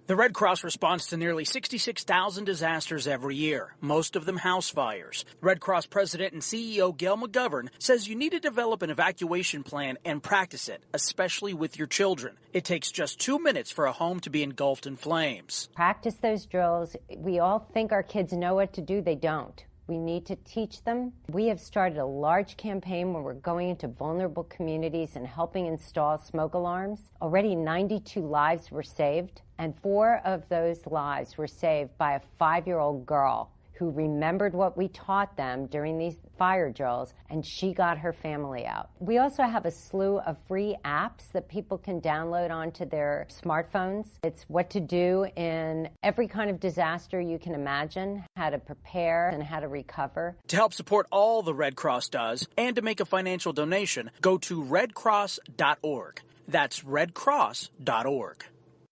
The Red Cross responds to nearly 66,000 disasters every year, most of them house fires. Red Cross President and CEO Gail McGovern says you need to develop an evacuation plan and practice it, especially with your children. It takes just 2 minutes for a home to be engulfed in flames. Practice those drills. We all think our kids know what to do. They don't. We need to teach them. We have started a large campaign where we're going into vulnerable communities and helping install smoke alarms. Already 92 lives were saved, and 4 of those lives were saved by a 5-year-old girl who remembered what we taught them during these fire drills, and she got her family out. We also have a slew of free apps that people can download onto their smartphones. It's what to do in every kind of disaster you can imagine, how to prepare and how to recover. To help support all the Red Cross does and to make a financial donation, go to redcross.org. That's redcross.org.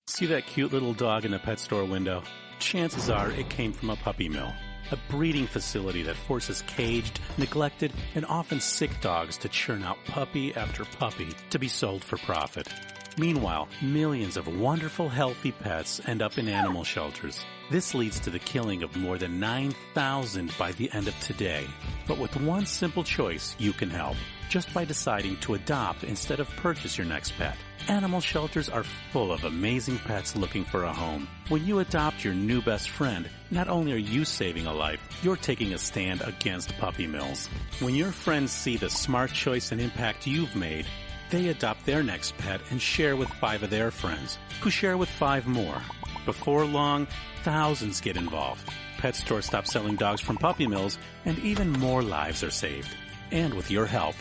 See that cute little dog in the pet store window? Chances are it came from a puppy mill. A breeding facility that forces caged, neglected, and often sick dogs to churn out puppy after puppy to be sold for profit. Meanwhile, millions of wonderful, healthy pets end up in animal shelters. This leads to the killing of more than 9,000 by the end of today. But with one simple choice, you can help. Just by deciding to adopt instead of purchase your next pet. Animal shelters are full of amazing pets looking for a home. When you adopt your new best friend, not only are you saving a life, you're taking a stand against puppy mills. When your friends see the smart choice and impact you've made, they adopt their next pet and share with 5 of their friends, who share with 5 more. Before long, thousands get involved. Pet stores stop selling dogs from puppy mills, and even more lives are saved. And with your help,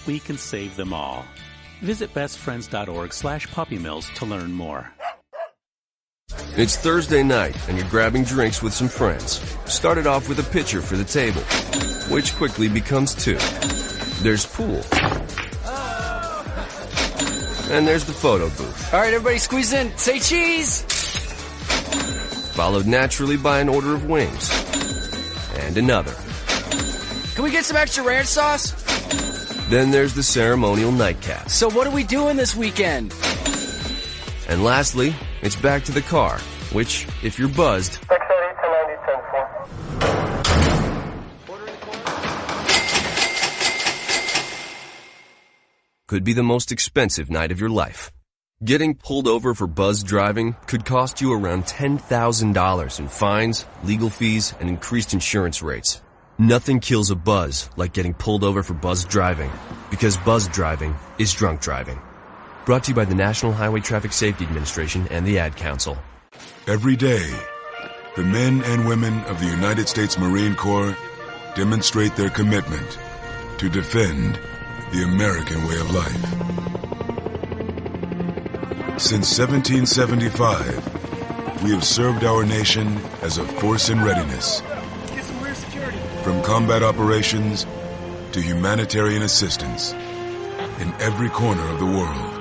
we can save them all. Visit bestfriends.org/puppymills to learn more. It's Thursday night, and you're grabbing drinks with some friends. Started off with a pitcher for the table, which quickly becomes 2. There's pool. And there's the photo booth. All right, everybody squeeze in. Say cheese! Followed naturally by an order of wings. And another. Can we get some extra ranch sauce? Then there's the ceremonial nightcap. So what are we doing this weekend? And lastly, it's back to the car, which, if you're buzzed, could be the most expensive night of your life. Getting pulled over for buzz driving could cost you around $10,000 in fines, legal fees, and increased insurance rates. Nothing kills a buzz like getting pulled over for buzz driving, because buzz driving is drunk driving. Brought to you by the National Highway Traffic Safety Administration and the Ad Council. Every day, the men and women of the United States Marine Corps demonstrate their commitment to defend the American way of life. Since 1775, we have served our nation as a force in readiness. From combat operations to humanitarian assistance in every corner of the world.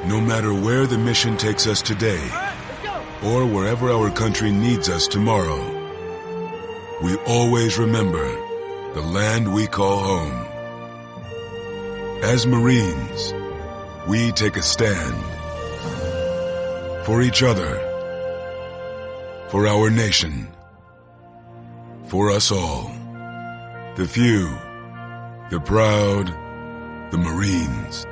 No matter where the mission takes us today or wherever our country needs us tomorrow, we always remember the land we call home. As Marines, we take a stand for each other, for our nation, for us all. The few, the proud, the Marines.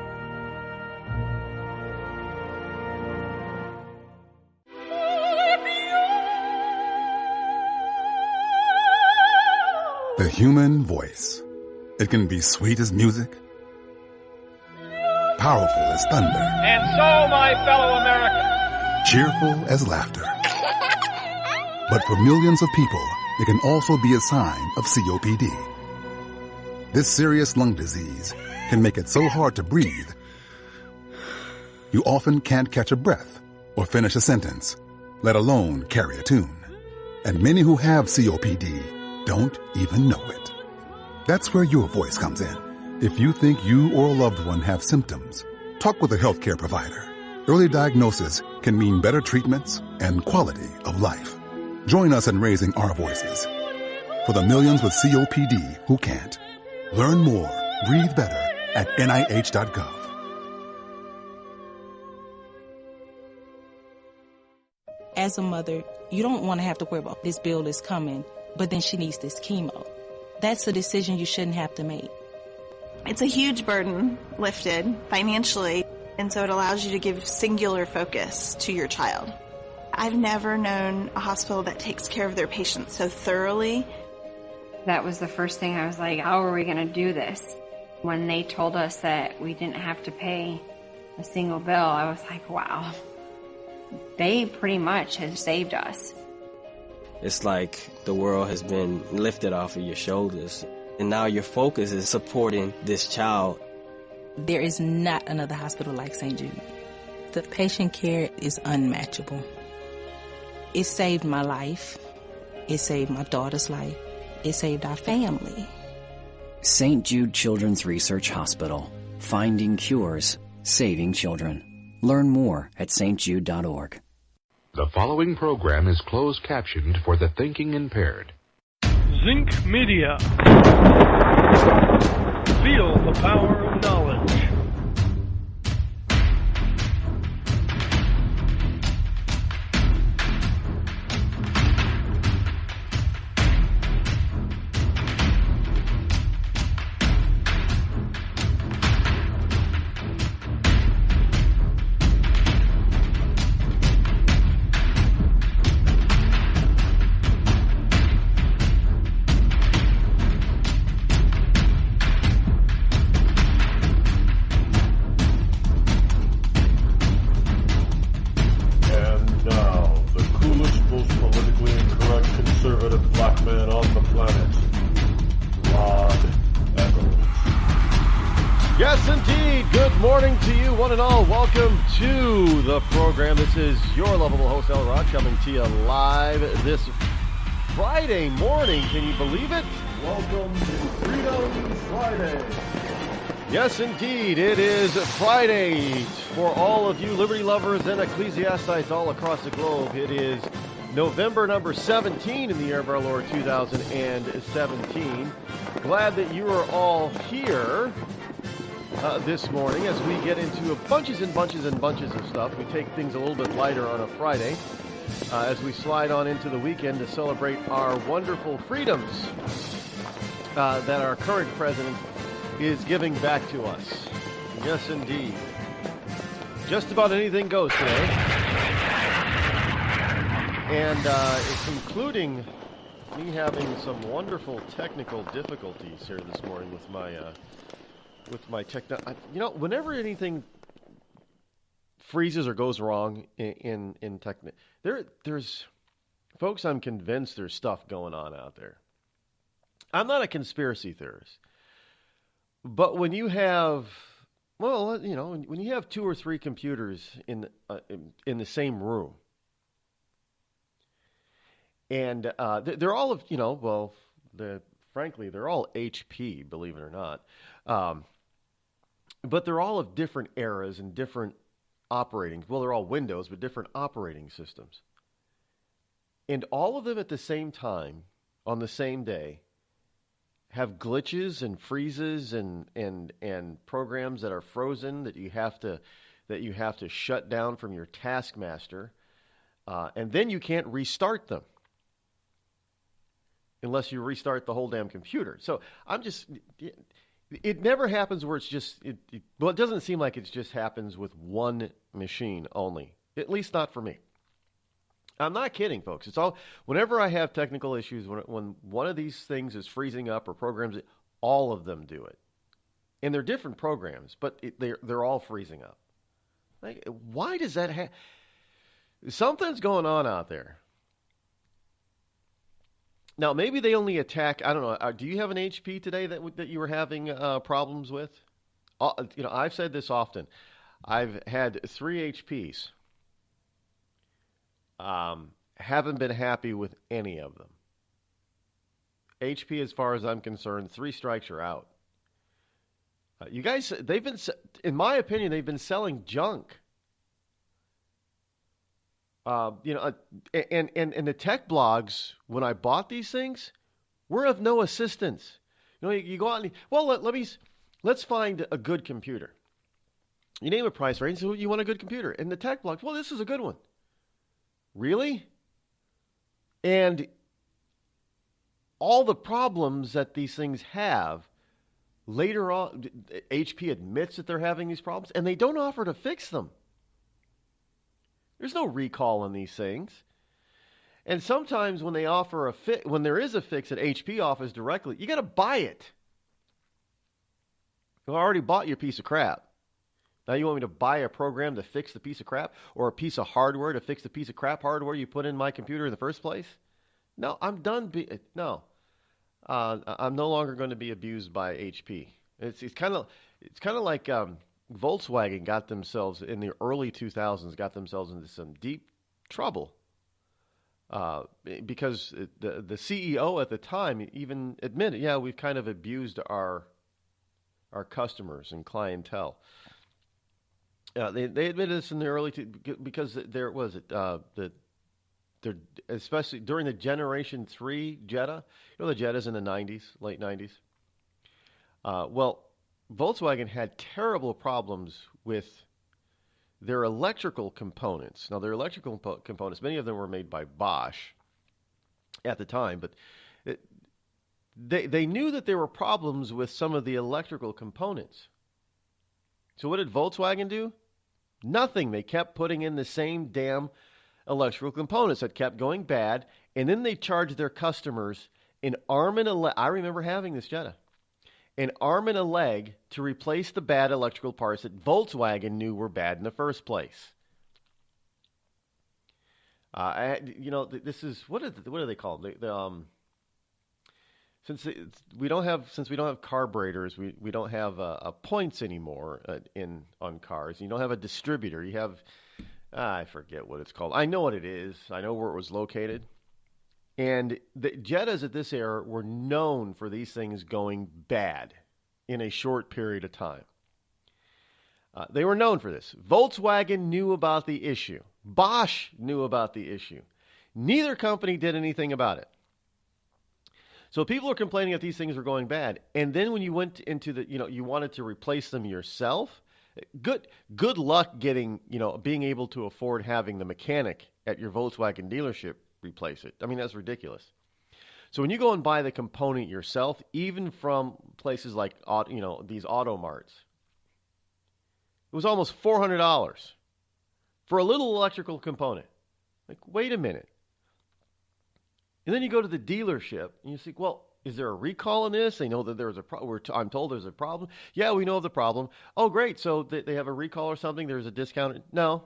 The human voice. It can be sweet as music, powerful as thunder, and so, my fellow Americans, cheerful as laughter. But for millions of people, it can also be a sign of COPD. This serious lung disease can make it so hard to breathe, you often can't catch a breath or finish a sentence, let alone carry a tune. And many who have COPD don't even know it. That's where your voice comes in. If you think you or a loved one have symptoms, talk with a healthcare provider. Early diagnosis can mean better treatments and quality of life. Join us in raising our voices for the millions with COPD who can't. Learn more, breathe better at NIH.gov. As a mother, you don't want to have to worry about this bill is coming, but then she needs this chemo. That's a decision you shouldn't have to make. It's a huge burden lifted financially, and so it allows you to give singular focus to your child. I've never known a hospital that takes care of their patients so thoroughly. That was the first thing I was like, how are we going to do this? When they told us that we didn't have to pay a single bill, I was like, wow, they pretty much have saved us. It's like the world has been lifted off of your shoulders, and now your focus is supporting this child. There is not another hospital like St. Jude. The patient care is unmatchable. It saved my life. It saved my daughter's life. It saved our family. St. Jude Children's Research Hospital. Finding cures, saving children. Learn more at stjude.org. The following program is closed captioned for the thinking impaired. Zinc Media. Feel the power of knowledge. One and all, welcome to the program. This is your lovable host, Rod, coming to you live this Friday morning. Can you believe it? Welcome to Freedom Friday. Yes, indeed. It is Friday for all of you liberty lovers and ecclesiastics all across the globe. It is November number 17 in the year of our Lord 2017. Glad that you are all here. This morning, as we get into bunches and bunches and bunches of stuff. We take things a little bit lighter on a Friday as we slide on into the weekend to celebrate our wonderful freedoms that our current president is giving back to us. Yes, indeed. Just about anything goes today. And it's including me having some wonderful technical difficulties here this morning with my whenever anything freezes or goes wrong in tech, there's folks, I'm convinced there's stuff going on out there. I'm not a conspiracy theorist, but when you have, when you have 2 or 3 computers in the same room, and they're all of, frankly, they're all HP, believe it or not. But they're all of different eras and different operating. Well, they're all Windows, but different operating systems. And all of them at the same time, on the same day, have glitches and freezes and programs that are frozen that you have to shut down from your taskmaster, and then you can't restart them unless you restart the whole damn computer. So it never happens where it's just, it doesn't seem like it just happens with one machine only. At least not for me. I'm not kidding, folks. It's all, whenever I have technical issues, when one of these things is freezing up or programs, all of them do it. And they're different programs, but they're all freezing up. Like, why does that happen? Something's going on out there. Now, maybe they only attack, I don't know, do you have an HP today that you were having problems with? I've said this often. I've had 3 HPs. Haven't been happy with any of them. HP, as far as I'm concerned, 3 strikes you're out. You guys, in my opinion, they've been selling junk. And the tech blogs, when I bought these things, were of no assistance. You go out and, let's find a good computer. You name a price range, so you want a good computer. And the tech blogs, well, this is a good one. Really? And all the problems that these things have, later on, HP admits that they're having these problems, and they don't offer to fix them. There's no recall on these things. And sometimes when they offer when there is a fix that HP offers directly, you got to buy it. You already bought your piece of crap. Now you want me to buy a program to fix the piece of crap, or a piece of hardware to fix the piece of crap hardware you put in my computer in the first place? No, I'm done. No, I'm no longer going to be abused by HP. It's kind of like Volkswagen got themselves in the early 2000s into some deep trouble because the CEO at the time even admitted, yeah, we've kind of abused our customers and clientele. They admitted this in the early because there was especially during the Generation 3 Jetta. You know the Jettas in the 90s, late 90s. Well, Volkswagen had terrible problems with their electrical components. Now, their electrical components, many of them were made by Bosch at the time, but they knew that there were problems with some of the electrical components. So what did Volkswagen do? Nothing. They kept putting in the same damn electrical components that kept going bad, and then they charged their customers an arm and a leg. I remember having this Jetta. An arm and a leg to replace the bad electrical parts that Volkswagen knew were bad in the first place. This is what are they called? Since we don't have carburetors, we don't have points anymore on cars. You don't have a distributor. You have I forget what it's called. I know what it is. I know where it was located. And the Jettas at this era were known for these things going bad in a short period of time. They were known for this. Volkswagen knew about the issue. Bosch knew about the issue. Neither company did anything about it. So people are complaining that these things were going bad. And then when you went into you wanted to replace them yourself, good luck getting, being able to afford having the mechanic at your Volkswagen dealership replace it. I mean, that's ridiculous. So when you go and buy the component yourself, even from places like, these auto marts, it was almost $400 for a little electrical component. Like, wait a minute. And then you go to the dealership and you think, well, is there a recall on this? They know that there's a problem. I'm told there's a problem. Yeah, we know of the problem. Oh, great. So they have a recall or something. There's a discount. No.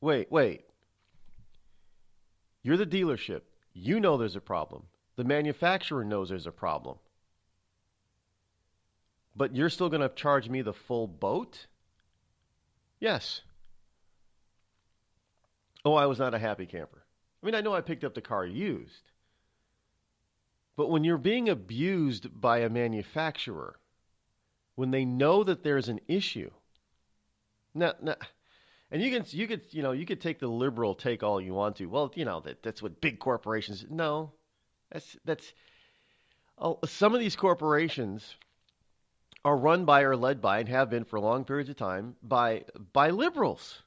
Wait. You're the dealership. You know there's a problem. The manufacturer knows there's a problem. But you're still going to charge me the full boat? Yes. Oh, I was not a happy camper. I mean, I know I picked up the car used. But when you're being abused by a manufacturer, when they know that there's an issue, and you could take the liberal take all you want to. Well, that's what big corporations. No, that's some of these corporations are run by or led by and have been for long periods of time by liberals.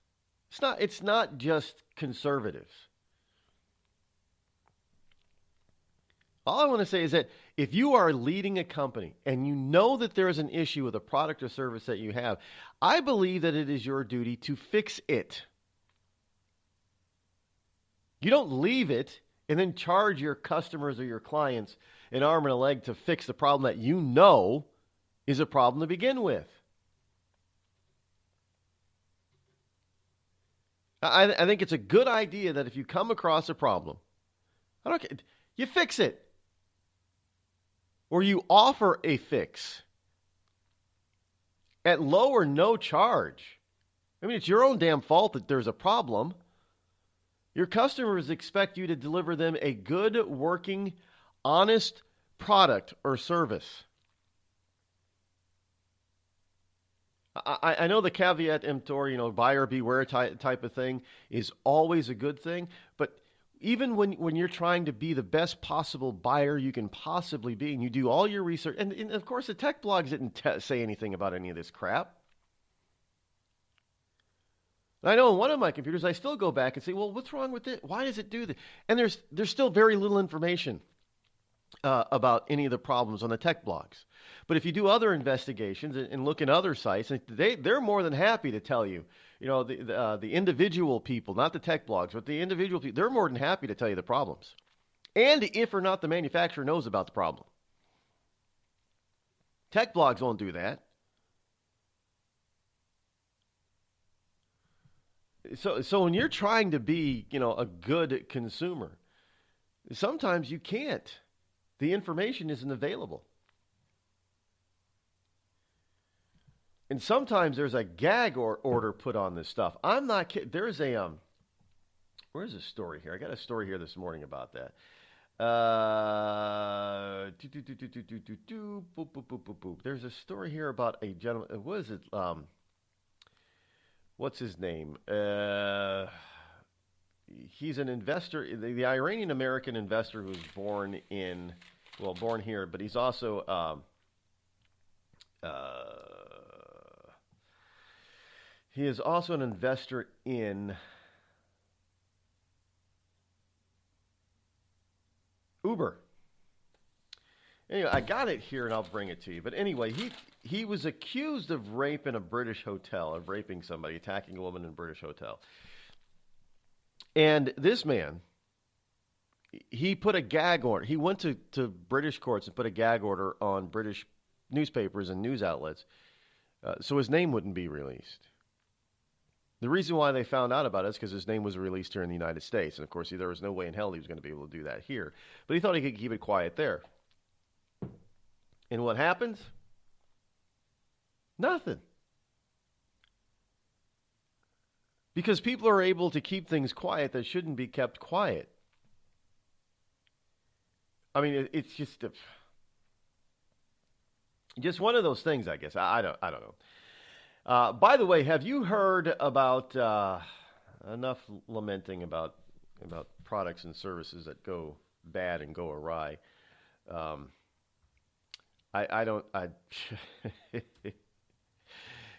It's not just conservatives. All I want to say is that if you are leading a company and you know that there is an issue with a product or service that you have, I believe that it is your duty to fix it. You don't leave it and then charge your customers or your clients an arm and a leg to fix the problem that you know is a problem to begin with. I think it's a good idea that if you come across a problem, you fix it. Or you offer a fix at low or no charge. I mean, it's your own damn fault that there's a problem. Your customers expect you to deliver them a good, working, honest product or service. I know the caveat emptor, buyer beware type of thing is always a good thing, but even when you're trying to be the best possible buyer you can possibly be, and you do all your research, and of course the tech blogs didn't say anything about any of this crap. And I know on one of my computers, I still go back and say, well, what's wrong with it? Why does it do that? And there's still very little information about any of the problems on the tech blogs. But if you do other investigations and look in other sites, they're more than happy to tell you, the individual people, not the tech blogs, but the individual people, they're more than happy to tell you the problems. And if or not the manufacturer knows about the problem. Tech blogs won't do that. So when you're trying to be, a good consumer, sometimes you can't. The information isn't available. And sometimes there's a gag order put on this stuff. I'm not kidding. There's a where's the story here? I got a story here this morning about that. There's a story here about a gentleman. What is it? What's his name? He's an investor, the Iranian-American investor who was born here, but he's also he is also an investor in Uber. Anyway, I got it here and I'll bring it to you. But anyway, he was accused of rape in a British hotel, of raping somebody, attacking a woman in a British hotel. And this man, he put a gag order. He went to British courts and put a gag order on British newspapers and news outlets so his name wouldn't be released. The reason why they found out about it is because his name was released here in the United States. And, of course, there was no way in hell he was going to be able to do that here. But he thought he could keep it quiet there. And what happens? Nothing. Because people are able to keep things quiet that shouldn't be kept quiet. I mean, it's just one of those things, I guess. I don't know. By the way, have you heard about enough lamenting about products and services that go bad and go awry?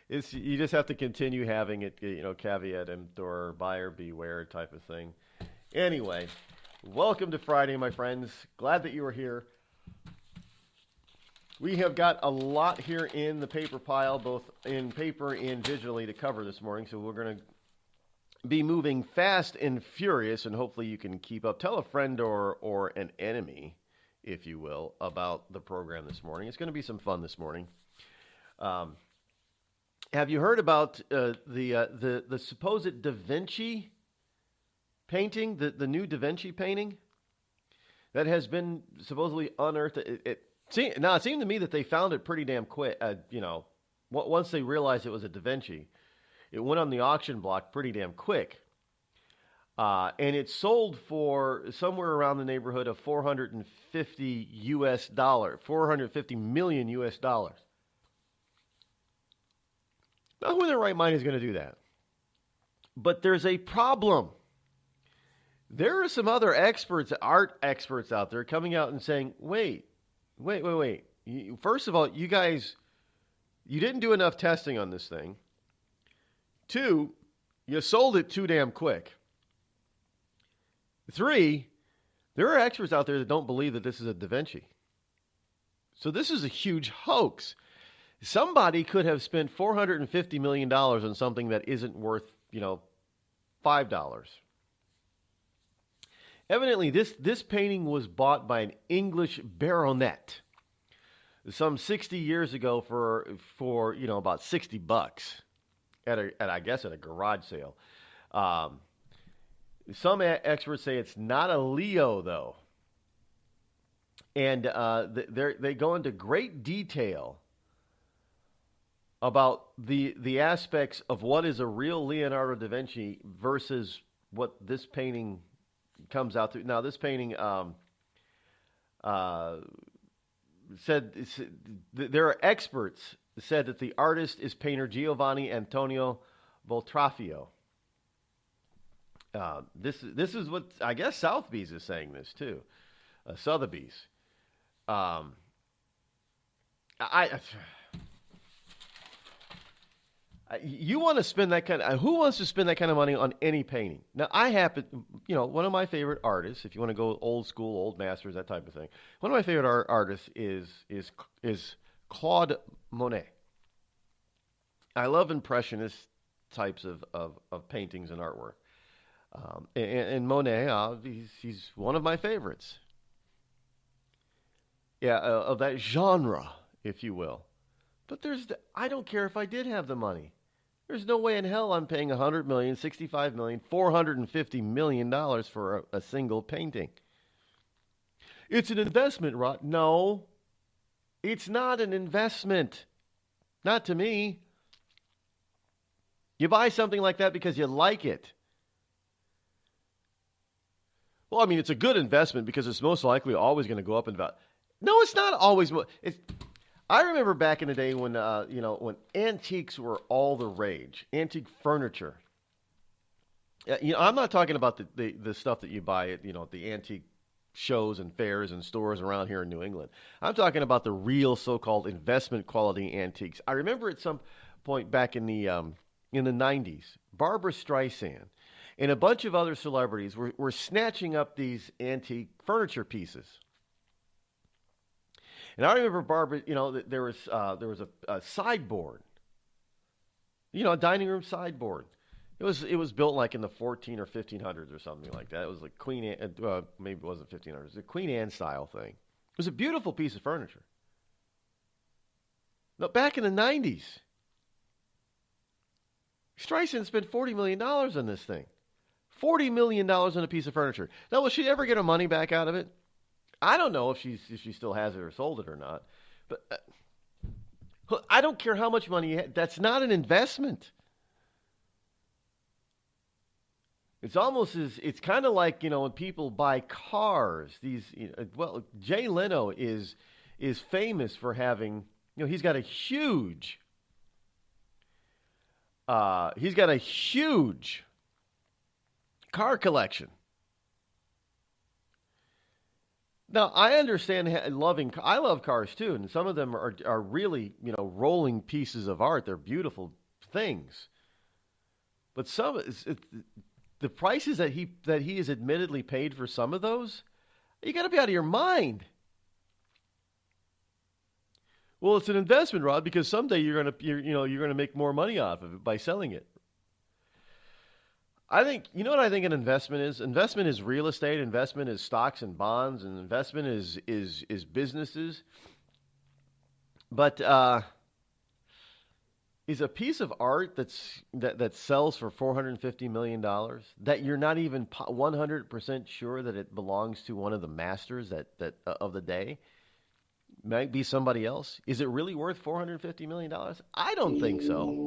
You just have to continue having it, caveat emptor, buyer beware type of thing. Anyway, welcome to Friday, my friends. Glad that you are here. We have got a lot here in the paper pile, both in paper and digitally, to cover this morning. So we're going to be moving fast and furious, and hopefully you can keep up. Tell a friend or an enemy, if you will, about the program this morning. It's going to be some fun this morning. Have you heard about the supposed Da Vinci painting, the new Da Vinci painting that has been supposedly unearthed? It seemed to me that they found it pretty damn quick. Once they realized it was a Da Vinci, it went on the auction block pretty damn quick. And it sold for somewhere around the neighborhood of $450 million US dollars. Not who in their right mind is going to do that. But there's a problem. There are some other art experts out there coming out and saying, wait. First of all, you guys, you didn't do enough testing on this thing. 2, you sold it too damn quick. 3, there are experts out there that don't believe that this is a Da Vinci. So this is a huge hoax. Somebody could have spent $450 million on something that isn't worth, $5. Evidently, this painting was bought by an English baronet some 60 years ago for about $60 at a garage sale. Some experts say it's not a Leo, though. And they go into great detail about the aspects of what is a real Leonardo da Vinci versus what this painting comes out to. Now, this painting said there are experts said that the artist is painter Giovanni Antonio Voltrafio. This is what I guess Sotheby's is saying this too. Sotheby's. You want to spend that kind of, who wants to spend that kind of money on any painting? Now, I happen, one of my favorite artists, if you want to go old school, old masters, that type of thing, one of my favorite artists is Claude Monet. I love impressionist types of paintings and artwork. And Monet, he's one of my favorites. Yeah, of that genre, if you will. But I don't care if I did have the money. There's no way in hell I'm paying $100 million, $65 million, $450 million for a single painting. It's an investment, Rod. No, it's not an investment. Not to me. You buy something like that because you like it. Well, I mean, it's a good investment because it's most likely always going to go up in value. No, it's not always. I remember back in the day when when antiques were all the rage, antique furniture. I'm not talking about the stuff that you buy at the antique shows and fairs and stores around here in New England. I'm talking about the real so-called investment quality antiques. I remember at some point back in the 90s, Barbra Streisand and a bunch of other celebrities were snatching up these antique furniture pieces. And I remember Barbara, there was a sideboard, a dining room sideboard. It was built like in the 14 or 1500s or something like that. It was like Queen Anne, maybe it wasn't 1500s. It was a Queen Anne style thing. It was a beautiful piece of furniture. Now, back in the 90s, Streisand spent $40 million on this thing. $40 million on a piece of furniture. Now, will she ever get her money back out of it? I don't know if she still has it or sold it or not. But I don't care how much money you have. That's not an investment. It's kind of like, when people buy cars. Jay Leno is famous for having, he's got a huge car collection. Now, I understand I love cars too, and some of them are really, rolling pieces of art. They're beautiful things. But the prices that he has admittedly paid for some of those, you got to be out of your mind. Well, it's an investment, Rod, because someday you're going to make more money off of it by selling it. I think, what I think an investment is? Investment is real estate. Investment is stocks and bonds. And investment is businesses. But is a piece of art that sells for $450 million that you're not even 100% sure that it belongs to one of the masters that of the day? Might be somebody else. Is it really worth $450 million? I don't think so.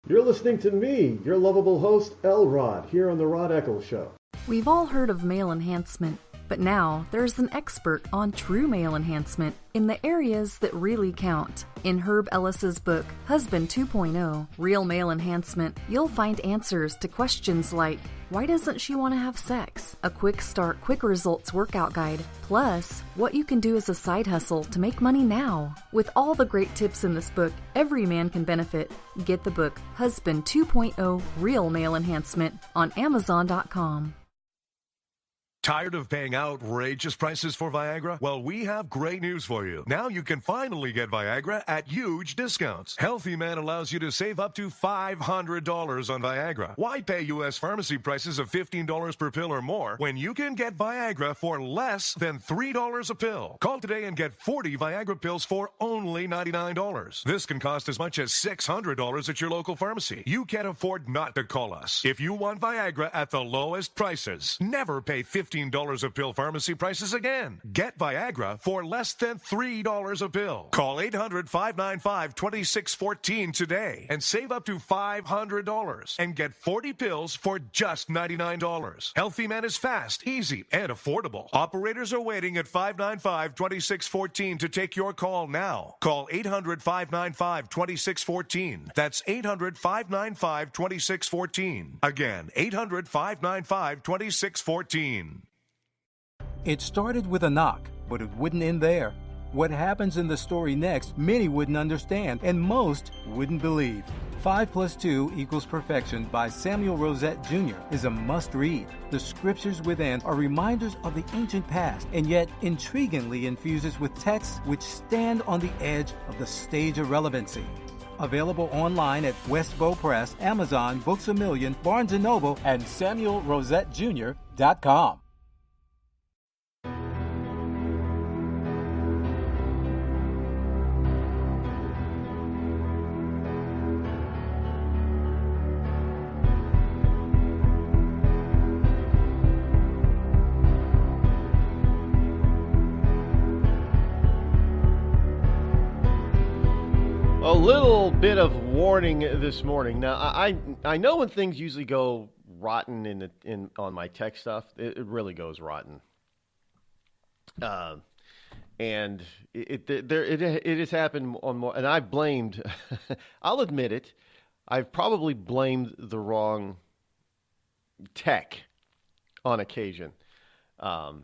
You're listening to me, your lovable host, Rod, here on the Rod Eccles Show. We've all heard of male enhancement, but now there's an expert on true male enhancement in the areas that really count. In Herb Ellis's book, Husband 2.0, Real Male Enhancement, you'll find answers to questions like, why doesn't she want to have sex? A quick start, quick results workout guide. Plus, what you can do as a side hustle to make money now. With all the great tips in this book, every man can benefit. Get the book, Husband 2.0, Real Male Enhancement, on Amazon.com. Tired of paying outrageous prices for Viagra? Well, we have great news for you. Now you can finally get Viagra at huge discounts. Healthy Man allows you to save up to $500 on Viagra. Why pay U.S. pharmacy prices of $15 per pill or more when you can get Viagra for less than $3 a pill? Call today and get 40 Viagra pills for only $99. This can cost as much as $600 at your local pharmacy. You can't afford not to call us. If you want Viagra at the lowest prices, never pay $15 a pill pharmacy prices again. Get Viagra for less than $3 a pill. Call 800-595-2614 today and save up to $500 and get 40 pills for just $99. Healthy Man is fast, easy, and affordable. Operators are waiting at 595-2614 to take your call now. Call 800-595-2614. That's 800-595-2614. Again, 800-595-2614. It started with a knock, but it wouldn't end there. What happens in the story next, many wouldn't understand, and most wouldn't believe. 5 + 2 = Perfection by Samuel Rosette Jr. is a must-read. The scriptures within are reminders of the ancient past, and yet intriguingly infuses with texts which stand on the edge of the stage of relevancy. Available online at Westbow Press, Amazon, Books A Million, Barnes & Noble, and SamuelRosetteJr.com. A little bit of warning this morning. Now, I know when things usually go rotten on my tech stuff, it really goes rotten. And it has happened on more, and I've blamed. I'll admit it. I've probably blamed the wrong tech on occasion. Now,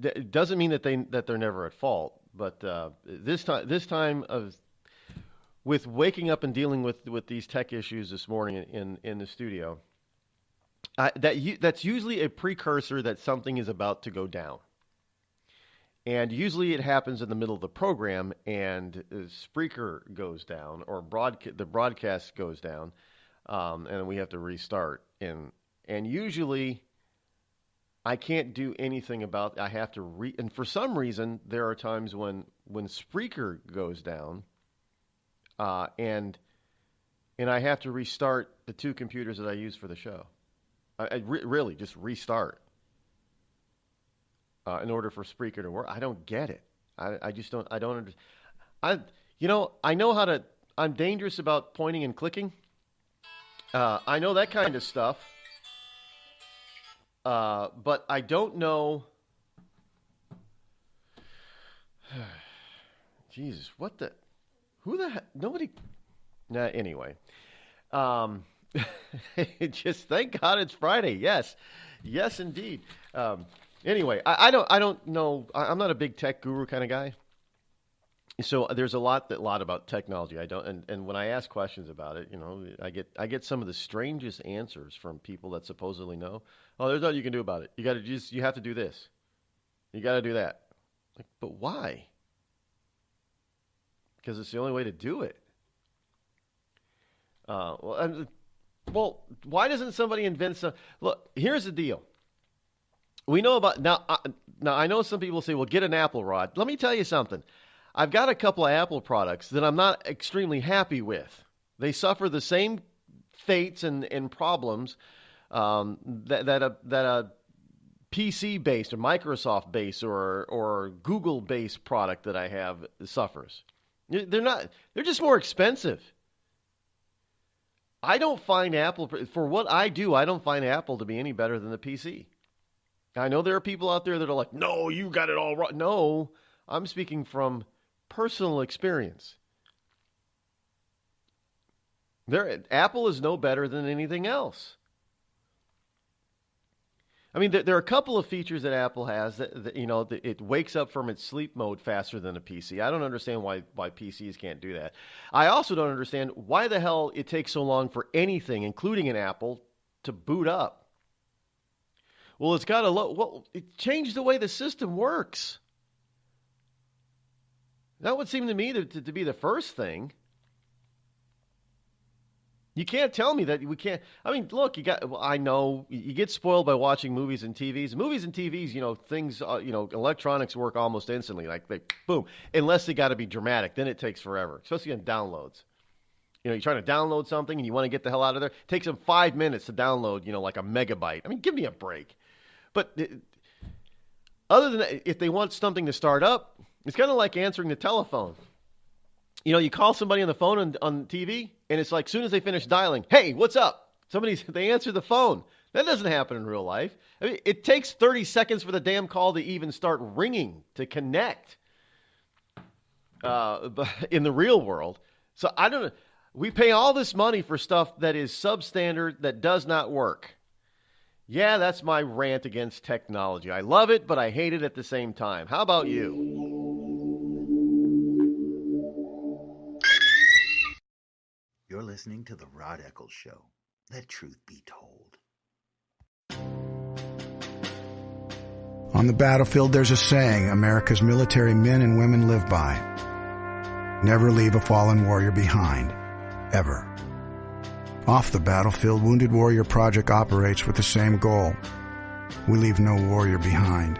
it doesn't mean that they're never at fault, but this time of with waking up and dealing with these tech issues this morning in the studio, that's usually a precursor that something is about to go down. And usually it happens in the middle of the program, and Spreaker goes down, or the broadcast goes down, and we have to restart. And usually I can't do anything about it. I have to and for some reason, there are times when Spreaker goes down, and I have to restart the two computers that I use for the show. I really just restart in order for Spreaker to work. I don't get it. I just don't. I don't understand. I know how to. I'm dangerous about pointing and clicking. I know that kind of stuff. But I don't know. Jesus, what the? Who the heck? Nobody. Nah, anyway. Just thank God it's Friday. Yes, indeed. Anyway, I don't know. I'm not a big tech guru kind of guy. So there's a lot about technology. I don't, and when I ask questions about it, I get some of the strangest answers from people that supposedly know. Oh, there's nothing you can do about it. You have to do this. You got to do that. Like, but why? Because it's the only way to do it. Well, why doesn't somebody invent some? Look, here's the deal. We know about now. I know some people say, "Well, get an Apple, Rod." Let me tell you something. I've got a couple of Apple products that I'm not extremely happy with. They suffer the same fates and problems that a PC-based or Microsoft-based or Google-based product that I have suffers. They're just more expensive. I don't find Apple, for what I do, I don't find Apple to be any better than the PC. I know there are people out there that are like, no, you got it all wrong. No, I'm speaking from personal experience. Apple is no better than anything else. I mean, there are a couple of features that Apple has that it wakes up from its sleep mode faster than a PC. I don't understand why PCs can't do that. I also don't understand why the hell it takes so long for anything, including an Apple, to boot up. Well, it's got it changed the way the system works. That would seem to me to be the first thing. You can't tell me that we can't. I mean, look, I know you get spoiled by watching movies and TVs. Movies and TVs, things, electronics work almost instantly. Like, boom. Unless they got to be dramatic. Then it takes forever, especially on downloads. You're trying to download something and you want to get the hell out of there. It takes them 5 minutes to download, like a megabyte. I mean, give me a break. But other than that, if they want something to start up, it's kind of like answering the telephone. You call somebody on the phone on TV, and it's like, as soon as they finish dialing, hey, what's up? They answer the phone. That doesn't happen in real life. I mean, it takes 30 seconds for the damn call to even start ringing, to connect but in the real world. So I don't know. We pay all this money for stuff that is substandard, that does not work. Yeah, that's my rant against technology. I love it, but I hate it at the same time. How about you? You're listening to The Rod Eccles Show. Let truth be told. On the battlefield, there's a saying America's military men and women live by. Never leave a fallen warrior behind. Ever. Off the battlefield, Wounded Warrior Project operates with the same goal. We leave no warrior behind.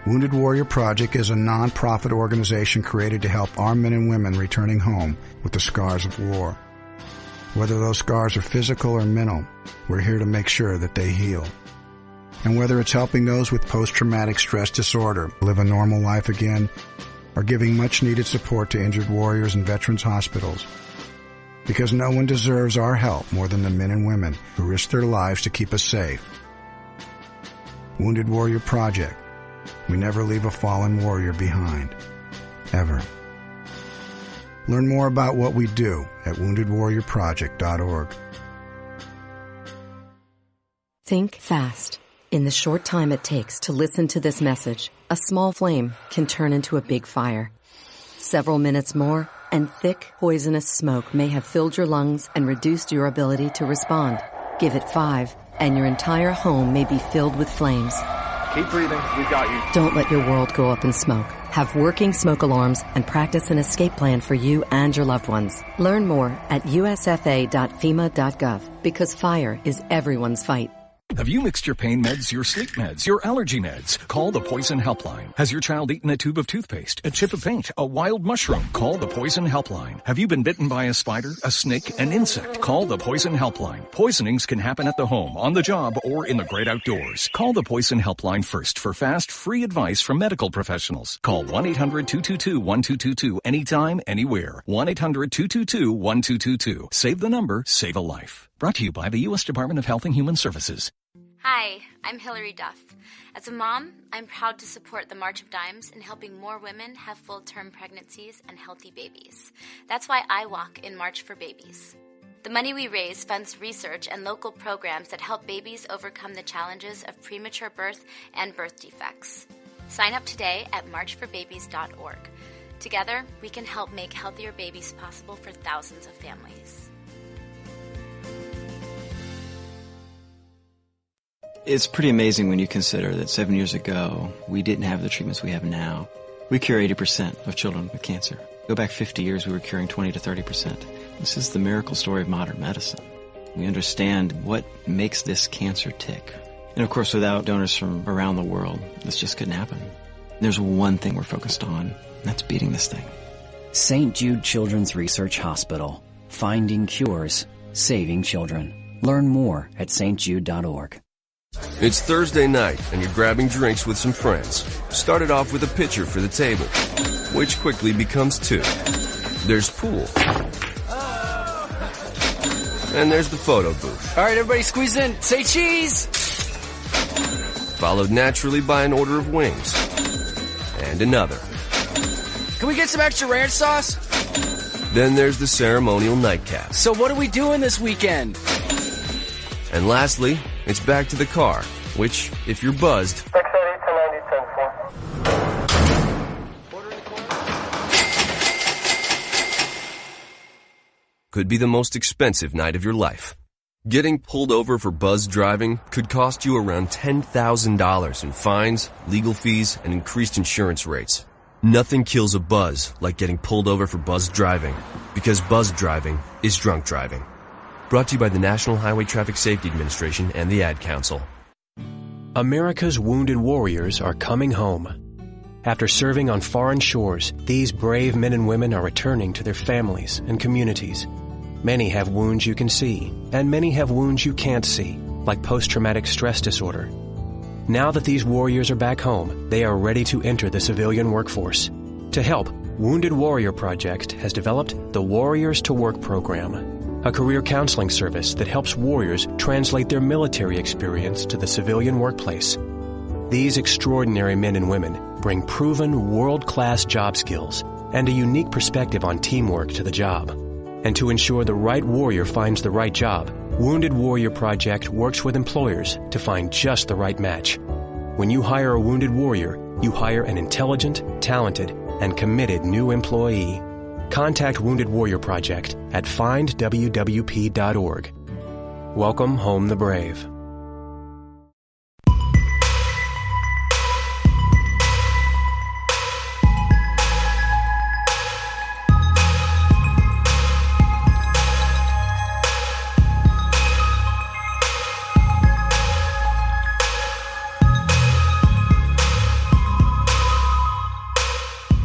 Wounded Warrior Project is a non-profit organization created to help our men and women returning home with the scars of war. Whether those scars are physical or mental, we're here to make sure that they heal. And whether it's helping those with post-traumatic stress disorder live a normal life again, or giving much-needed support to injured warriors in veterans' hospitals. Because no one deserves our help more than the men and women who risk their lives to keep us safe. Wounded Warrior Project. We never leave a fallen warrior behind. Ever. Learn more about what we do at woundedwarriorproject.org. Think fast. In the short time it takes to listen to this message, a small flame can turn into a big fire. Several minutes more, and thick, poisonous smoke may have filled your lungs and reduced your ability to respond. Give it 5, and your entire home may be filled with flames. Keep breathing. We've got you. Don't let your world go up in smoke. Have working smoke alarms and practice an escape plan for you and your loved ones. Learn more at usfa.fema.gov, because fire is everyone's fight. Have you mixed your pain meds, your sleep meds, your allergy meds? Call the Poison Helpline. Has your child eaten a tube of toothpaste, a chip of paint, a wild mushroom? Call the Poison Helpline. Have you been bitten by a spider, a snake, an insect? Call the Poison Helpline. Poisonings can happen at the home, on the job, or in the great outdoors. Call the Poison Helpline first for fast, free advice from medical professionals. Call 1-800-222-1222 anytime, anywhere. 1-800-222-1222. Save the number, save a life. Brought to you by the U.S. Department of Health and Human Services. Hi, I'm Hillary Duff. As a mom, I'm proud to support the March of Dimes in helping more women have full-term pregnancies and healthy babies. That's why I walk in March for Babies. The money we raise funds research and local programs that help babies overcome the challenges of premature birth and birth defects. Sign up today at marchforbabies.org. Together, we can help make healthier babies possible for thousands of families. It's pretty amazing when you consider that 7 years ago, we didn't have the treatments we have now. We cure 80% of children with cancer. Go back 50 years, we were curing 20 to 30%. This is the miracle story of modern medicine. We understand what makes this cancer tick. And of course, without donors from around the world, this just couldn't happen. There's one thing we're focused on, and that's beating this thing. St. Jude Children's Research Hospital. Finding cures, saving children. Learn more at stjude.org. It's Thursday night, and you're grabbing drinks with some friends. Started off with a pitcher for the table, which quickly becomes 2. There's pool. And there's the photo booth. All right, everybody squeeze in. Say cheese! Followed naturally by an order of wings. And another. Can we get some extra ranch sauce? Then there's the ceremonial nightcap. So what are we doing this weekend? And lastly, it's back to the car, which, if you're buzzed, could be the most expensive night of your life. Getting pulled over for buzz driving could cost you around $10,000 in fines, legal fees, and increased insurance rates. Nothing kills a buzz like getting pulled over for buzz driving, because buzz driving is drunk driving. Brought to you by the National Highway Traffic Safety Administration and the Ad Council. America's wounded warriors are coming home. After serving on foreign shores, these brave men and women are returning to their families and communities. Many have wounds you can see, and many have wounds you can't see, like post-traumatic stress disorder. Now that these warriors are back home, they are ready to enter the civilian workforce. To help, Wounded Warrior Project has developed the Warriors to Work program, a career counseling service that helps warriors translate their military experience to the civilian workplace. These extraordinary men and women bring proven world-class job skills and a unique perspective on teamwork to the job. And to ensure the right warrior finds the right job, Wounded Warrior Project works with employers to find just the right match. When you hire a wounded warrior, you hire an intelligent, talented, and committed new employee. Contact Wounded Warrior Project at findwwp.org. Welcome home the brave.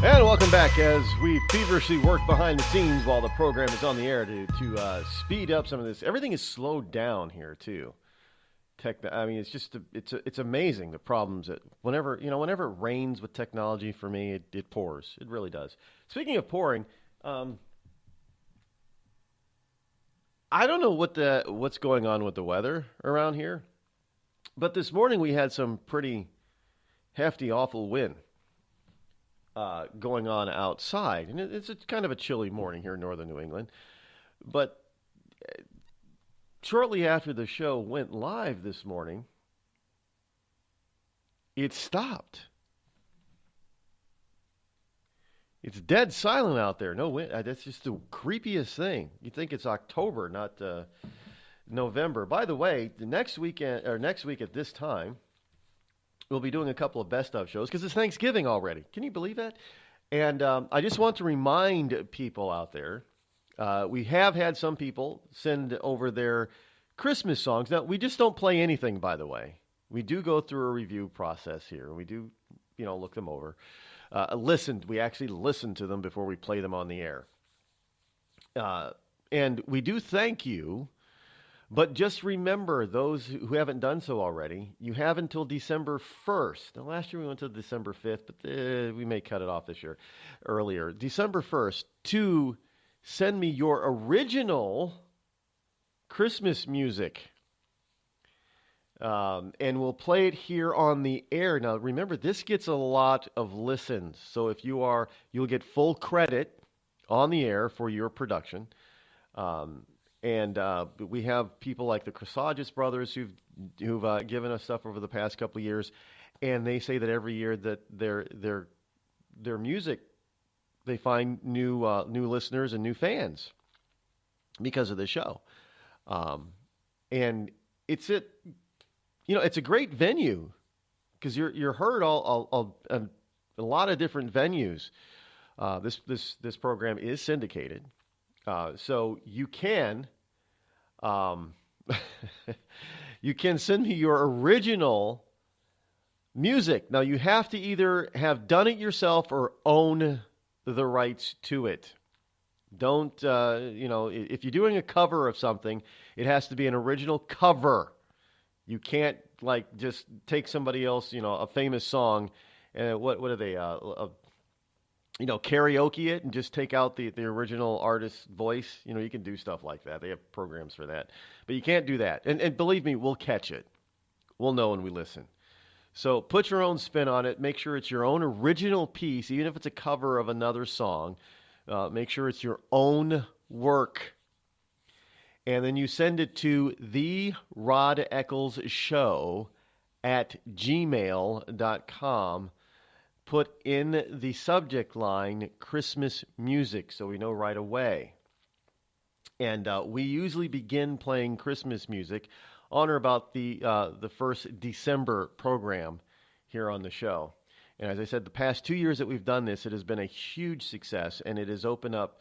And welcome back as we feverishly work behind the scenes while the program is on the air to speed up some of this. Everything is slowed down here too. I mean, it's just it's amazing the problems that whenever it rains with technology for me, it pours. It really does. Speaking of pouring, I don't know what's going on with the weather around here, but this morning we had some pretty hefty, awful wind going on outside. And it's kind of a chilly morning here in northern New England. But shortly after the show went live this morning, it stopped. It's dead silent out there. No wind. That's just the creepiest thing. You think it's October, not November. By the way, next week at this time, we'll be doing a couple of best of shows because it's Thanksgiving already. Can you believe that? And I just want to remind people out there, we have had some people send over their Christmas songs. Now, we just don't play anything, by the way. We do go through a review process here. We do, look them over. We actually listen to them before we play them on the air. And we do thank you. But just remember, those who haven't done so already, you have until December 1st. Now, last year we went to December 5th, but we may cut it off this year earlier. December 1st to send me your original Christmas music. And we'll play it here on the air. Now, remember, this gets a lot of listens. So if you'll get full credit on the air for your production. And we have people like the Chrysages brothers who've given us stuff over the past couple of years, and they say that every year that their music, they find new listeners and new fans because of the show, and it's a great venue because you're heard all a lot of different venues. This program is syndicated. So you can send me your original music. Now you have to either have done it yourself or own the rights to it. Don't, if you're doing a cover of something, it has to be an original cover. You can't just take somebody else, a famous song, and what are they, karaoke it and just take out the original artist's voice. You can do stuff like that. They have programs for that. But you can't do that. And believe me, we'll catch it. We'll know when we listen. So put your own spin on it. Make sure it's your own original piece, even if it's a cover of another song. Make sure it's your own work. And then you send it to the Rod Eccles Show at gmail.com. Put in the subject line Christmas music so we know right away. And we usually begin playing Christmas music on or about the first December program here on the show. And as I said, the past 2 years that we've done this, it has been a huge success, and it has opened up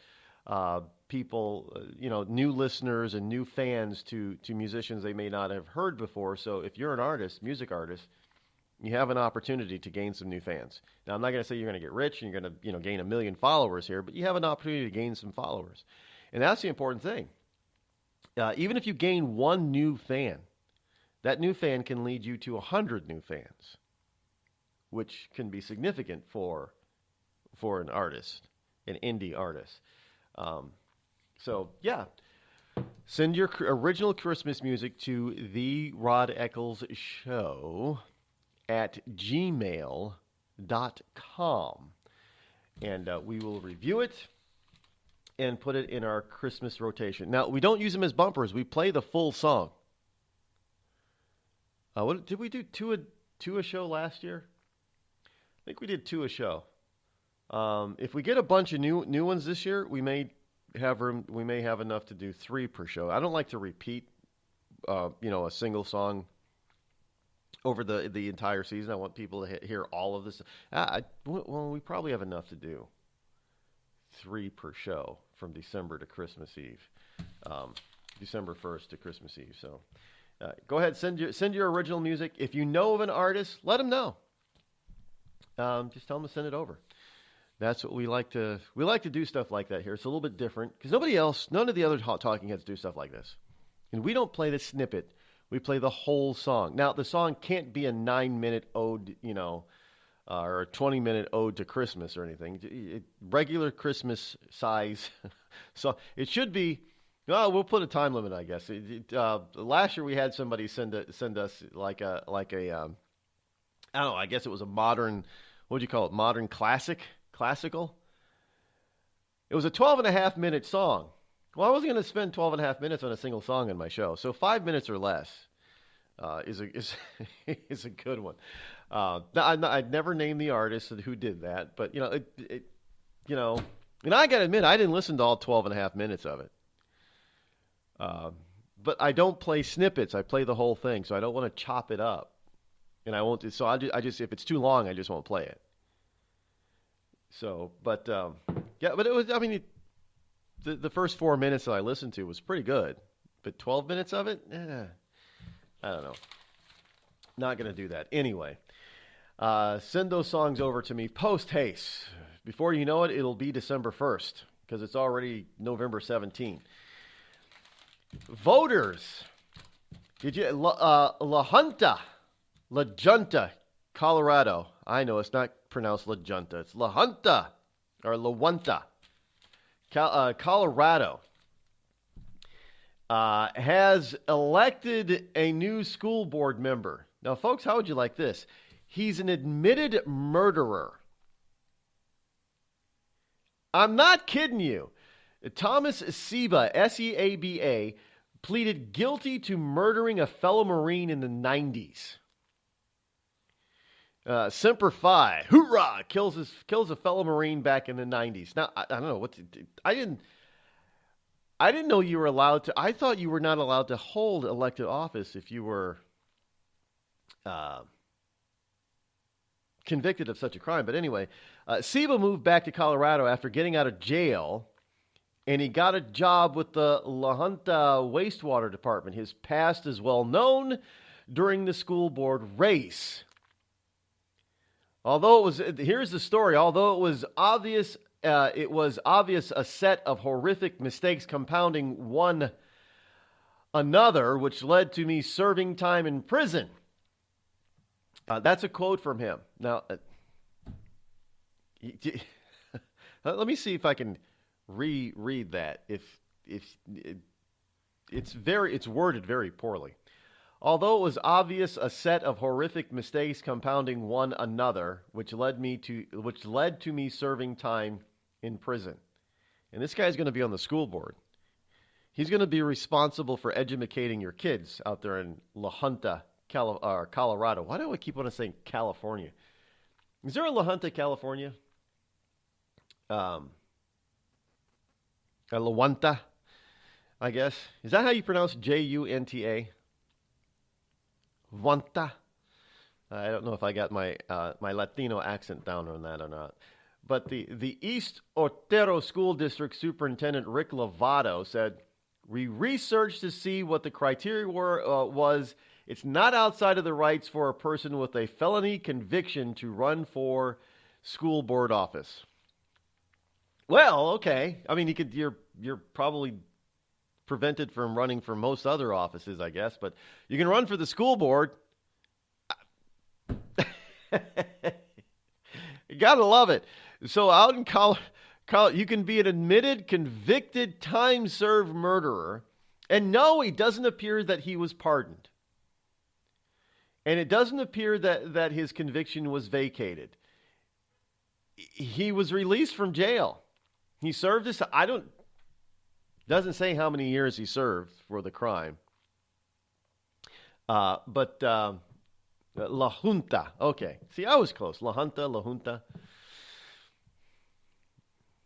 people, new listeners and new fans to musicians they may not have heard before. So if you're an artist, music artist, you have an opportunity to gain some new fans. Now, I'm not going to say you're going to get rich and you're going to, gain 1 million followers here, but you have an opportunity to gain some followers. And that's the important thing. Even if you gain one new fan, that new fan can lead you to 100 new fans, which can be significant for an artist, an indie artist. Send your original Christmas music to the Rod Eccles Show at gmail.com, and we will review it and put it in our Christmas rotation. Now, we don't use them as bumpers. We play the full song. What did we do? Two a show last year? I think we did 2 a show. If we get a bunch of new ones this year, we may have room. We may have enough to do 3 per show. I don't like to repeat, a single song over the entire season. I want people to hear all of this. Well, we probably have enough to do 3 per show from December to Christmas Eve, December 1st to Christmas Eve. So go ahead, send your original music. If you know of an artist, let them know. Just tell them to send it over. That's what we like to do stuff like that here. It's a little bit different because none of the other talking heads do stuff like this. And we don't play the snippet. We play the whole song. Now, the song can't be a 9-minute ode, or a 20-minute ode to Christmas or anything. Regular Christmas size. So it should be. We'll put a time limit, I guess. Last year we had somebody send us like a I don't know. I guess it was a modern. What would you call it? Modern classical. It was a 12.5-minute song. Well, I wasn't going to spend 12.5 minutes on a single song in my show, so 5 minutes or less is a good one. I'd never name the artist who did that, but and I got to admit, I didn't listen to all 12.5 minutes of it. But I don't play snippets. I play the whole thing, so I don't want to chop it up, and I won't. So I just if it's too long, I just won't play it. So, but but it was. I mean. The first 4 minutes that I listened to was pretty good, but 12 minutes of it, I don't know. Not going to do that. Anyway, send those songs over to me post-haste. Before you know it, it'll be December 1st because it's already November 17th. Voters, did you La Junta, Colorado. I know it's not pronounced La Junta. It's La Junta or La Junta. Colorado has elected a new school board member. Now, folks, how would you like this? He's an admitted murderer. I'm not kidding you. Thomas Seba, S-E-A-B-A, pleaded guilty to murdering a fellow Marine in the 90s. Semper Fi, hoorah, kills a fellow Marine back in the 90s. Now, I don't know I didn't know you were allowed to. I thought you were not allowed to hold elected office if you were convicted of such a crime. But anyway, Seba moved back to Colorado after getting out of jail, and he got a job with the La Junta wastewater department. His past is well known during the school board race. Here's the story. Although it was obvious a set of horrific mistakes compounding one another, which led to me serving time in prison. That's a quote from him. Now, let me see if I can reread that. If it's worded very poorly. Although it was obvious a set of horrific mistakes compounding one another, which led to me serving time in prison. And this guy's going to be on the school board. He's going to be responsible for educating your kids out there in La Junta, Colorado. Why do I keep on saying California? Is there a La Junta, California? La Junta, I guess. Is that how you pronounce Junta? Junta. I don't know if I got my Latino accent down on that or not. But the East Otero School District Superintendent Rick Lovato said, "We researched to see what the criteria was. It's not outside of the rights for a person with a felony conviction to run for school board office." Well, okay. I mean, you're probably prevented from running for most other offices, I guess, but you can run for the school board. You gotta love it. So out in Colorado, you can be an admitted, convicted, time-served murderer, and no, it doesn't appear that he was pardoned, and it doesn't appear that his conviction was vacated. He was released from jail. He served his. Doesn't say how many years he served for the crime. But La Junta. Okay. See, I was close. La Junta, La Junta.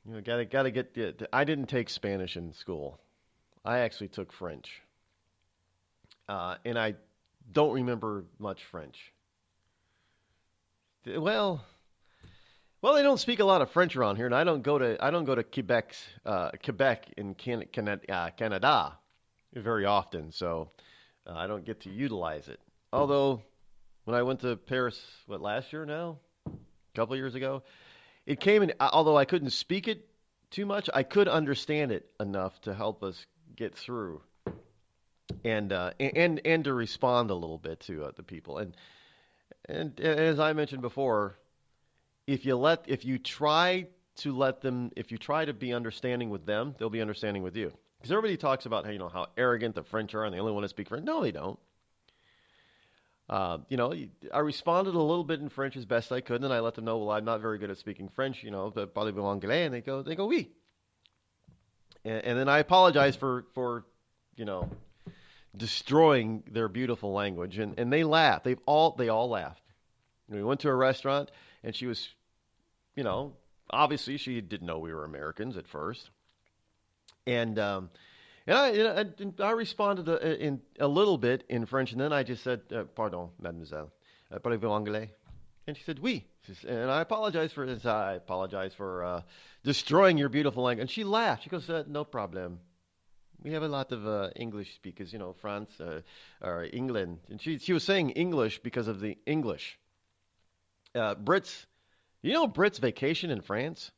You know, gotta get. I didn't take Spanish in school. I actually took French, and I don't remember much French. Well, they don't speak a lot of French around here, and I don't go to Quebec in Canada very often, so I don't get to utilize it. Although, when I went to Paris, last year now, a couple of years ago, it came in. Although I couldn't speak it too much, I could understand it enough to help us get through, and to respond a little bit to the people. And as I mentioned before, if you try to be understanding with them, they'll be understanding with you. Because everybody talks about how arrogant the French are and they only want to speak French. No, they don't. I responded a little bit in French as best I could, and I let them know, well, I'm not very good at speaking French, but parlez-vous anglais? And they go, oui. And then I apologize for destroying their beautiful language, and they laughed. They all laughed. We went to a restaurant, and she was, obviously she didn't know we were Americans at first, and I responded in a little bit in French, and then I just said, "Pardon, mademoiselle, parlez-vous anglais?" And she said, "Oui." And I apologize for this. I apologize for destroying your beautiful language. And she laughed. She goes, "No problem. We have a lot of English speakers, France or England." And she was saying English because of the English. Brits, Brits vacation in France?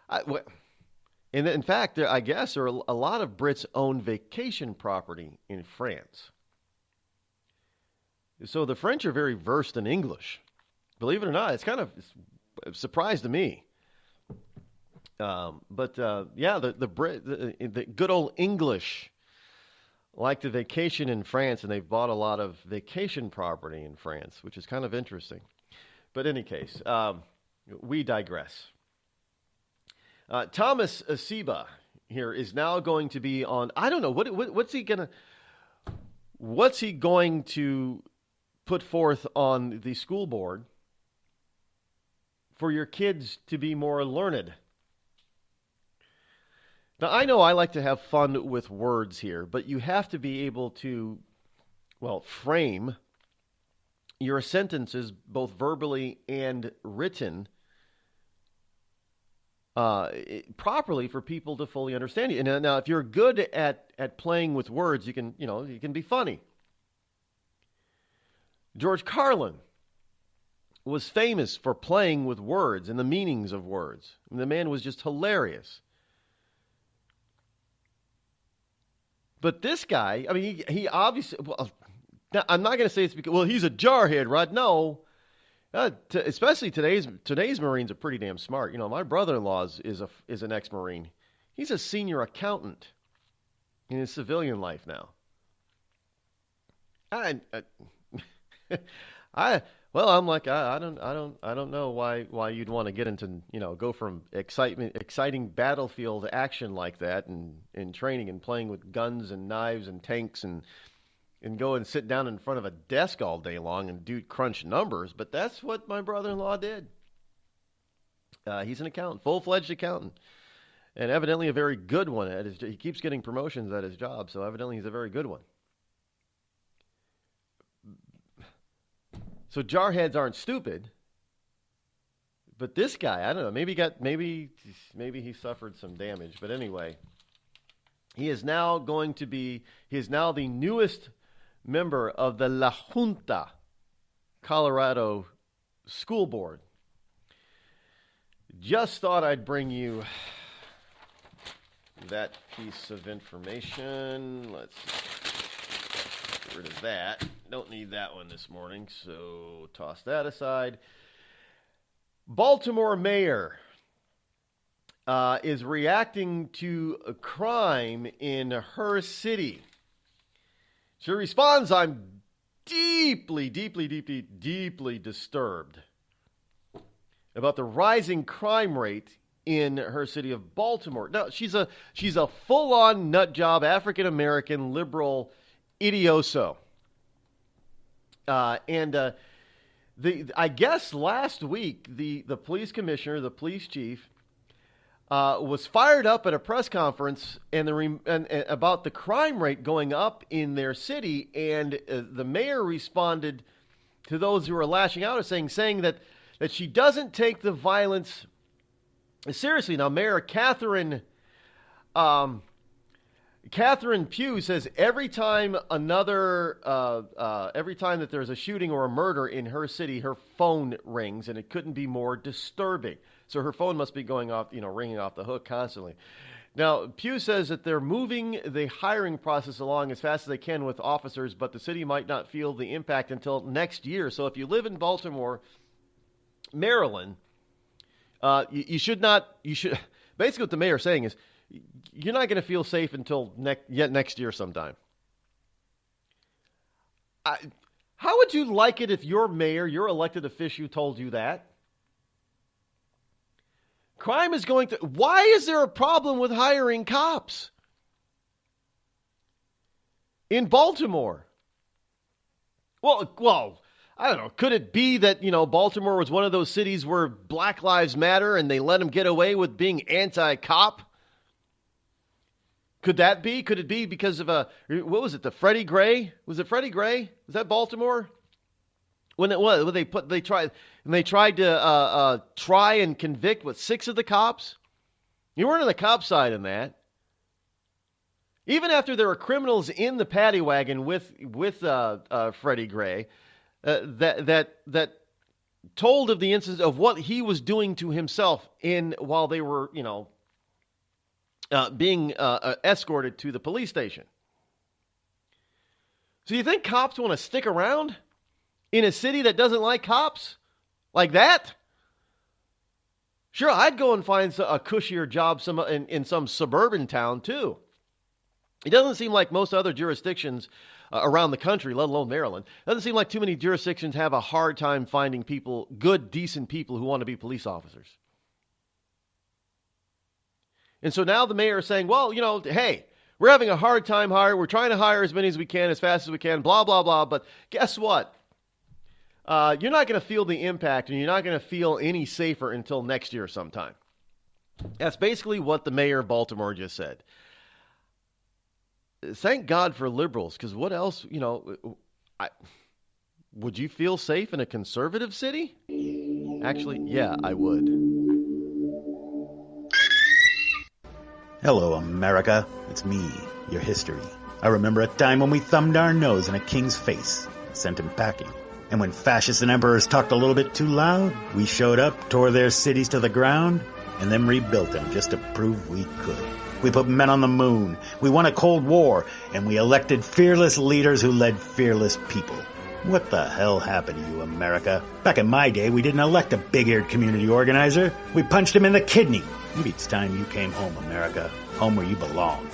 And in fact, I guess there are a lot of Brits own vacation property in France. So the French are very versed in English. Believe it or not, it's kind of a surprise to me. The good old English like to vacation in France, and they've bought a lot of vacation property in France, which is kind of interesting. But in any case, we digress. Thomas Asiba here is now going to be on. I don't know what's he going to put forth on the school board for your kids to be more learned. Now, I know I like to have fun with words here, but you have to be able to, frame your sentences both verbally and written properly for people to fully understand you. And now, if you're good at playing with words, you can be funny. George Carlin was famous for playing with words and the meanings of words. I mean, the man was just hilarious. But this guy, I mean, he obviously, I'm not going to say it's because, he's a jarhead, Rod. No. Especially today's Marines are pretty damn smart. My brother-in-law is an ex-Marine. He's a senior accountant in his civilian life now. I'm like, I don't know why you'd want to get into, go from exciting battlefield action like that and training and playing with guns and knives and tanks and go and sit down in front of a desk all day long and crunch numbers. But that's what my brother-in-law did. He's an accountant, full-fledged accountant, and evidently a very good one. He keeps getting promotions at his job, so evidently he's a very good one. So jarheads aren't stupid, but this guy, I don't know, maybe he suffered some damage. But anyway, he is now the newest member of the La Junta Colorado School Board. Just thought I'd bring you that piece of information. Let's get rid of that. Don't need that one this morning, so toss that aside. Baltimore mayor is reacting to a crime in her city. She responds, "I'm deeply, deeply, deeply, deeply disturbed about the rising crime rate in her city of Baltimore." Now, she's a full-on nut job, African-American, liberal idioso. I guess last week, the police commissioner, the police chief, was fired up at a press conference and about the crime rate going up in their city, and the mayor responded to those who were lashing out, saying that she doesn't take the violence seriously. Now, Mayor Catherine Pugh says every time that there's a shooting or a murder in her city, her phone rings, and it couldn't be more disturbing. So her phone must be going off, ringing off the hook constantly. Now, Pugh says that they're moving the hiring process along as fast as they can with officers, but the city might not feel the impact until next year. So if you live in Baltimore, Maryland, you should basically what the mayor's saying is you're not going to feel safe until next year sometime. How would you like it if your mayor, your elected official, told you that? Crime is going to... Why is there a problem with hiring cops in Baltimore? Well, I don't know. Could it be that, Baltimore was one of those cities where Black Lives Matter and they let them get away with being anti-cop? Could that be? Could it be because of what was it, the Freddie Gray? Was it Freddie Gray? Was that Baltimore? When it was, when they tried to try and convict 6 of the cops. You weren't on the cop side in that. Even after there were criminals in the paddy wagon with Freddie Gray, that told of the instance of what he was doing to himself while they were being escorted to the police station. So you think cops want to stick around in a city that doesn't like cops like that? Sure, I'd go and find a cushier job in some suburban town too. It doesn't seem like most other jurisdictions around the country, let alone Maryland, doesn't seem like too many jurisdictions have a hard time finding people, good, decent people who want to be police officers. And so now the mayor is saying, well, hey, we're having a hard time hiring. We're trying to hire as many as we can, as fast as we can, blah, blah, blah. But guess what? You're not going to feel the impact, and you're not going to feel any safer until next year sometime. That's basically what the mayor of Baltimore just said. Thank God for liberals, because what else, would you feel safe in a conservative city? Actually, yeah, I would. Hello, America. It's me, your history. I remember a time when we thumbed our nose in a king's face and sent him packing. And when fascists and emperors talked a little bit too loud, we showed up, tore their cities to the ground, and then rebuilt them just to prove we could. We put men on the moon, we won a Cold War, and we elected fearless leaders who led fearless people. What the hell happened to you, America? Back in my day, we didn't elect a big-eared community organizer. We punched him in the kidney. Maybe it's time you came home, America. Home where you belong.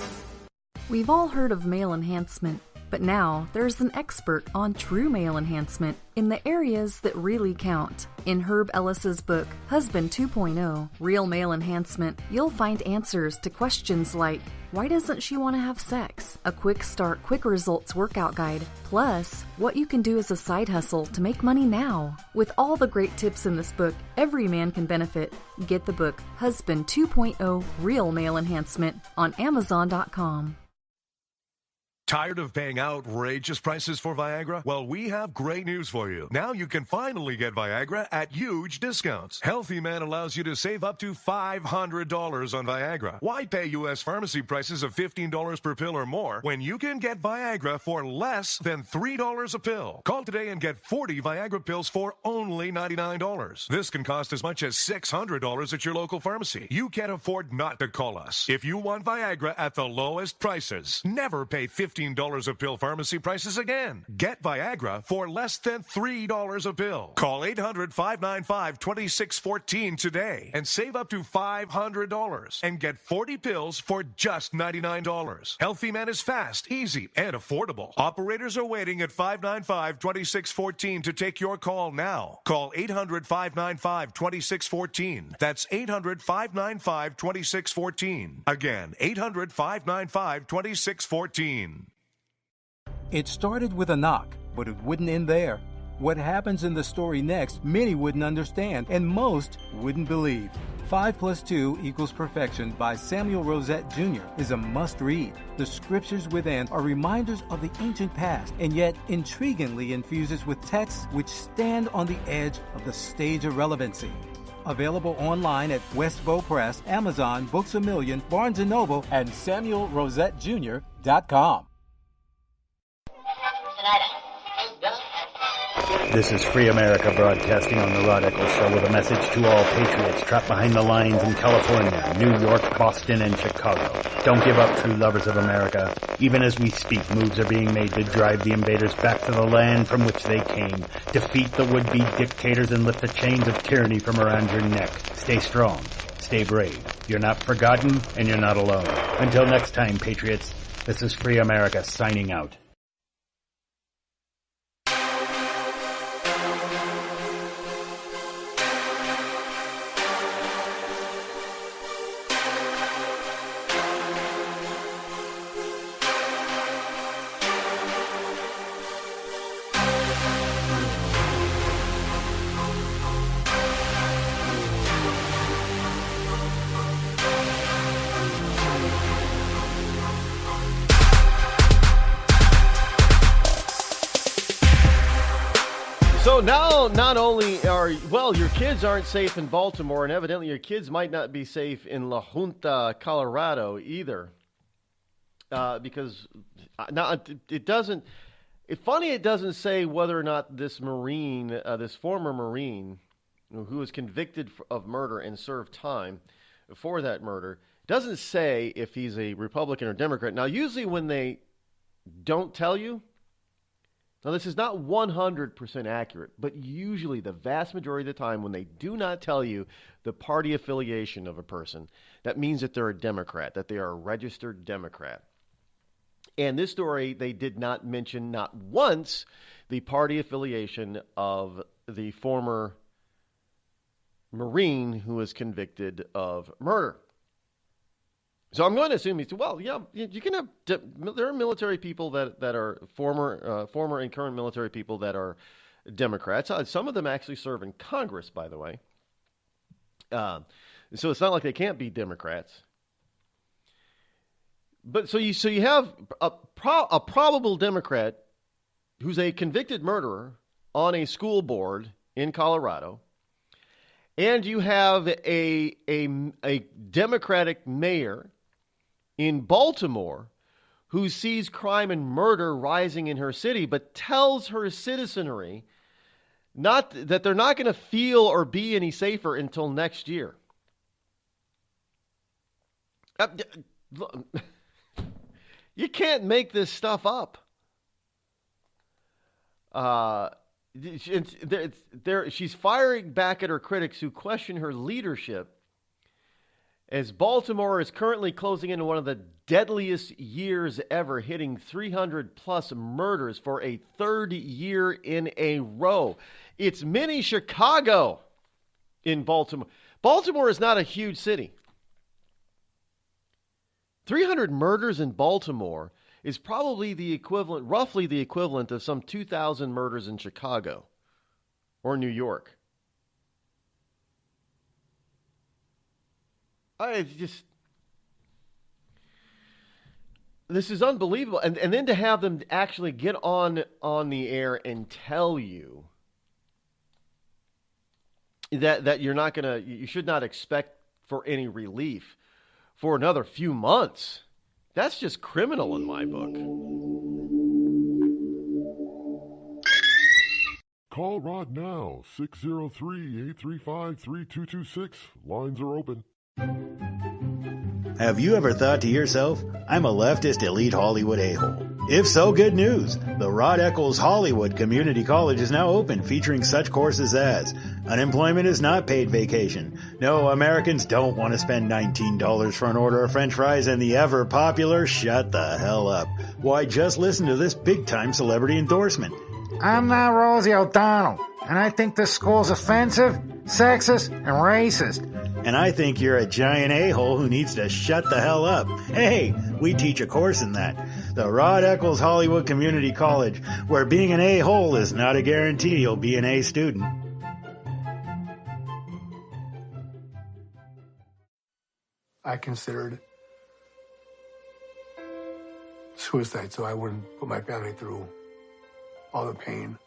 We've all heard of male enhancement, but now there's an expert on true male enhancement in the areas that really count. In Herb Ellis's book, Husband 2.0, Real Male Enhancement, you'll find answers to questions like, why doesn't she want to have sex? A quick start, quick results workout guide. Plus, what you can do as a side hustle to make money now. With all the great tips in this book, every man can benefit. Get the book, Husband 2.0, Real Male Enhancement, on Amazon.com. Tired of paying outrageous prices for Viagra? Well, we have great news for you. Now you can finally get Viagra at huge discounts. Healthy Man allows you to save up to $500 on Viagra. Why pay U.S. pharmacy prices of $15 per pill or more when you can get Viagra for less than $3 a pill? Call today and get 40 Viagra pills for only $99. This can cost as much as $600 at your local pharmacy. You can't afford not to call us. If you want Viagra at the lowest prices, never pay $15 a pill pharmacy prices again. Get Viagra for less than $3 a pill. Call 800-595-2614 today and save up to $500 and get 40 pills for just $99. Healthy Man is fast, easy, and affordable. Operators are waiting at 595-2614 to take your call now. Call 800-595-2614. That's 800-595-2614. Again, 800-595-2614. It started with a knock, but it wouldn't end there. What happens in the story next, many wouldn't understand, and most wouldn't believe. 5+2 = Perfection by Samuel Rosette Jr. is a must-read. The scriptures within are reminders of the ancient past, and yet intriguingly infuses with texts which stand on the edge of the stage of relevancy. Available online at Westbow Press, Amazon, Books A Million, Barnes & Noble, and SamuelRosetteJr.com. This is Free America broadcasting on the Rod Eccles Show with a message to all patriots trapped behind the lines in California, New York, Boston, and Chicago. Don't give up, true lovers of America. Even as we speak, moves are being made to drive the invaders back to the land from which they came. Defeat the would-be dictators and lift the chains of tyranny from around your neck. Stay strong. Stay brave. You're not forgotten, and you're not alone. Until next time, patriots, this is Free America signing out. So now, not only are, your kids aren't safe in Baltimore, and evidently your kids might not be safe in La Junta, Colorado either. Because now it doesn't, it's funny it doesn't say whether or not this Marine, this former Marine, who was convicted of murder and served time for that murder, doesn't say if he's a Republican or Democrat. Now, usually when they don't tell you, now, this is not 100% accurate, but usually the vast majority of the time when they do not tell you the party affiliation of a person, that means that they're a Democrat, that they are a registered Democrat. And this story, they did not mention not once the party affiliation of the former Marine who was convicted of murder. So I'm going to assume you can have. There are military people that are former and current military people that are Democrats. Some of them actually serve in Congress, by the way. So it's not like they can't be Democrats. But so you have a probable Democrat who's a convicted murderer on a school board in Colorado, and you have a Democratic mayor in Baltimore who sees crime and murder rising in her city, but tells her citizenry not that they're not going to feel or be any safer until next year. You can't make this stuff up. She's firing back at her critics who question her leadership, as Baltimore is currently closing into one of the deadliest years ever, hitting 300-plus murders for a third year in a row. It's mini Chicago in Baltimore. Baltimore is not a huge city. 300 murders in Baltimore is probably roughly the equivalent of some 2,000 murders in Chicago or New York. This is unbelievable. And then to have them actually get on the air and tell you that you should not expect for any relief for another few months. That's just criminal in my book. Call Rod now, 603-835-3226. Lines are open. Have you ever thought to yourself, I'm a leftist elite Hollywood a-hole? If so, good news. The Rod Eccles Hollywood Community College is now open, featuring such courses as unemployment is not paid vacation. No, Americans don't want to spend $19 for an order of French fries, and the ever popular shut the hell up. Why, just listen to this big-time celebrity endorsement. I'm not Rosie O'Donnell, and I think this school's offensive, sexist, and racist. And I think you're a giant a-hole who needs to shut the hell up. Hey, we teach a course in that. The Rod Eccles Hollywood Community College, where being an a-hole is not a guarantee you'll be an A student. I considered suicide so I wouldn't put my family through all the pain.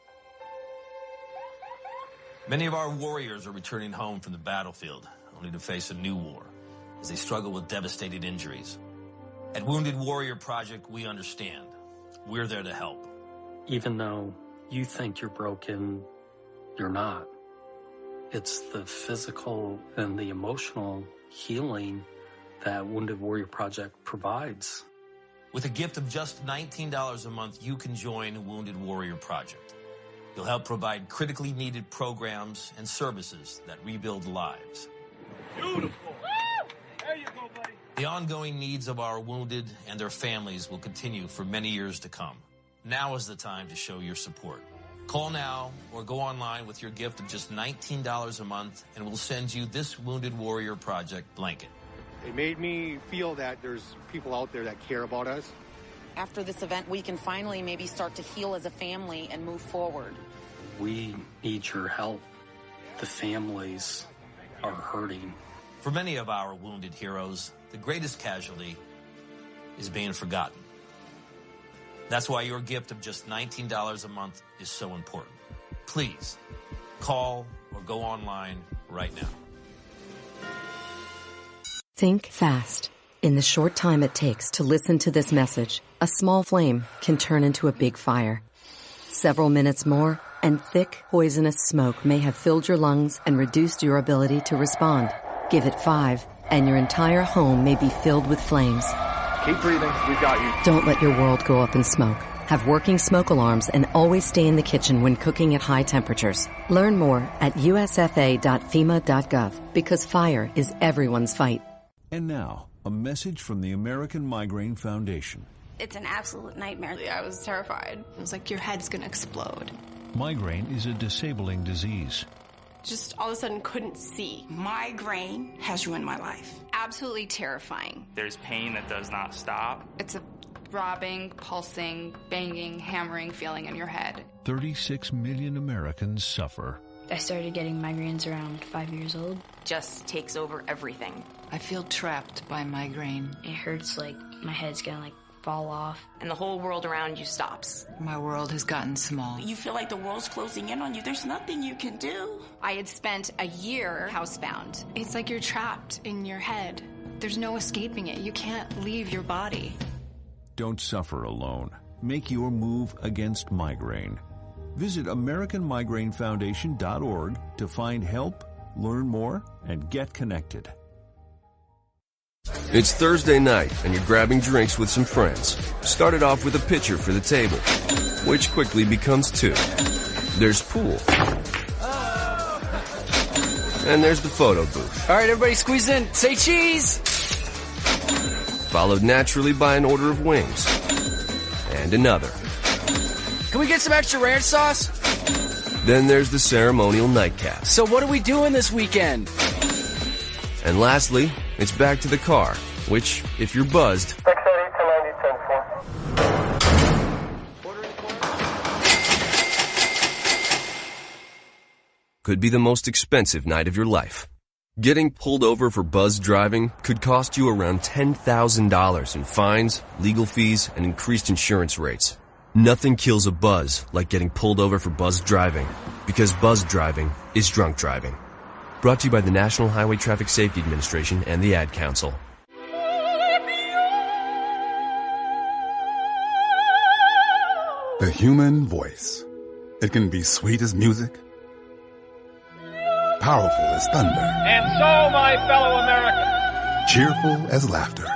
Many of our warriors are returning home from the battlefield, only to face a new war as they struggle with devastating injuries. At Wounded Warrior Project, we understand. We're there to help. Even though you think you're broken, you're not. It's the physical and the emotional healing that Wounded Warrior Project provides. With a gift of just $19 a month, you can join Wounded Warrior Project. You'll help provide critically needed programs and services that rebuild lives. Beautiful. There you go, buddy. The ongoing needs of our wounded and their families will continue for many years to come. Now is the time to show your support. Call now or go online with your gift of just $19 a month, and we'll send you this Wounded Warrior Project blanket. It made me feel that there's people out there that care about us. After this event, we can finally maybe start to heal as a family and move forward. We need your help. The families are hurting. For many of our wounded heroes, the greatest casualty is being forgotten. That's why your gift of just $19 a month is so important. Please, call or go online right now. Think fast. In the short time it takes to listen to this message, a small flame can turn into a big fire. Several minutes more, and thick, poisonous smoke may have filled your lungs and reduced your ability to respond. Give it 5, and your entire home may be filled with flames. Keep breathing. We've got you. Don't let your world go up in smoke. Have working smoke alarms and always stay in the kitchen when cooking at high temperatures. Learn more at usfa.fema.gov, because fire is everyone's fight. And now, a message from the American Migraine Foundation. It's an absolute nightmare. I was terrified. It was like your head's gonna explode. Migraine is a disabling disease. Just all of a sudden couldn't see. Migraine has ruined my life. Absolutely terrifying. There's pain that does not stop. It's a throbbing, pulsing, banging, hammering feeling in your head. 36 million Americans suffer. I started getting migraines around 5 years old. Just takes over everything. I feel trapped by migraine. It hurts like my head's gonna fall off. And the whole world around you stops. My world has gotten small. You feel like the world's closing in on you. There's nothing you can do. I had spent a year housebound. It's like you're trapped in your head. There's no escaping it. You can't leave your body. Don't suffer alone. Make your move against migraine. Visit AmericanMigraineFoundation.org to find help, learn more, and get connected. It's Thursday night, and you're grabbing drinks with some friends. Started off with a pitcher for the table, which quickly becomes 2. There's pool. And there's the photo booth. All right, everybody squeeze in. Say cheese! Followed naturally by an order of wings. And another. Can we get some extra ranch sauce? Then there's the ceremonial nightcap. So what are we doing this weekend? And lastly, it's back to the car, which, if you're buzzed, could be the most expensive night of your life. Getting pulled over for buzzed driving could cost you around $10,000 in fines, legal fees, and increased insurance rates. Nothing kills a buzz like getting pulled over for buzzed driving, because buzzed driving is drunk driving. Brought to you by the National Highway Traffic Safety Administration and the Ad Council. The human voice. It can be sweet as music, powerful as thunder, And so, my fellow Americans, cheerful as laughter.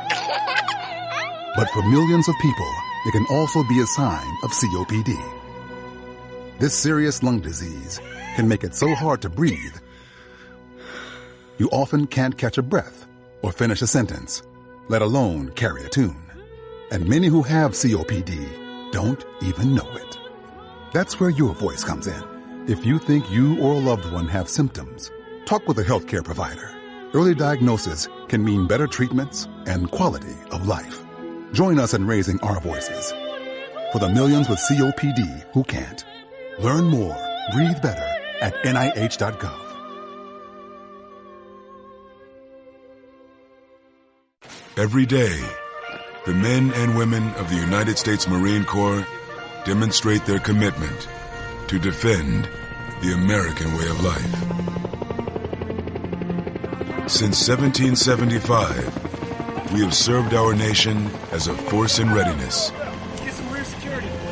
But for millions of people, it can also be a sign of COPD. This serious lung disease can make it so hard to breathe, you often can't catch a breath or finish a sentence, let alone carry a tune. And many who have COPD don't even know it. That's where your voice comes in. If you think you or a loved one have symptoms, talk with a healthcare provider. Early diagnosis can mean better treatments and quality of life. Join us in raising our voices for the millions with COPD who can't. Learn more, breathe better at NIH.gov. Every day, the men and women of the United States Marine Corps demonstrate their commitment to defend the American way of life. Since 1775, we have served our nation as a force in readiness.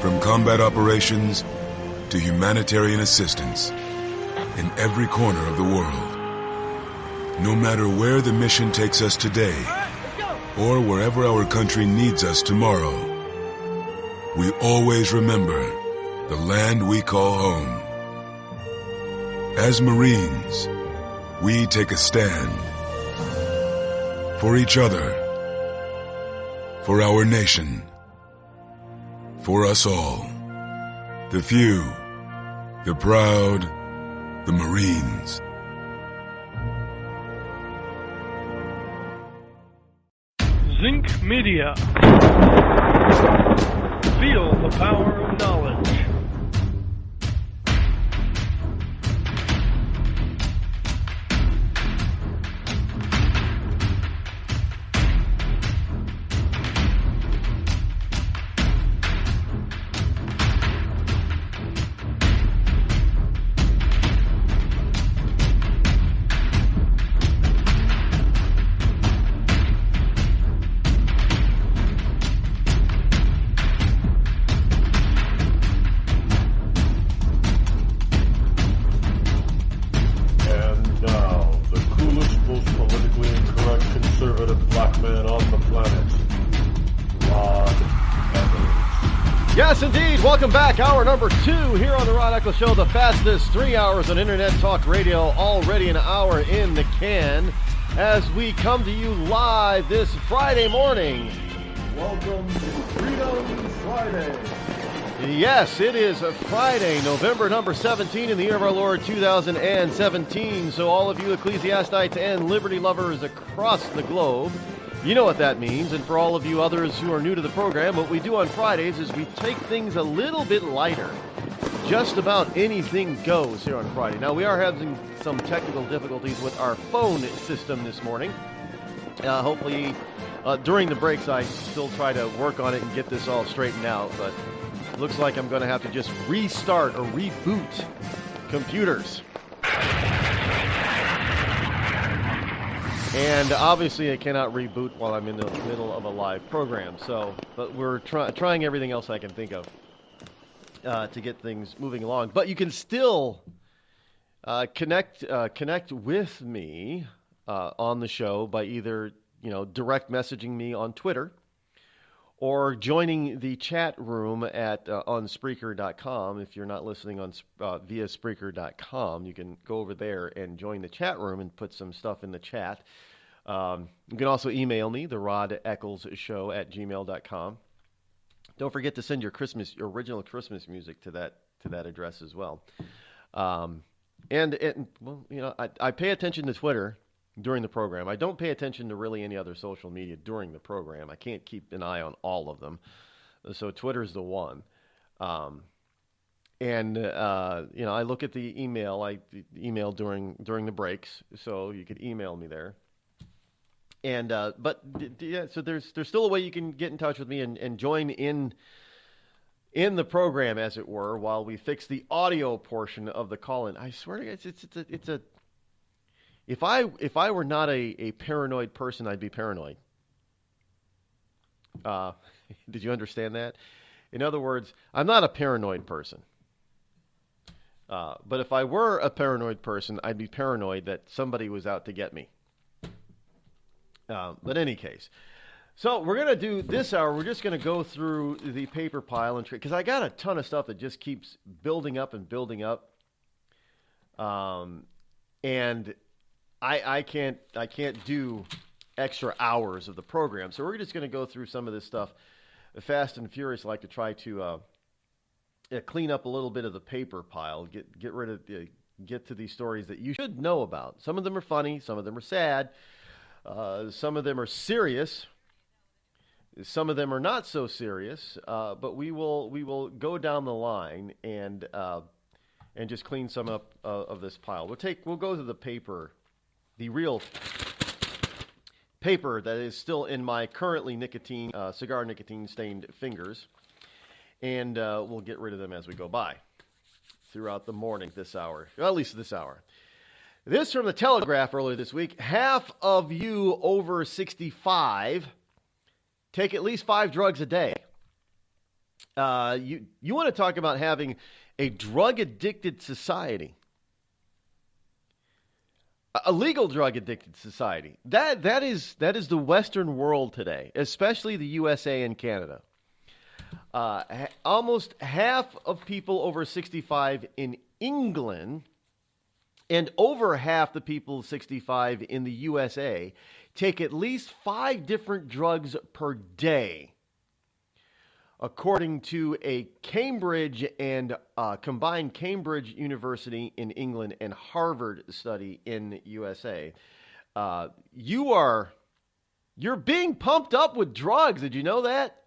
From combat operations to humanitarian assistance in every corner of the world. No matter where the mission takes us today, or wherever our country needs us tomorrow, we always remember the land we call home. As Marines, we take a stand for each other, for our nation, for us all. The few, the proud, the Marines. Zinc Media. Feel the power of knowledge. Welcome back. Hour number 2 here on the Rod Eccles Show, the fastest 3 hours on Internet Talk Radio, already an hour in the can, as we come to you live this Friday morning. Welcome to Freedom Friday. Yes, it is a Friday, November number 17 in the year of our Lord 2017. So all of you ecclesiastites and liberty lovers across the globe, you know what that means. And for all of you others who are new to the program, what we do on Fridays is we take things a little bit lighter. Just about anything goes here on Friday. Now, we are having some technical difficulties with our phone system this morning. Hopefully, during the breaks, I still try to work on it and get this all straightened out. But it looks like I'm going to have to just restart or reboot computers. And obviously, I cannot reboot while I'm in the middle of a live program. So, but we're trying everything else I can think of to get things moving along. But you can still connect with me on the show by either direct messaging me on Twitter or joining the chat room at on Spreaker.com. If you're not listening on via Spreaker.com, you can go over there and join the chat room and put some stuff in the chat. You can also email me, the Rod Eccles Show at gmail.com. Don't forget to send your original Christmas music to that address as well. I pay attention to Twitter during the program. I don't pay attention to really any other social media during the program. I can't keep an eye on all of them. So Twitter's the one. I look at the email. I email during the breaks, so you could email me there. And so there's still a way you can get in touch with me and join in the program, as it were, while we fix the audio portion of the call-in. I swear to God, it's a if I were not a paranoid person, I'd be paranoid. Did you understand that? In other words, I'm not a paranoid person. But if I were a paranoid person, I'd be paranoid that somebody was out to get me. But in any case, so we're going to do this hour. We're just going to go through the paper pile and because I got a ton of stuff that just keeps building up and building up. And I can't do extra hours of the program. So we're just going to go through some of this stuff fast and furious. I like to try to clean up a little bit of the paper pile, get to these stories that you should know about. Some of them are funny, some of them are sad, some of them are serious, some of them are not so serious. But we will go down the line and just clean some up of this pile. We'll go to the paper, the real paper that is still in my currently cigar nicotine stained fingers. And we'll get rid of them as we go by throughout the morning this hour, well, at least this hour. This from the Telegraph earlier this week. Half of you over 65 take at least 5 drugs a day. You want to talk about having a drug-addicted society. A legal drug-addicted society. That is the Western world today, especially the USA and Canada. Almost half of people over 65 in England and over half the people 65 in the USA take at least 5 different drugs per day, according to a Cambridge and combined Cambridge University in England and Harvard study in USA. You're being pumped up with drugs. Did you know that?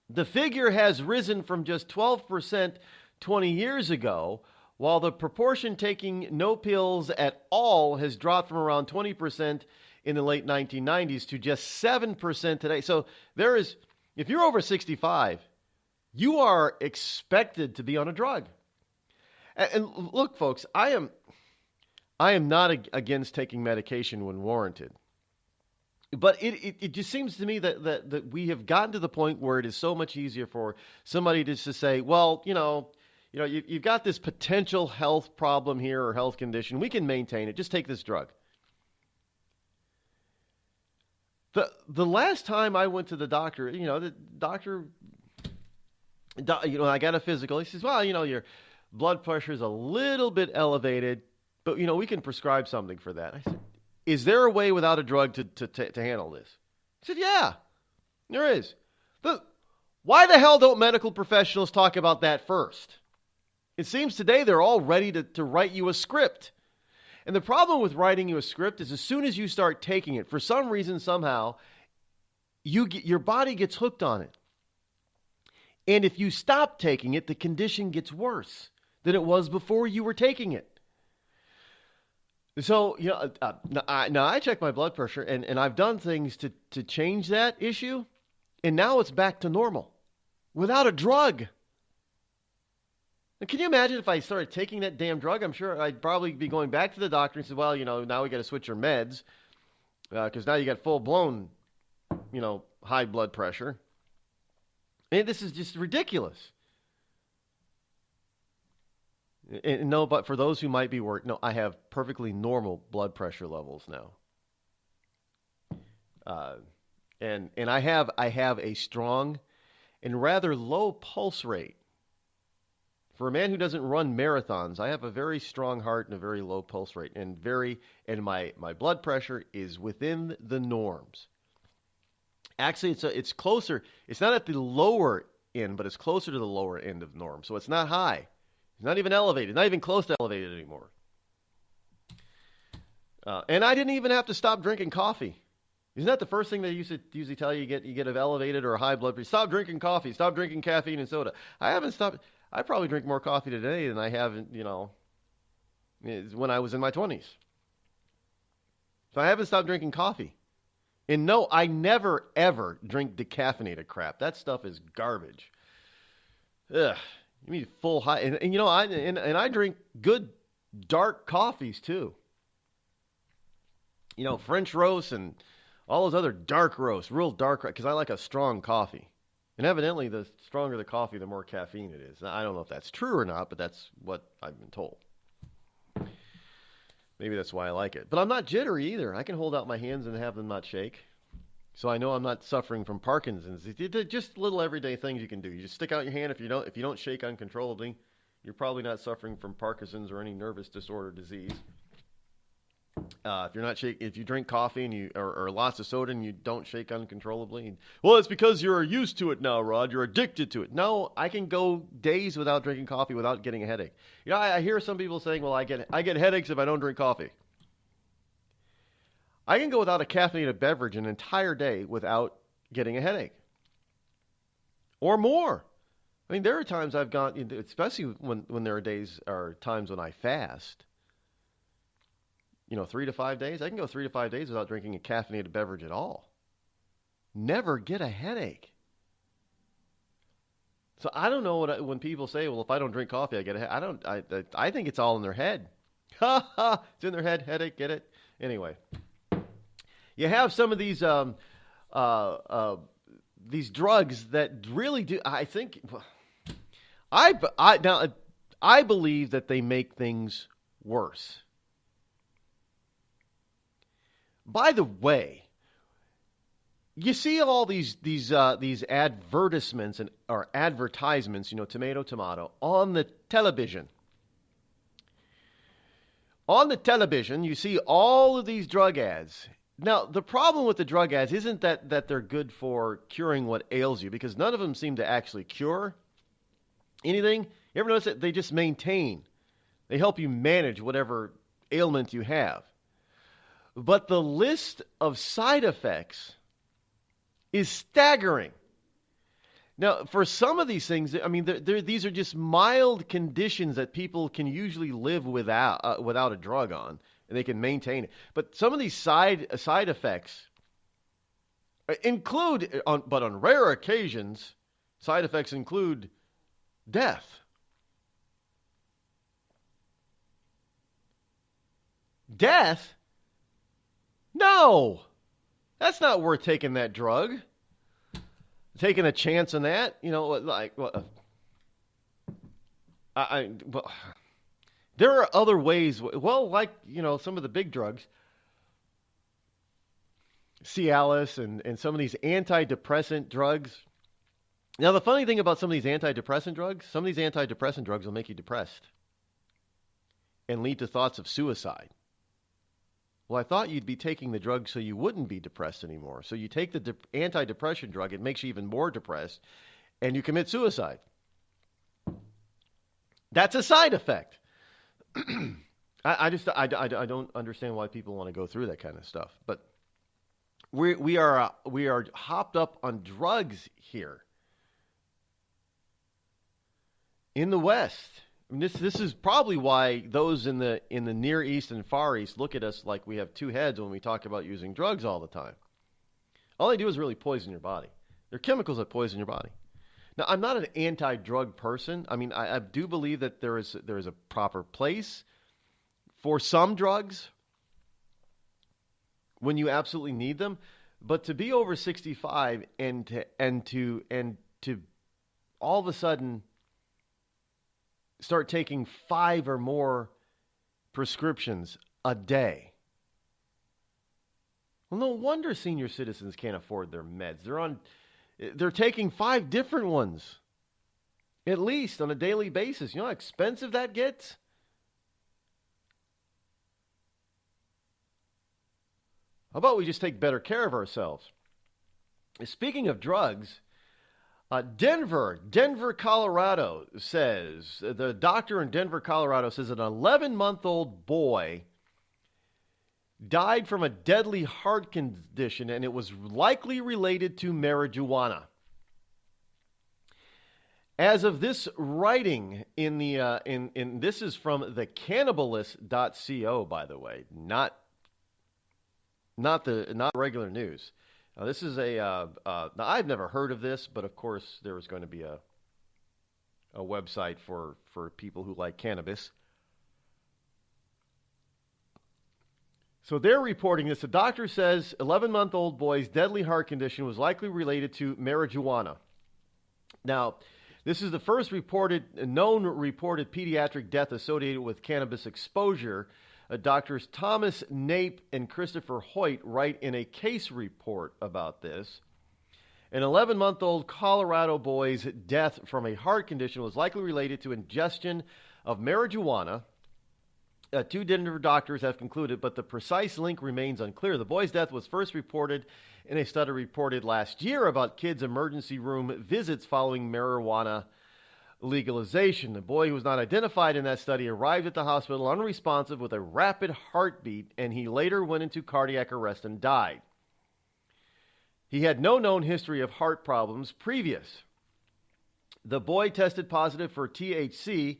The figure has risen from just 12% 20 years ago, while the proportion taking no pills at all has dropped from around 20% in the late 1990s to just 7% today. So if you're over 65, you are expected to be on a drug. And look, folks, I am not against taking medication when warranted. But it just seems to me that we have gotten to the point where it is so much easier for somebody just to say, well, you've got this potential health problem here or health condition. We can maintain it. Just take this drug. The last time I went to the doctor, the doctor, I got a physical. He says, well, your blood pressure is a little bit elevated, but, we can prescribe something for that. I said, is there a way without a drug to handle this? He said, yeah, there is. Why the hell don't medical professionals talk about that first? It seems today they're all ready to write you a script. And the problem with writing you a script is as soon as you start taking it, for some reason, somehow, your body gets hooked on it. And if you stop taking it, the condition gets worse than it was before you were taking it. So, now I check my blood pressure, and I've done things to change that issue, and now it's back to normal without a drug. Now, can you imagine if I started taking that damn drug? I'm sure I'd probably be going back to the doctor and say, well, now we got to switch your meds because now you got full-blown, high blood pressure. And this is just ridiculous. And no, but for those who might be worried, no, I have perfectly normal blood pressure levels now. And I have a strong and rather low pulse rate. For a man who doesn't run marathons, I have a very strong heart and a very low pulse rate, and my blood pressure is within the norms. Actually, it's closer. It's not at the lower end, but it's closer to the lower end of norm. So it's not high. It's not even elevated. Not even close to elevated anymore. And I didn't even have to stop drinking coffee. Isn't that the first thing they usually tell you? You get an elevated or a high blood pressure. Stop drinking coffee. Stop drinking caffeine and soda. I haven't stopped. I probably drink more coffee today than I have, when I was in my 20s. So I haven't stopped drinking coffee. And no, I never, ever drink decaffeinated crap. That stuff is garbage. Ugh. You need full high. And I drink good dark coffees, too. French roast and all those other dark roasts, real dark, because I like a strong coffee. And evidently, the stronger the coffee, the more caffeine it is. Now, I don't know if that's true or not, but that's what I've been told. Maybe that's why I like it. But I'm not jittery either. I can hold out my hands and have them not shake. So I know I'm not suffering from Parkinson's. Just little everyday things you can do. You just stick out your hand. If you don't shake uncontrollably, you're probably not suffering from Parkinson's or any nervous disorder disease. If you drink coffee or lots of soda and you don't shake uncontrollably, well, it's because you're used to it now, Rod. You're addicted to it. No, I can go days without drinking coffee without getting a headache. I hear some people saying, well, I get headaches if I don't drink coffee. I can go without a caffeinated beverage an entire day without getting a headache. Or more. I mean, there are times I've gone, especially when there are times when I fast. 3 to 5 days. I can go 3 to 5 days without drinking a caffeinated beverage at all. Never get a headache. So I don't know when people say, well, if I don't drink coffee, I get a headache. I think it's all in their head. Ha ha! It's in their head. Headache. Get it? Anyway, you have some of these drugs that really do. I think. I believe that they make things worse. By the way, you see all these advertisements or advertisements, tomato, on the television. On the television, you see all of these drug ads. Now, the problem with the drug ads isn't that they're good for curing what ails you, because none of them seem to actually cure anything. You ever notice that they just maintain? They help you manage whatever ailment you have. But the list of side effects is staggering. Now, for some of these things, I mean, these are just mild conditions that people can usually live without a drug on, and they can maintain it. But some of these side effects include, but on rare occasions, side effects include death. Death? No! That's not worth taking that drug. Taking a chance on that, there are other ways. Well, like, some of the big drugs, Cialis and some of these antidepressant drugs. Now, the funny thing about some of these antidepressant drugs will make you depressed and lead to thoughts of suicide. Well, I thought you'd be taking the drug so you wouldn't be depressed anymore. So you take the antidepressant drug, it makes you even more depressed, and you commit suicide. That's a side effect. I don't understand why people want to go through that kind of stuff. But we are hopped up on drugs here in the West. This is probably why those in the Near East and Far East look at us like we have two heads when we talk about using drugs all the time. All they do is really poison your body. They're chemicals that poison your body. Now, I'm not an anti-drug person. I mean, I do believe that there is a proper place for some drugs when you absolutely need them. But to be over 65 and to all of a sudden start taking 5 or more prescriptions a day. Well, no wonder senior citizens can't afford their meds. They're taking 5 different ones, at least on a daily basis. You know how expensive that gets? How about we just take better care of ourselves? Speaking of drugs, Denver, Colorado says, the doctor in Denver, Colorado says an 11-month-old boy died from a deadly heart condition, and it was likely related to marijuana. As of this writing in this is from the cannibalist.co, by the way, not regular news. Now, this is now I've never heard of this, but of course there was going to be a website for people who like cannabis. So they're reporting this. The doctor says 11-month-old boy's deadly heart condition was likely related to marijuana. Now, this is the first known reported pediatric death associated with cannabis exposure. Doctors Thomas Nape and Christopher Hoyt write in a case report about this. An 11-month-old Colorado boy's death from a heart condition was likely related to ingestion of marijuana. 2 Denver doctors have concluded, but the precise link remains unclear. The boy's death was first reported in a study reported last year about kids' emergency room visits following marijuana legalization. The boy who was not identified in that study arrived at the hospital unresponsive with a rapid heartbeat, and he later went into cardiac arrest and died. He had no known history of heart problems previous. The boy tested positive for THC,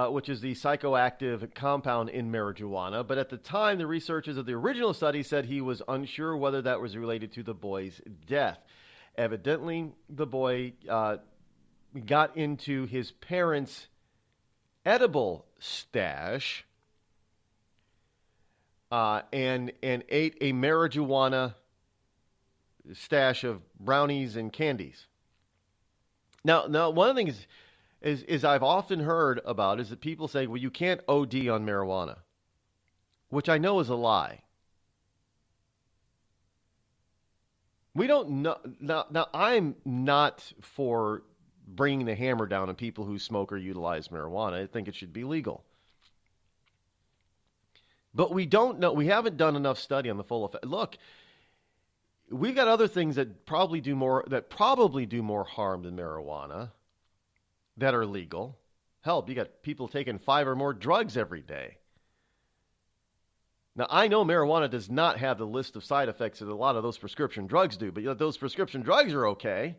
which is the psychoactive compound in marijuana. But at the time, the researchers of the original study said he was unsure whether that was related to the boy's death. Evidently, the boy got into his parents' edible stash and ate a marijuana stash of brownies and candies. Now, one of the things is I've often heard about is that people say, well, you can't OD on marijuana, which I know is a lie. We don't know. Now, I'm not for bringing the hammer down on people who smoke or utilize marijuana. I think it should be legal. But we don't know. We haven't done enough study on the full effect. Look, we've got other things that probably do more harm than marijuana that are legal. Help, you got people taking 5 or more drugs every day. Now, I know marijuana does not have the list of side effects that a lot of those prescription drugs do, but those prescription drugs are okay.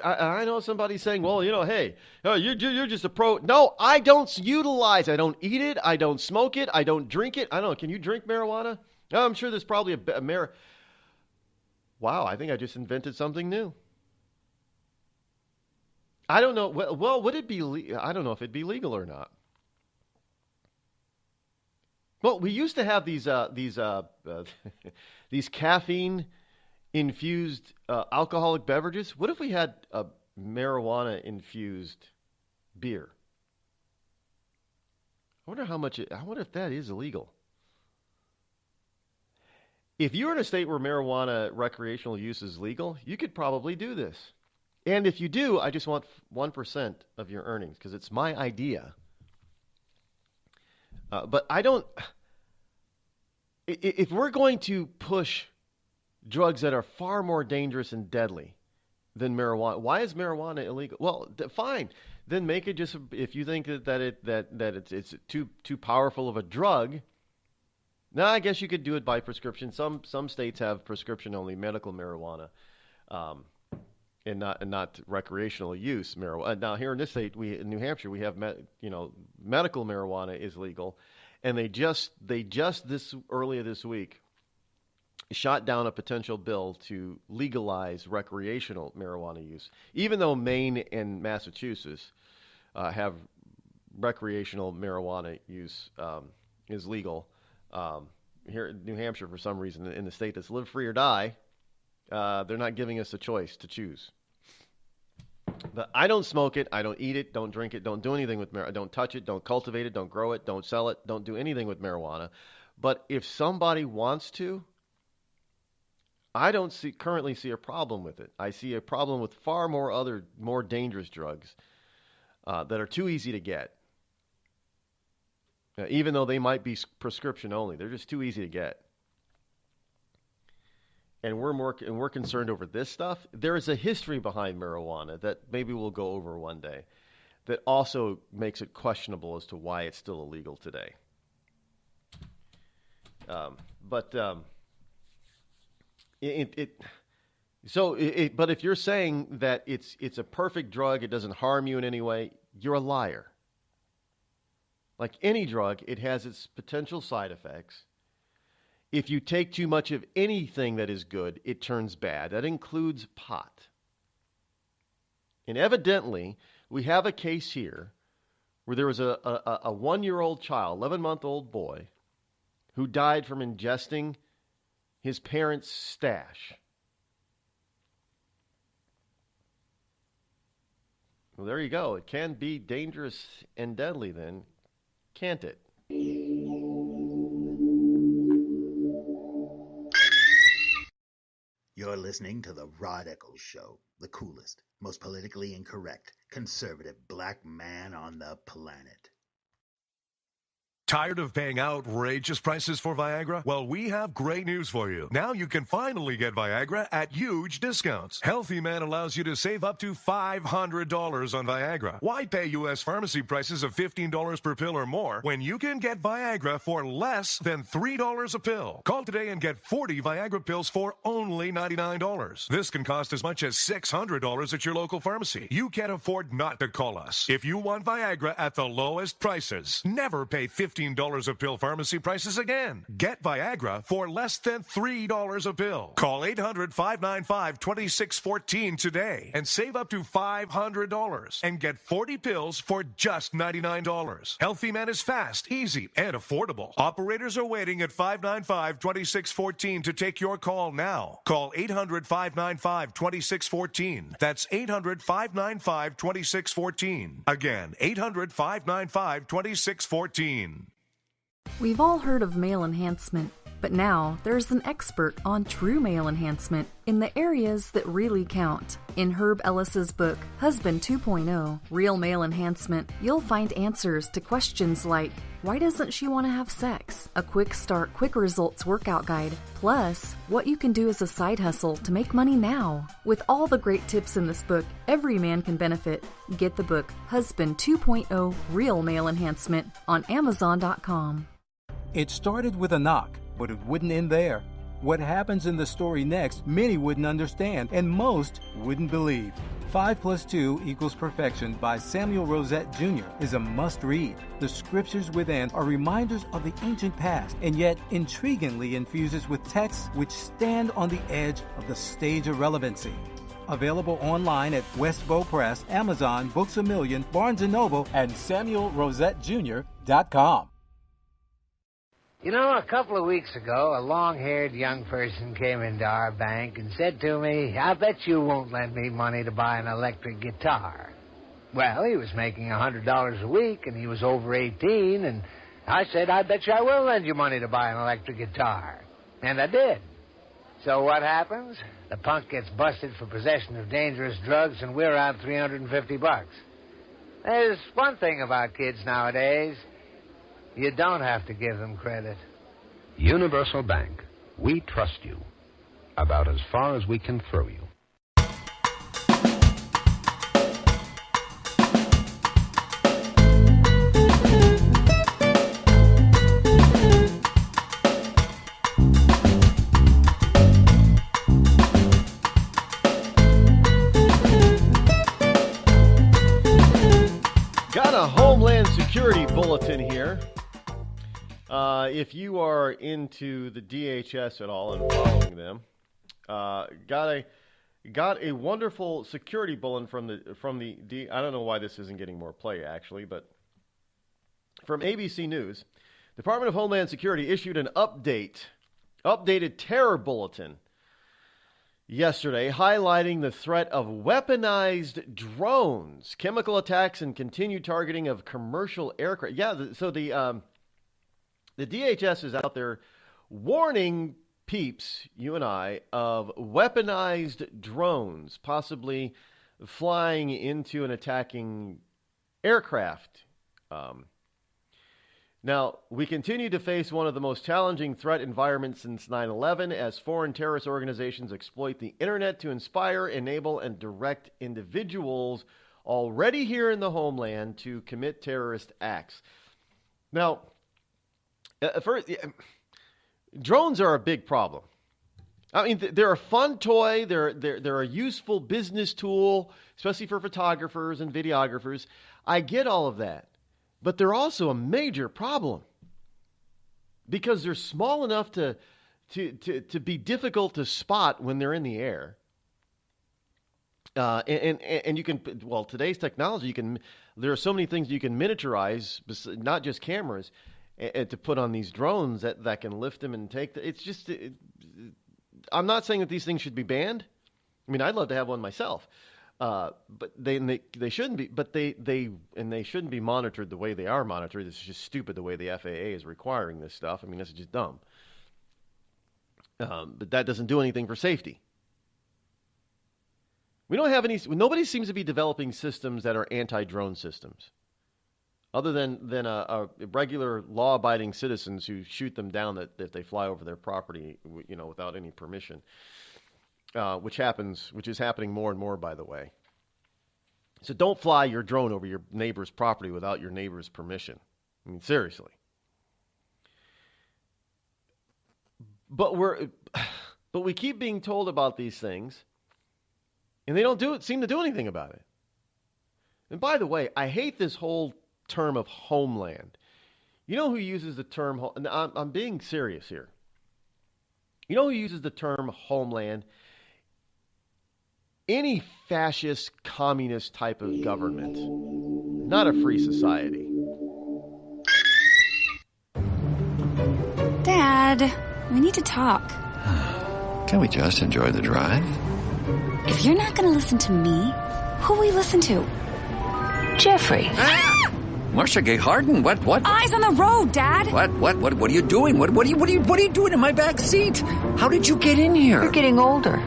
I know somebody saying, well, hey, you're just a pro. No, I don't utilize. I don't eat it. I don't smoke it. I don't drink it. I don't know. Can you drink marijuana? I'm sure there's probably Wow, I think I just invented something new. I don't know. Well, would it be? I don't know if it'd be legal or not. Well, we used to have these these caffeine infused alcoholic beverages. What if we had a marijuana infused beer? I wonder if that is illegal. If you're in a state where marijuana recreational use is legal, you could probably do this. And if you do, I just want 1% of your earnings because it's my idea. But I don't. If we're going to push drugs that are far more dangerous and deadly than marijuana, why is marijuana illegal? Well, fine. Then make it just. If you think that it's too powerful of a drug. Now, I guess you could do it by prescription. Some states have prescription only medical marijuana, and not recreational use marijuana. Now, here in this state, in New Hampshire, we have medical marijuana is legal, and they just earlier this week shot down a potential bill to legalize recreational marijuana use, even though Maine and Massachusetts have recreational marijuana use is legal. Here in New Hampshire, for some reason, in the state that's live free or die, they're not giving us a choice to choose. But I don't smoke it. I don't eat it. Don't drink it. Don't do anything with marijuana. Don't touch it. Don't cultivate it. Don't grow it. Don't sell it. Don't do anything with marijuana. But if somebody wants to, I don't currently see a problem with it. I see a problem with far more dangerous drugs that are too easy to get. Even though they might be prescription only, they're just too easy to get. And we're concerned over this stuff. There is a history behind marijuana that maybe we'll go over one day that also makes it questionable as to why it's still illegal today. But if you're saying that it's a perfect drug, it doesn't harm you in any way, you're a liar. Like any drug, it has its potential side effects. If you take too much of anything that is good, it turns bad. That includes pot. And evidently, we have a case here where there was a 1-year-old child, 11-month-old boy, who died from ingesting his parents' stash. Well, there you go. It can be dangerous and deadly then, can't it? You're listening to the Rod Eccles Show, the coolest, most politically incorrect, conservative black man on the planet. Tired of paying outrageous prices for Viagra? Well, we have great news for you. Now you can finally get Viagra at huge discounts. Healthy Man allows you to save up to $500 on Viagra. Why pay U.S. pharmacy prices of $15 per pill or more when you can get Viagra for less than $3 a pill? Call today and get 40 Viagra pills for only $99. This can cost as much as $600 at your local pharmacy. You can't afford not to call us. If you want Viagra at the lowest prices, never pay $15 a pill pharmacy prices again. Get Viagra for less than $3 a pill. Call 800-595-2614 today and save up to $500 and get 40 pills for just $99. Healthy Man is fast, easy, and affordable. Operators are waiting at 595-2614 to take your call now. Call 800-595-2614. That's 800-595-2614. Again, 800-595-2614. We've all heard of male enhancement, but now there's an expert on true male enhancement in the areas that really count. In Herb Ellis's book, Husband 2.0, Real Male Enhancement, you'll find answers to questions like, why doesn't she want to have sex? A quick start, quick results workout guide, plus what you can do as a side hustle to make money now. With all the great tips in this book, every man can benefit. Get the book, Husband 2.0, Real Male Enhancement, on Amazon.com. It started with a knock, but it wouldn't end there. What happens in the story next, many wouldn't understand, and most wouldn't believe. 5 + 2 = Perfection by Samuel Rosette Jr. is a must-read. The scriptures within are reminders of the ancient past, and yet intriguingly infuses with texts which stand on the edge of the stage of relevancy. Available online at Westbow Press, Amazon, Books A Million, Barnes & Noble, and SamuelRosetteJr.com. You know, a couple of weeks ago, a long-haired young person came into our bank and said to me, I bet you won't lend me money to buy an electric guitar. Well, he was making $100 a week, and he was over 18, and I said, I bet you I will lend you money to buy an electric guitar. And I did. So what happens? The punk gets busted for possession of dangerous drugs, and we're out $350. There's one thing about kids nowadays. You don't have to give them credit. Universal Bank. We trust you. About as far as we can throw you. Got a Homeland Security bulletin here. If you are into the DHS at all and following them, got a wonderful security bulletin from the I don't know why this isn't getting more play actually, but from ABC News, Department of Homeland Security issued an updated terror bulletin yesterday, highlighting the threat of weaponized drones, chemical attacks, and continued targeting of commercial aircraft. Yeah, so the DHS is out there warning peeps, you and I, of weaponized drones possibly flying into and attacking aircraft. Now, we continue to face one of the most challenging threat environments since 9/11 as foreign terrorist organizations exploit the internet to inspire, enable, and direct individuals already here in the homeland to commit terrorist acts. Now, first, drones are a big problem. I mean, they're a fun toy. They're a useful business tool, especially for photographers and videographers. I get all of that. But they're also a major problem because they're small enough to be difficult to spot when they're in the air. And you can, well, today's technology, there are so many things you can miniaturize, not just cameras, to put on these drones that can lift them and take it's just, I'm not saying that these things should be banned. I mean, I'd love to have one myself. But they shouldn't be. But they shouldn't be monitored the way they are monitored. It's just stupid the way the FAA is requiring this stuff. I mean, this is just dumb. But that doesn't do anything for safety. We don't have any. Nobody seems to be developing systems that are anti-drone systems. other than a regular law-abiding citizens who shoot them down if they fly over their property, without any permission, which is happening more and more, by the way. So don't fly your drone over your neighbor's property without your neighbor's permission. I mean, seriously. But we keep being told about these things, and they don't seem to do anything about it. And by the way, I hate this whole term of homeland. You know who uses the term, and I'm being serious here. You know who uses the term homeland? Any fascist, communist type of government. Not a free society. Dad, we need to talk. Can we just enjoy the drive? If you're not going to listen to me, who will we listen to? Jeffrey. Ah! Marcia Gay Harden, what? Eyes on the road, Dad. What are you doing? What are you doing in my back seat? How did you get in here? You're getting older.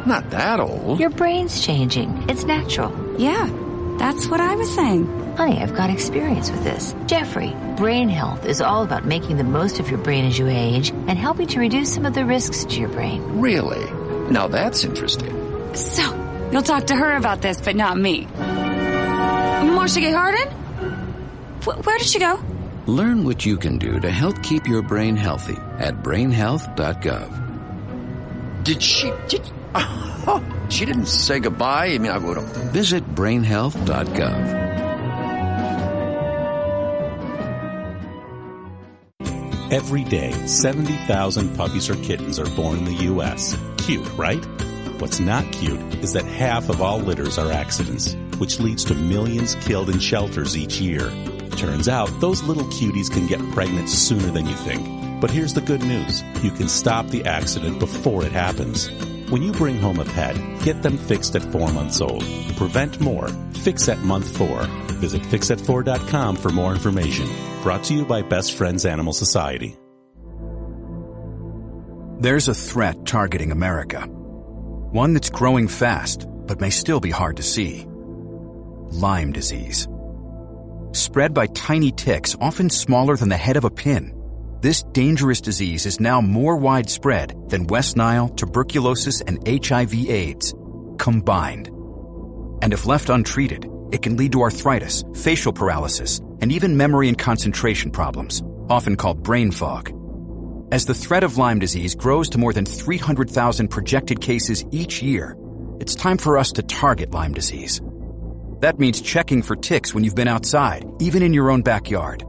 Not that old. Your brain's changing. It's natural. Yeah, that's what I was saying. Honey, I've got experience with this. Jeffrey, brain health is all about making the most of your brain as you age and helping to reduce some of the risks to your brain. Really? Now that's interesting. So, you'll talk to her about this, but not me. Marcia Gay Harden? Where did she go? Learn what you can do to help keep your brain healthy at brainhealth.gov. She didn't say goodbye? I mean, I would have. Visit brainhealth.gov. Every day, 70,000 puppies or kittens are born in the U.S. Cute, right? What's not cute is that half of all litters are accidents, which leads to millions killed in shelters each year. Turns out, those little cuties can get pregnant sooner than you think. But here's the good news. You can stop the accident before it happens. When you bring home a pet, get them fixed at 4 months old. Prevent more. Fix at month 4. Visit fixat4.com for more information. Brought to you by Best Friends Animal Society. There's a threat targeting America. One that's growing fast, but may still be hard to see. Lyme disease. Spread by tiny ticks, often smaller than the head of a pin. This dangerous disease is now more widespread than West Nile, tuberculosis, and HIV/AIDS combined. And if left untreated, it can lead to arthritis, facial paralysis, and even memory and concentration problems, often called brain fog. As the threat of Lyme disease grows to more than 300,000 projected cases each year, it's time for us to target Lyme disease. That means checking for ticks when you've been outside, even in your own backyard.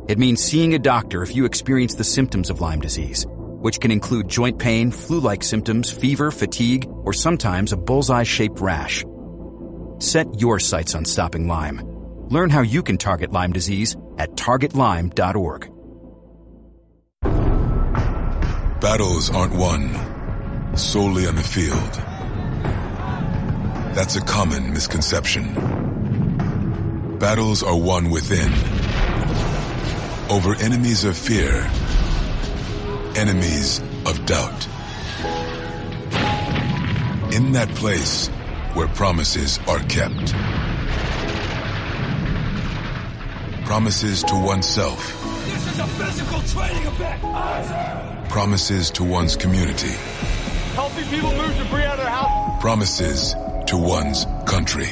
It means seeing a doctor if you experience the symptoms of Lyme disease, which can include joint pain, flu-like symptoms, fever, fatigue, or sometimes a bullseye-shaped rash. Set your sights on stopping Lyme. Learn how you can target Lyme disease at targetlyme.org. Battles aren't won solely on the field. That's a common misconception. Battles are won within, over enemies of fear, enemies of doubt. In that place where promises are kept. Promises to oneself. This is a physical training event! Promises to one's community. Healthy people move debris out of their house. Promises to one's country.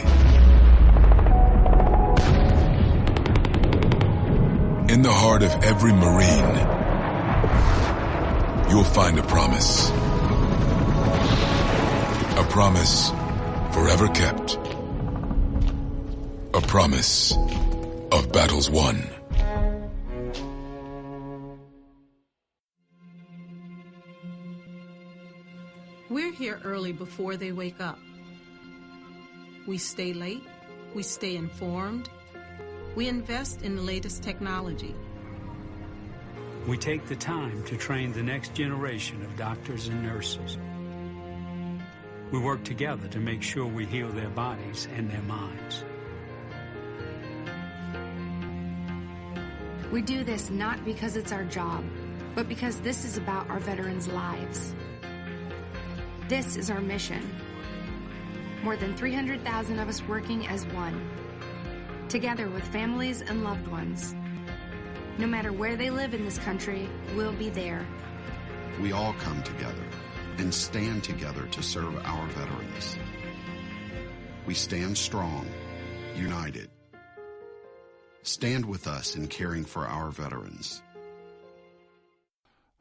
In the heart of every Marine, you'll find a promise. A promise forever kept. A promise of battles won. We're here early before they wake up. We stay late. We stay informed. We invest in the latest technology. We take the time to train the next generation of doctors and nurses. We work together to make sure we heal their bodies and their minds. We do this not because it's our job, but because this is about our veterans' lives. This is our mission. More than 300,000 of us working as one. together with families and loved ones. No matter where they live in this country, we'll be there. We all come together and stand together to serve our veterans. We stand strong, united. Stand with us in caring for our veterans.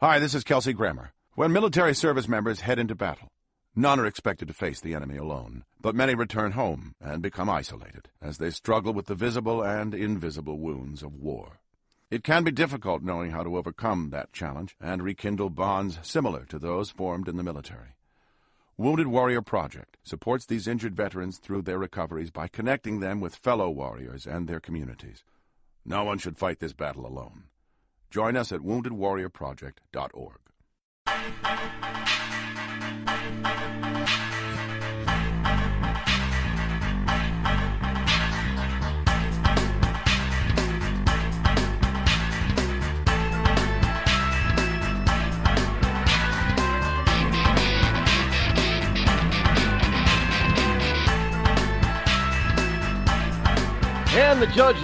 Hi, this is Kelsey Grammer. When military service members head into battle, none are expected to face the enemy alone, but many return home and become isolated as they struggle with the visible and invisible wounds of war. It can be difficult knowing how to overcome that challenge and rekindle bonds similar to those formed in the military. Wounded Warrior Project supports these injured veterans through their recoveries by connecting them with fellow warriors and their communities. No one should fight this battle alone. Join us at woundedwarriorproject.org. And the Judge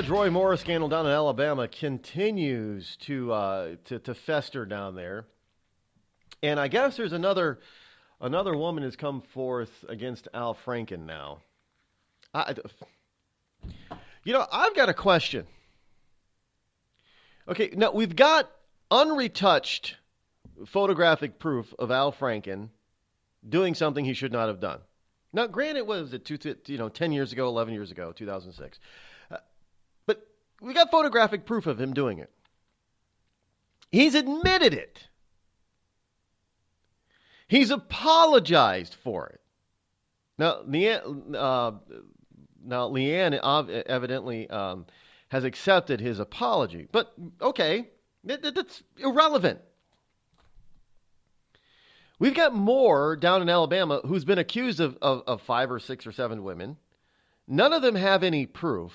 Roy Moore scandal down in Alabama continues to fester down there. And I guess there's another woman has come forth against Al Franken now. I've got a question. Okay, now we've got unretouched photographic proof of Al Franken doing something he should not have done. Now, granted, what was it, 10 years ago, 11 years ago, 2006. But we got photographic proof of him doing it. He's admitted it. He's apologized for it. Now, Leanne evidently has accepted his apology. But, okay, that's irrelevant. We've got Moore down in Alabama who's been accused of 5 or 6 or 7 women. None of them have any proof.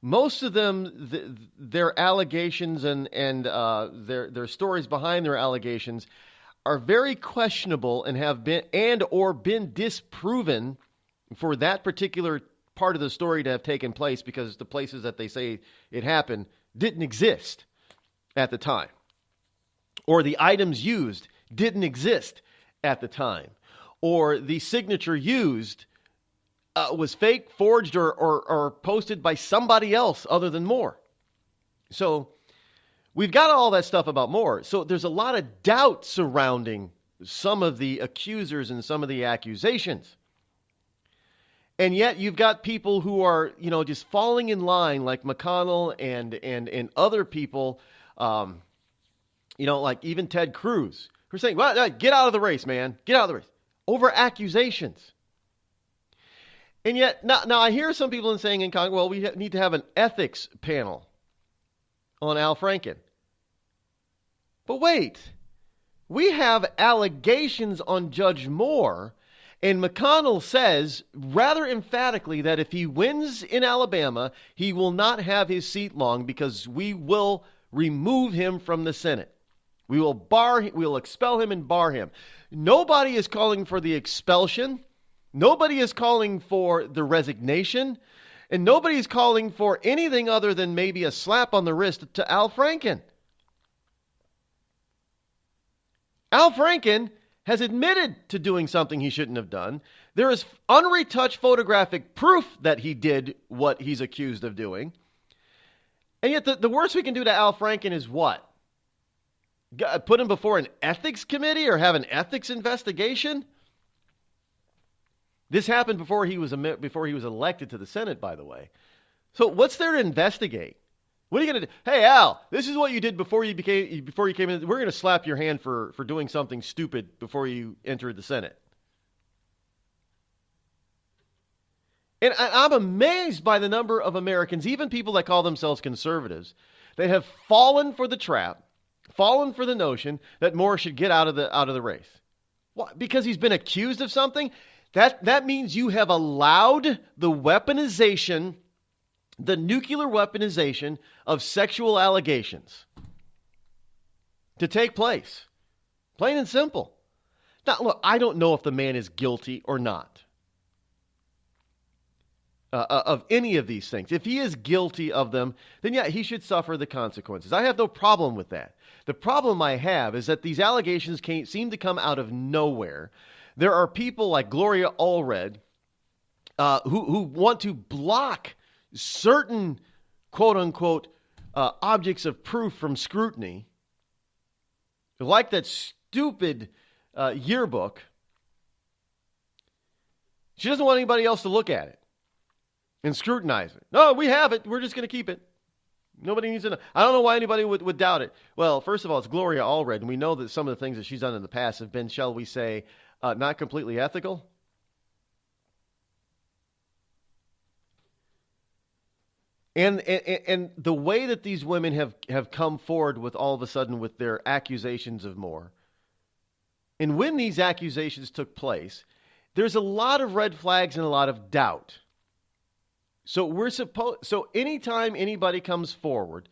Most of them, their allegations and their stories behind their allegations are very questionable and have been disproven for that particular part of the story to have taken place because the places that they say it happened didn't exist at the time. Or the items used didn't exist at the time, or the signature used was fake, forged, or posted by somebody else other than Moore. So we've got all that stuff about Moore. So there's a lot of doubt surrounding some of the accusers and some of the accusations. And yet you've got people who are, just falling in line like McConnell and other people, like even Ted Cruz, who are saying, well, get out of the race, man. Get out of the race. Over accusations. And yet, now I hear some people saying in Congress, well, we need to have an ethics panel on Al Franken. But wait, we have allegations on Judge Moore, and McConnell says rather emphatically that if he wins in Alabama, he will not have his seat long because we will remove him from the Senate. We will expel him and bar him. Nobody is calling for the expulsion. Nobody is calling for the resignation. And nobody is calling for anything other than maybe a slap on the wrist to Al Franken. Al Franken has admitted to doing something he shouldn't have done. There is unretouched photographic proof that he did what he's accused of doing. And yet the worst we can do to Al Franken is what? Put him before an ethics committee or have an ethics investigation? This happened before he was elected to the Senate, by the way. So what's there to investigate? What are you going to do? Hey, Al, this is what you did before you came in. We're going to slap your hand for doing something stupid before you entered the Senate. And I'm amazed by the number of Americans, even people that call themselves conservatives, that have fallen for the trap, fallen for the notion that Moore should get out of the race. Why? Because he's been accused of something? That means you have allowed the weaponization, the nuclear weaponization of sexual allegations to take place. Plain and simple. Now, look, I don't know if the man is guilty or not. of any of these things. If he is guilty of them, then yeah, he should suffer the consequences. I have no problem with that. The problem I have is that these allegations seem to come out of nowhere. There are people like Gloria Allred who want to block certain quote-unquote objects of proof from scrutiny, like that stupid yearbook. She doesn't want anybody else to look at it and scrutinize it. No, we have it. We're just going to keep it. Nobody needs to know. I don't know why anybody would doubt it. Well, first of all, it's Gloria Allred, and we know that some of the things that she's done in the past have been, shall we say, not completely ethical. And the way that these women have come forward with all of a sudden with their accusations of more, and when these accusations took place, there's a lot of red flags and a lot of doubt. So anytime anybody comes forward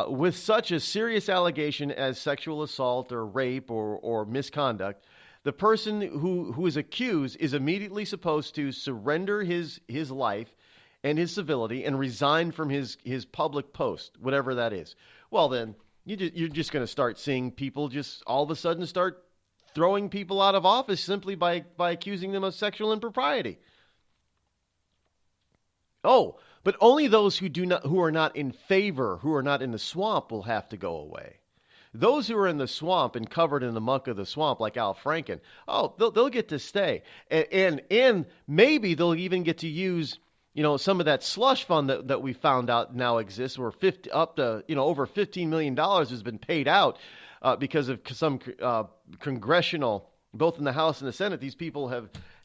with such a serious allegation as sexual assault or rape or misconduct, the person who is accused is immediately supposed to surrender his life and his civility and resign from his public post, whatever that is. Well, then you're just going to start seeing people just all of a sudden start throwing people out of office simply by accusing them of sexual impropriety. Oh, but only those who are not in favor, who are not in the swamp, will have to go away. Those who are in the swamp and covered in the muck of the swamp, like Al Franken, they'll get to stay, and maybe they'll even get to use some of that slush fund that we found out now exists, where up to over $15 million has been paid out because of some congressional, both in the House and the Senate. These people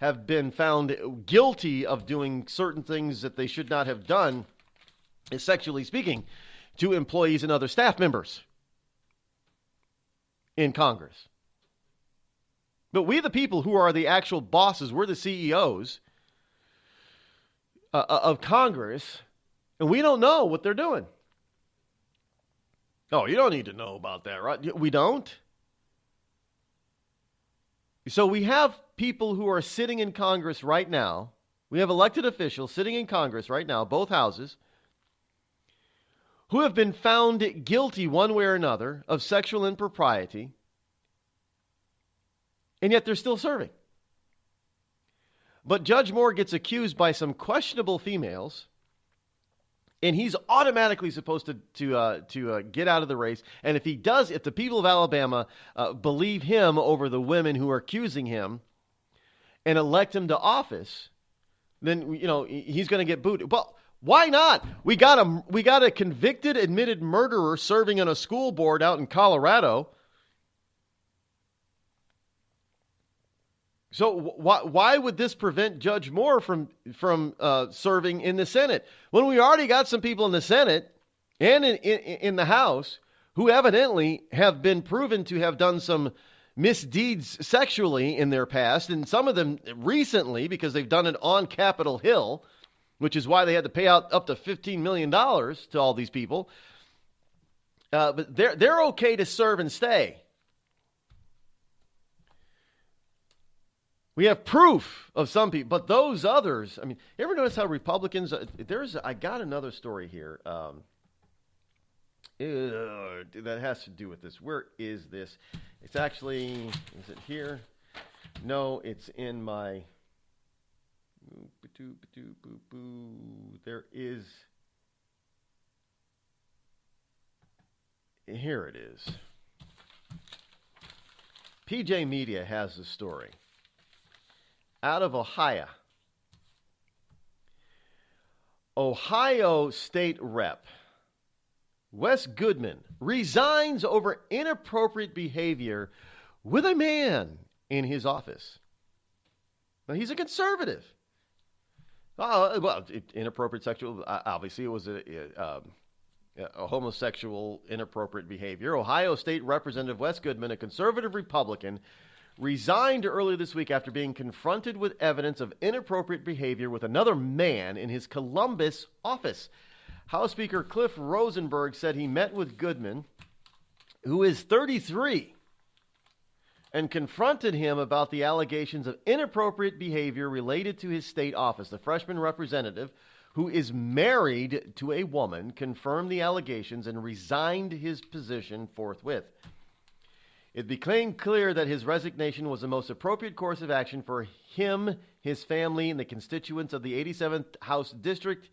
have been found guilty of doing certain things that they should not have done, sexually speaking, to employees and other staff members in Congress. But we, the people who are the actual bosses, we're the CEOs of Congress, and we don't know what they're doing. Oh, you don't need to know about that, right? We don't. So we have people who are sitting in Congress right now. We have elected officials sitting in Congress right now, both houses, who have been found guilty one way or another of sexual impropriety, and yet they're still serving. But Judge Moore gets accused by some questionable females, and he's automatically supposed to get out of the race. And if the people of Alabama believe him over the women who are accusing him and elect him to office, then he's going to get booted. Well, why not? We got a convicted, admitted murderer serving on a school board out in Colorado. So why would this prevent Judge Moore from serving in the Senate when we already got some people in the Senate and in the House who evidently have been proven to have done some misdeeds sexually in their past, and some of them recently because they've done it on Capitol Hill, which is why they had to pay out up to $15 million to all these people. But they're okay to serve and stay. We have proof of some people, but those others, I mean, you ever notice how Republicans, I got another story here that has to do with this. Where is this? It's actually, is it here? No, it's in my, there is, here it is. PJ Media has the story. Out of Ohio State Rep Wes Goodman resigns over inappropriate behavior with a man in his office. Now, he's a conservative. Inappropriate sexual, obviously it was a homosexual inappropriate behavior. Ohio State Representative Wes Goodman, a conservative Republican, resigned earlier this week after being confronted with evidence of inappropriate behavior with another man in his Columbus office. House Speaker Cliff Rosenberg said he met with Goodman, who is 33, and confronted him about the allegations of inappropriate behavior related to his state office. The freshman representative, who is married to a woman, confirmed the allegations and resigned his position forthwith. It became clear that his resignation was the most appropriate course of action for him, his family, and the constituents of the 87th House District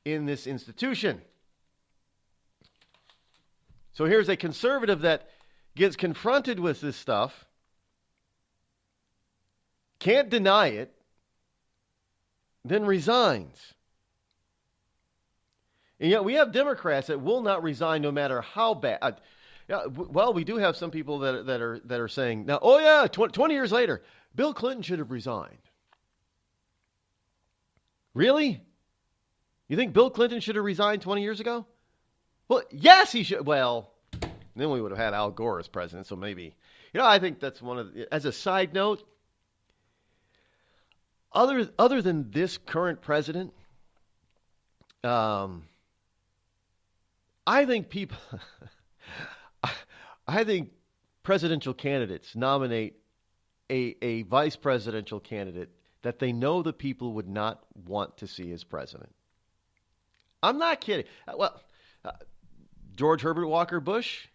in this institution. So here's a conservative that gets confronted with this stuff, can't deny it, then resigns. And yet we have Democrats that will not resign no matter how bad. Well, we do have some people that are saying now, 20 years later, Bill Clinton should have resigned. Really? You think Bill Clinton should have resigned 20 years ago? Well, yes, he should. Well, then we would have had Al Gore as president, so maybe. I think that's one of the, as a side note, other than this current president, I think people, I think presidential candidates nominate a vice presidential candidate that they know the people would not want to see as president. I'm not kidding. Well, George Herbert Walker Bush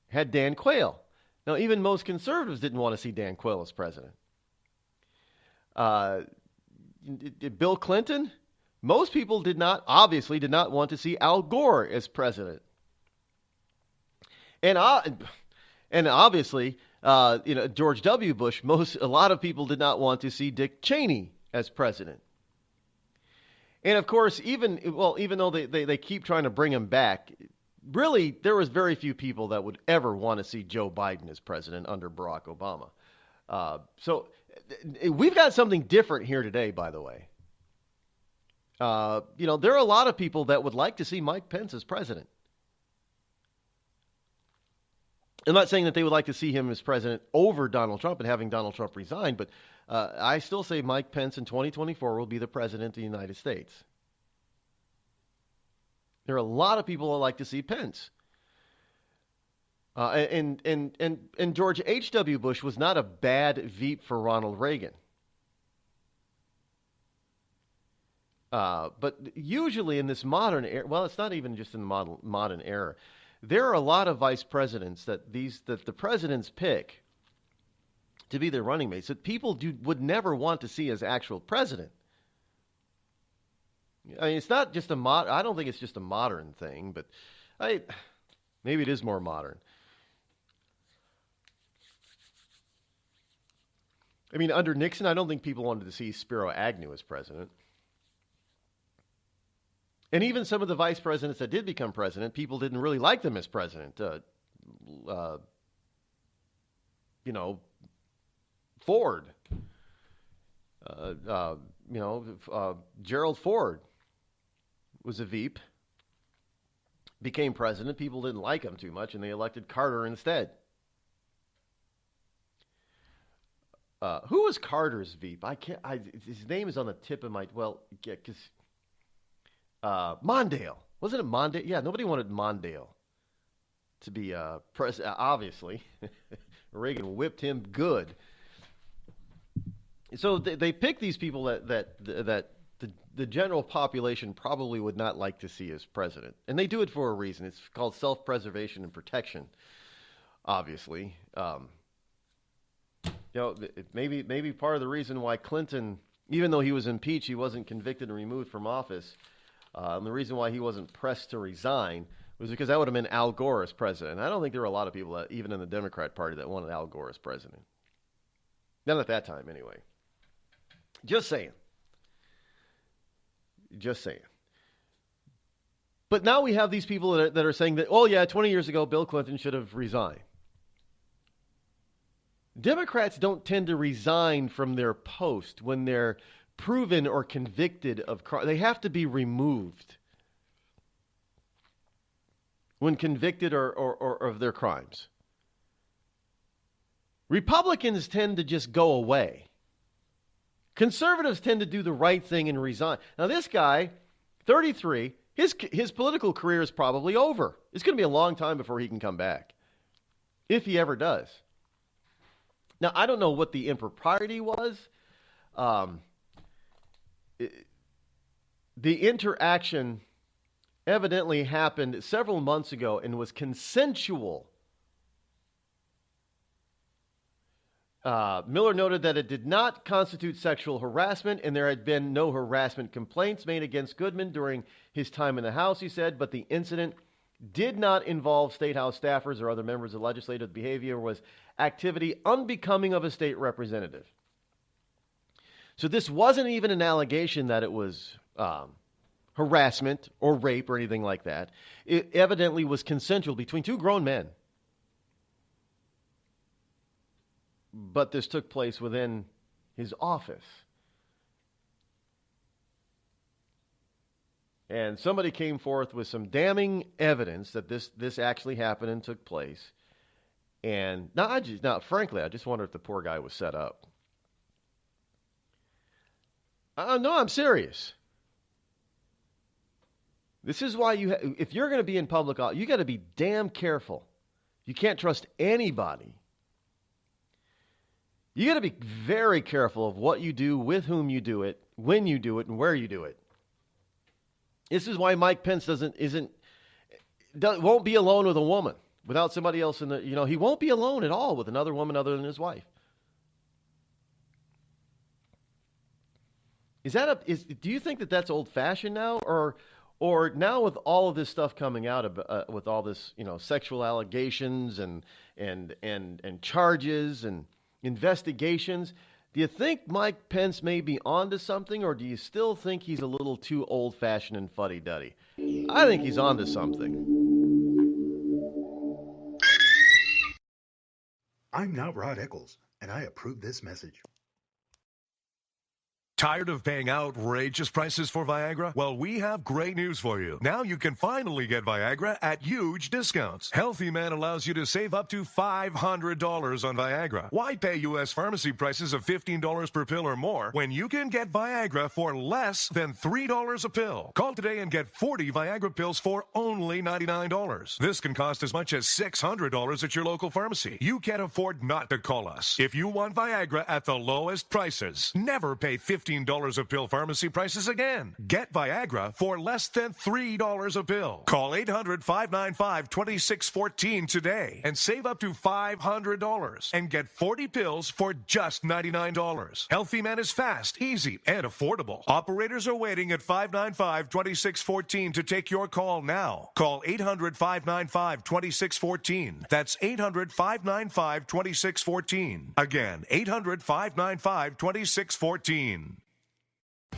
had Dan Quayle. Now, even most conservatives didn't want to see Dan Quayle as president. Bill Clinton, most people did not want to see Al Gore as president. And obviously, George W. Bush, a lot of people did not want to see Dick Cheney as president. And of course, even though they keep trying to bring him back, really, there was very few people that would ever want to see Joe Biden as president under Barack Obama. So we've got something different here today, by the way. There are a lot of people that would like to see Mike Pence as president. I'm not saying that they would like to see him as president over Donald Trump and having Donald Trump resign, but I still say Mike Pence in 2024 will be the president of the United States. There are a lot of people that like to see Pence. And George H.W. Bush was not a bad Veep for Ronald Reagan. But usually in this modern era, well, it's not even just in the modern era, there are a lot of vice presidents that the presidents pick to be their running mates that people would never want to see as actual president. I mean, it's not just I don't think it's just a modern thing, but maybe it is more modern. I mean, under Nixon, I don't think people wanted to see Spiro Agnew as president. And even some of the vice presidents that did become president, people didn't really like them as president. Ford. Gerald Ford was a Veep, became president. People didn't like him too much, and they elected Carter instead. Who was Carter's Veep? His name is on the tip of my, because Mondale. Wasn't it Mondale? Yeah, nobody wanted Mondale to be president. Obviously, Reagan whipped him good. So they pick these people that the general population probably would not like to see as president, and they do it for a reason. It's called self-preservation and protection. Obviously, maybe part of the reason why Clinton, even though he was impeached, he wasn't convicted and removed from office. And the reason why he wasn't pressed to resign was because that would have been Al Gore as president. I don't think there were a lot of people, that, even in the Democrat Party, that wanted Al Gore as president. Not at that time, anyway. Just saying. But now we have these people that are saying that, 20 years ago, Bill Clinton should have resigned. Democrats don't tend to resign from their post when they're proven or convicted of crime. They have to be removed when convicted or of their crimes. Republicans tend to just go away. Conservatives tend to do the right thing and resign. Now this guy, 33, his political career is probably over. It's going to be a long time before he can come back, if he ever does. Now, I don't know what the impropriety was. The interaction evidently happened several months ago and was consensual. Miller noted that it did not constitute sexual harassment, and there had been no harassment complaints made against Goodman during his time in the House, he said, but the incident did not involve State House staffers or other members of legislative behavior, was activity unbecoming of a state representative. So this wasn't even an allegation that it was harassment or rape or anything like that. It evidently was consensual between two grown men. But this took place within his office. And somebody came forth with some damning evidence that this actually happened and took place. And frankly, I just wonder if the poor guy was set up. No, I'm serious. This is why if you're going to be in public, you got to be damn careful. You can't trust anybody. You got to be very careful of what you do, with whom you do it, when you do it, and where you do it. This is why Mike Pence won't be alone with a woman without somebody else he won't be alone at all with another woman other than his wife. Do you think that that's old-fashioned now, or now with all of this stuff coming out with all this, sexual allegations and charges and investigations, do you think Mike Pence may be onto something, or do you still think he's a little too old-fashioned and fuddy-duddy? I think he's onto something. I'm not Rod Eccles, and I approve this message. Tired of paying outrageous prices for Viagra? Well, we have great news for you. Now you can finally get Viagra at huge discounts. Healthy Man allows you to save up to $500 on Viagra. Why pay U.S. pharmacy prices of $15 per pill or more when you can get Viagra for less than $3 a pill? Call today and get 40 Viagra pills for only $99. This can cost as much as $600 at your local pharmacy. You can't afford not to call us. If you want Viagra at the lowest prices, never pay $15 a pill pharmacy prices again. Get Viagra for less than $3 a pill. Call 800-595-2614 today and save up to $500 and get 40 pills for just $99. Healthy Man is fast, easy, and affordable. Operators are waiting at 595-2614 to take your call now. Call 800-595-2614. That's 800-595-2614. Again, 800-595-2614.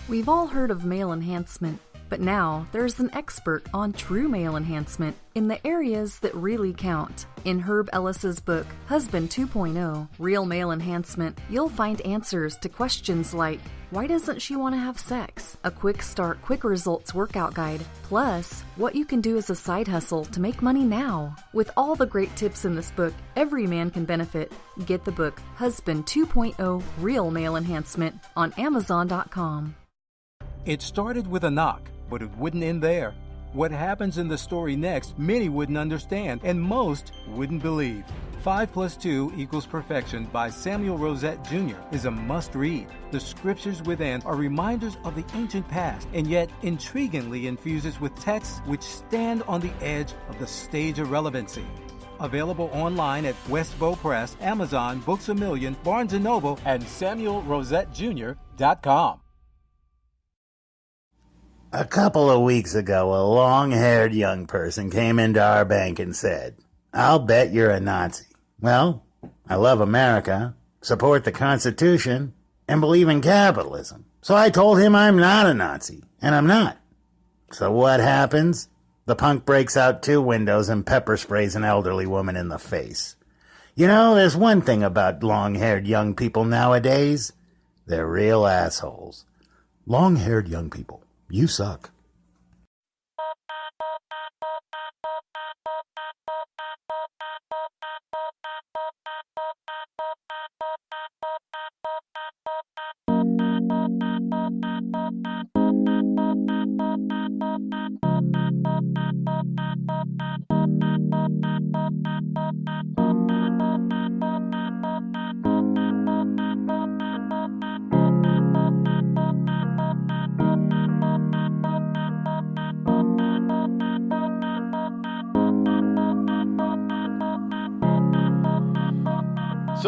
We've all heard of male enhancement, but now there's an expert on true male enhancement in the areas that really count. In Herb Ellis's book, Husband 2.0, Real Male Enhancement, you'll find answers to questions like, why doesn't she want to have sex? A quick start, quick results workout guide, plus what you can do as a side hustle to make money now. With all the great tips in this book, every man can benefit. Get the book, Husband 2.0, Real Male Enhancement, on Amazon.com. It started with a knock, but it wouldn't end there. What happens in the story next, many wouldn't understand, and most wouldn't believe. 5 + 2 = Perfection by Samuel Rosette Jr. is a must-read. The scriptures within are reminders of the ancient past, and yet intriguingly infuses with texts which stand on the edge of the stage of relevancy. Available online at Westbow Press, Amazon, Books A Million, Barnes & Noble, and SamuelRosetteJr.com. A couple of weeks ago, a long-haired young person came into our bank and said, "I'll bet you're a Nazi." Well, I love America, support the Constitution, and believe in capitalism. So I told him I'm not a Nazi, and I'm not. So what happens? The punk breaks out 2 windows and pepper sprays an elderly woman in the face. You know, there's one thing about long-haired young people nowadays. They're real assholes. Long-haired young people. You suck.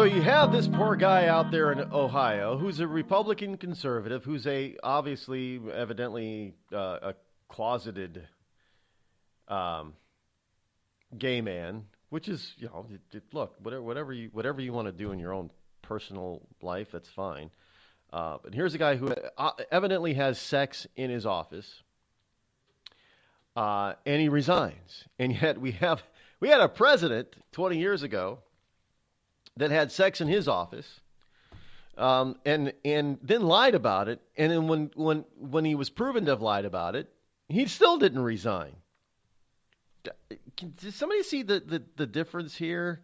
you have this poor guy out there in Ohio who's a Republican conservative, who's obviously, evidently, a closeted gay man, which is, look, whatever you want to do in your own personal life, that's fine. But here's a guy who evidently has sex in his office, and he resigns. And yet we had a president 20 years ago that had sex in his office, and then lied about it. And then when he was proven to have lied about it, he still didn't resign. Does somebody see the difference here?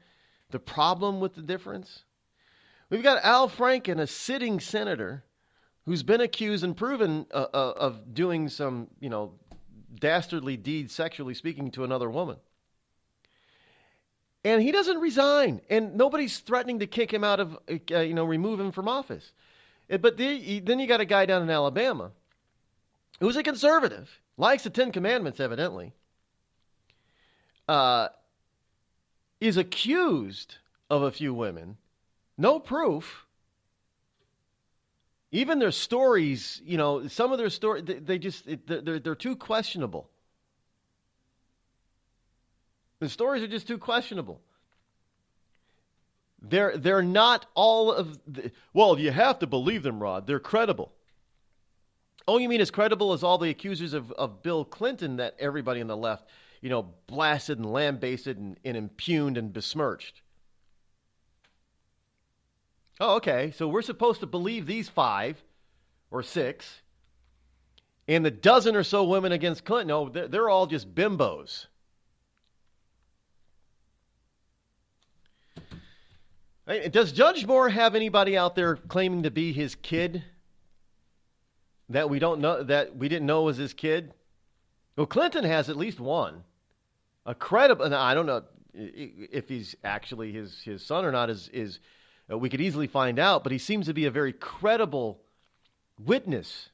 The problem with the difference? We've got Al Franken, a sitting senator, who's been accused and proven of doing some, dastardly deeds, sexually speaking, to another woman. And he doesn't resign, and nobody's threatening to kick him out of, remove him from office. But then you got a guy down in Alabama who's a conservative, likes the Ten Commandments, evidently, is accused of a few women, no proof. Even their stories, some of their stories, they're too questionable. The stories are just too questionable. They're not all of well, you have to believe them, Rod. They're credible. Oh, you mean as credible as all the accusers of Bill Clinton that everybody on the left, blasted and lambasted and impugned and besmirched? Oh, okay. So we're supposed to believe these 5 or 6 and the dozen or so women against Clinton. No, they're all just bimbos. Does Judge Moore have anybody out there claiming to be his kid that we don't know, that we didn't know was his kid? Well, Clinton has at least one, a credible. And I don't know if he's actually his son or not. Is we could easily find out, but he seems to be a very credible witness,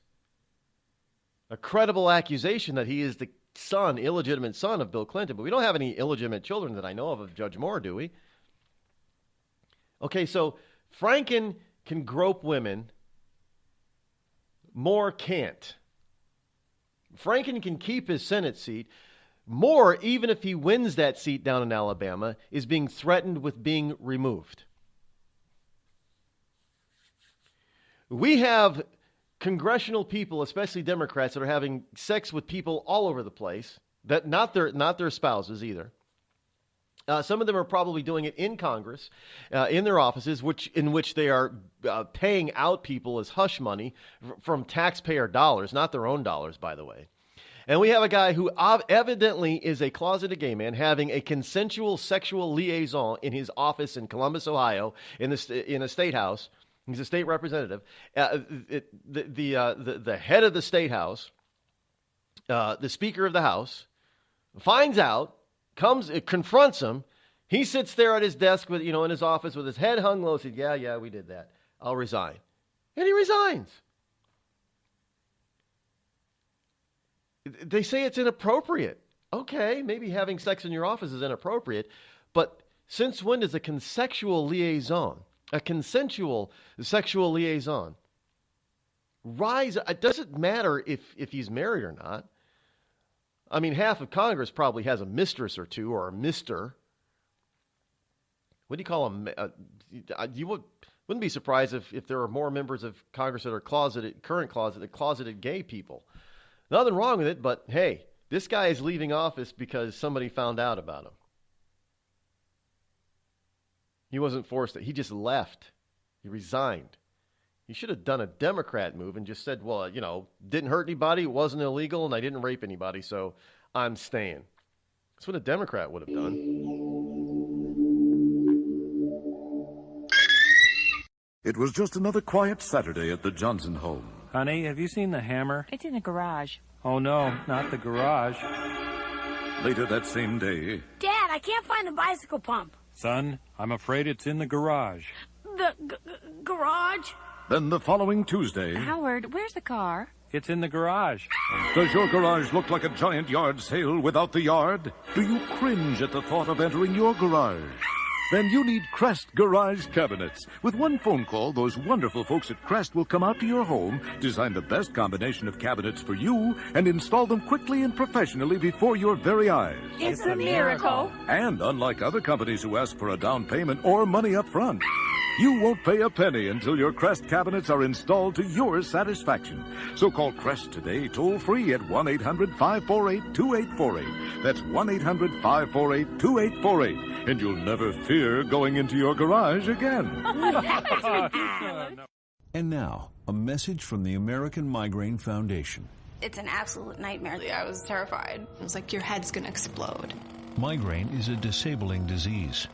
a credible accusation that he is the illegitimate son of Bill Clinton. But we don't have any illegitimate children that I know of Judge Moore, do we? Okay, so Franken can grope women. Moore can't. Franken can keep his Senate seat. Moore, even if he wins that seat down in Alabama, is being threatened with being removed. We have congressional people, especially Democrats, that are having sex with people all over the place, that not their spouses either. Some of them are probably doing it in Congress, in their offices, in which they are paying out people as hush money from taxpayer dollars, not their own dollars, by the way. And we have a guy who evidently is a closeted gay man having a consensual sexual liaison in his office in Columbus, Ohio, in a state house. He's a state representative. The head of the state house, the Speaker of the House, finds out. Confronts him. He sits there at his desk with, in his office with his head hung low. Said, yeah, we did that. I'll resign. And he resigns. They say it's inappropriate. Okay, maybe having sex in your office is inappropriate, but since when does a consensual sexual liaison rise? It doesn't matter if he's married or not. I mean, half of Congress probably has a mistress or two, or a mister. What do you call them? You wouldn't be surprised if there were more members of Congress that are closeted gay people. Nothing wrong with it, but hey, this guy is leaving office because somebody found out about him. He wasn't forced to. He just left. He resigned. He should have done a Democrat move and just said, well, didn't hurt anybody, it wasn't illegal, and I didn't rape anybody, so I'm staying. That's what a Democrat would have done. It was just another quiet Saturday at the Johnson home. Honey, have you seen the hammer? It's in the garage. Oh, no, not the garage. Later that same day... Dad, I can't find the bicycle pump. Son, I'm afraid it's in the garage. The garage? Then the following Tuesday... Howard, where's the car? It's in the garage. Does your garage look like a giant yard sale without the yard? Do you cringe at the thought of entering your garage? Then you need Crest Garage Cabinets. With one phone call, those wonderful folks at Crest will come out to your home, design the best combination of cabinets for you, and install them quickly and professionally before your very eyes. It's a miracle. And unlike other companies who ask for a down payment or money up front, you won't pay a penny until your Crest cabinets are installed to your satisfaction. So call Crest today, toll-free at 1-800-548-2848. That's 1-800-548-2848. And you'll never fear going into your garage again. And now, a message from the American Migraine Foundation. It's an absolute nightmare. I was terrified. It was like your head's gonna explode. Migraine is a disabling disease.